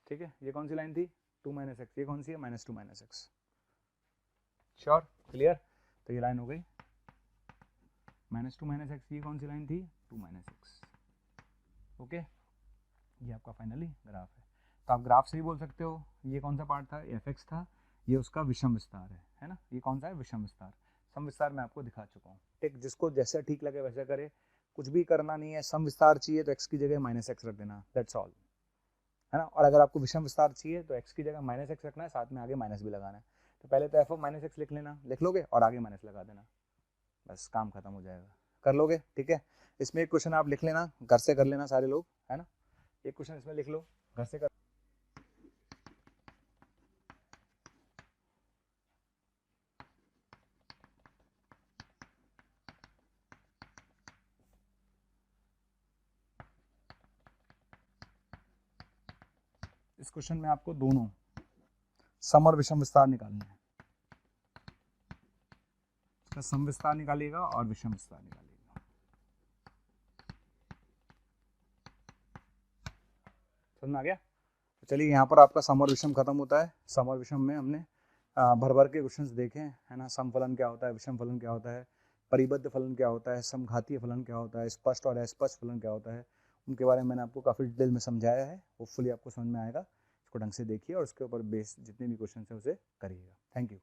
ठीक है। ये कौन सी लाइन थी, 2 - x। ये कौन सी है, -2 - x। Sure, clear. तो ये लाइन हो गई -2 - x। ये कौन सी लाइन थी, 2 - x। ओके, ये आपका फाइनली ग्राफ है। तो आप ग्राफ से ही बोल सकते हो ये कौन सा पार्ट था, fx था, ये उसका विषम विस्तार है ना। ये कौन सा है, विषम विस्तार। सम विस्तार मैं आपको दिखा चुका हूँ, ठीक। जिसको जैसा ठीक लगे वैसा करे, कुछ भी करना नहीं है। सम विस्तार चाहिए तो x की जगह -x रख देना, दैट्स ऑल, है ना। और अगर आपको विषम विस्तार चाहिए तो x की जगह -x रखना है, साथ में आगे माइनस भी लगाना है। तो पहले तो f of -x लिख लेना, लिख लोगे, और आगे माइनस लगा देना, बस काम खत्म हो जाएगा। कर लोगे, ठीक है। इसमें एक क्वेश्चन आप लिख लेना, घर से कर लेना सारे लोग, है ना। एक क्वेश्चन इसमें लिख लो, घर से कर। इस क्वेश्चन में आपको दोनों सम और विषम विस्तार निकालना है। इसका सम विस्तार निकालिएगा और विषम विस्तार निकालिएगा। समझ में आ गया। तो चलिए, यहाँ पर आपका सम और विषम खत्म होता है। सम और विषम में हमने भर भर के क्वेश्चंस देखे हैं, है ना। सम फलन क्या होता है, विषम फलन क्या होता है, परिबद्ध फलन क्या होता है, समघातीय फलन क्या होता है, स्पष्ट और अस्पष्ट फलन क्या होता है, उनके बारे में मैंने आपको काफ़ी डिटेल में समझाया है। होपफुली आपको समझ में आएगा। इसको ढंग से देखिए और उसके ऊपर बेस जितने भी क्वेश्चन है उसे करिएगा। Thank you.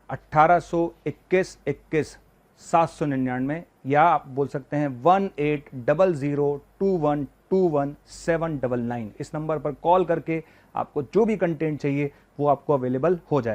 1821 21 799, या आप बोल सकते हैं 18002121 799। इस नंबर पर कॉल करके आपको जो भी कंटेंट चाहिए वो आपको अवेलेबल हो जाए।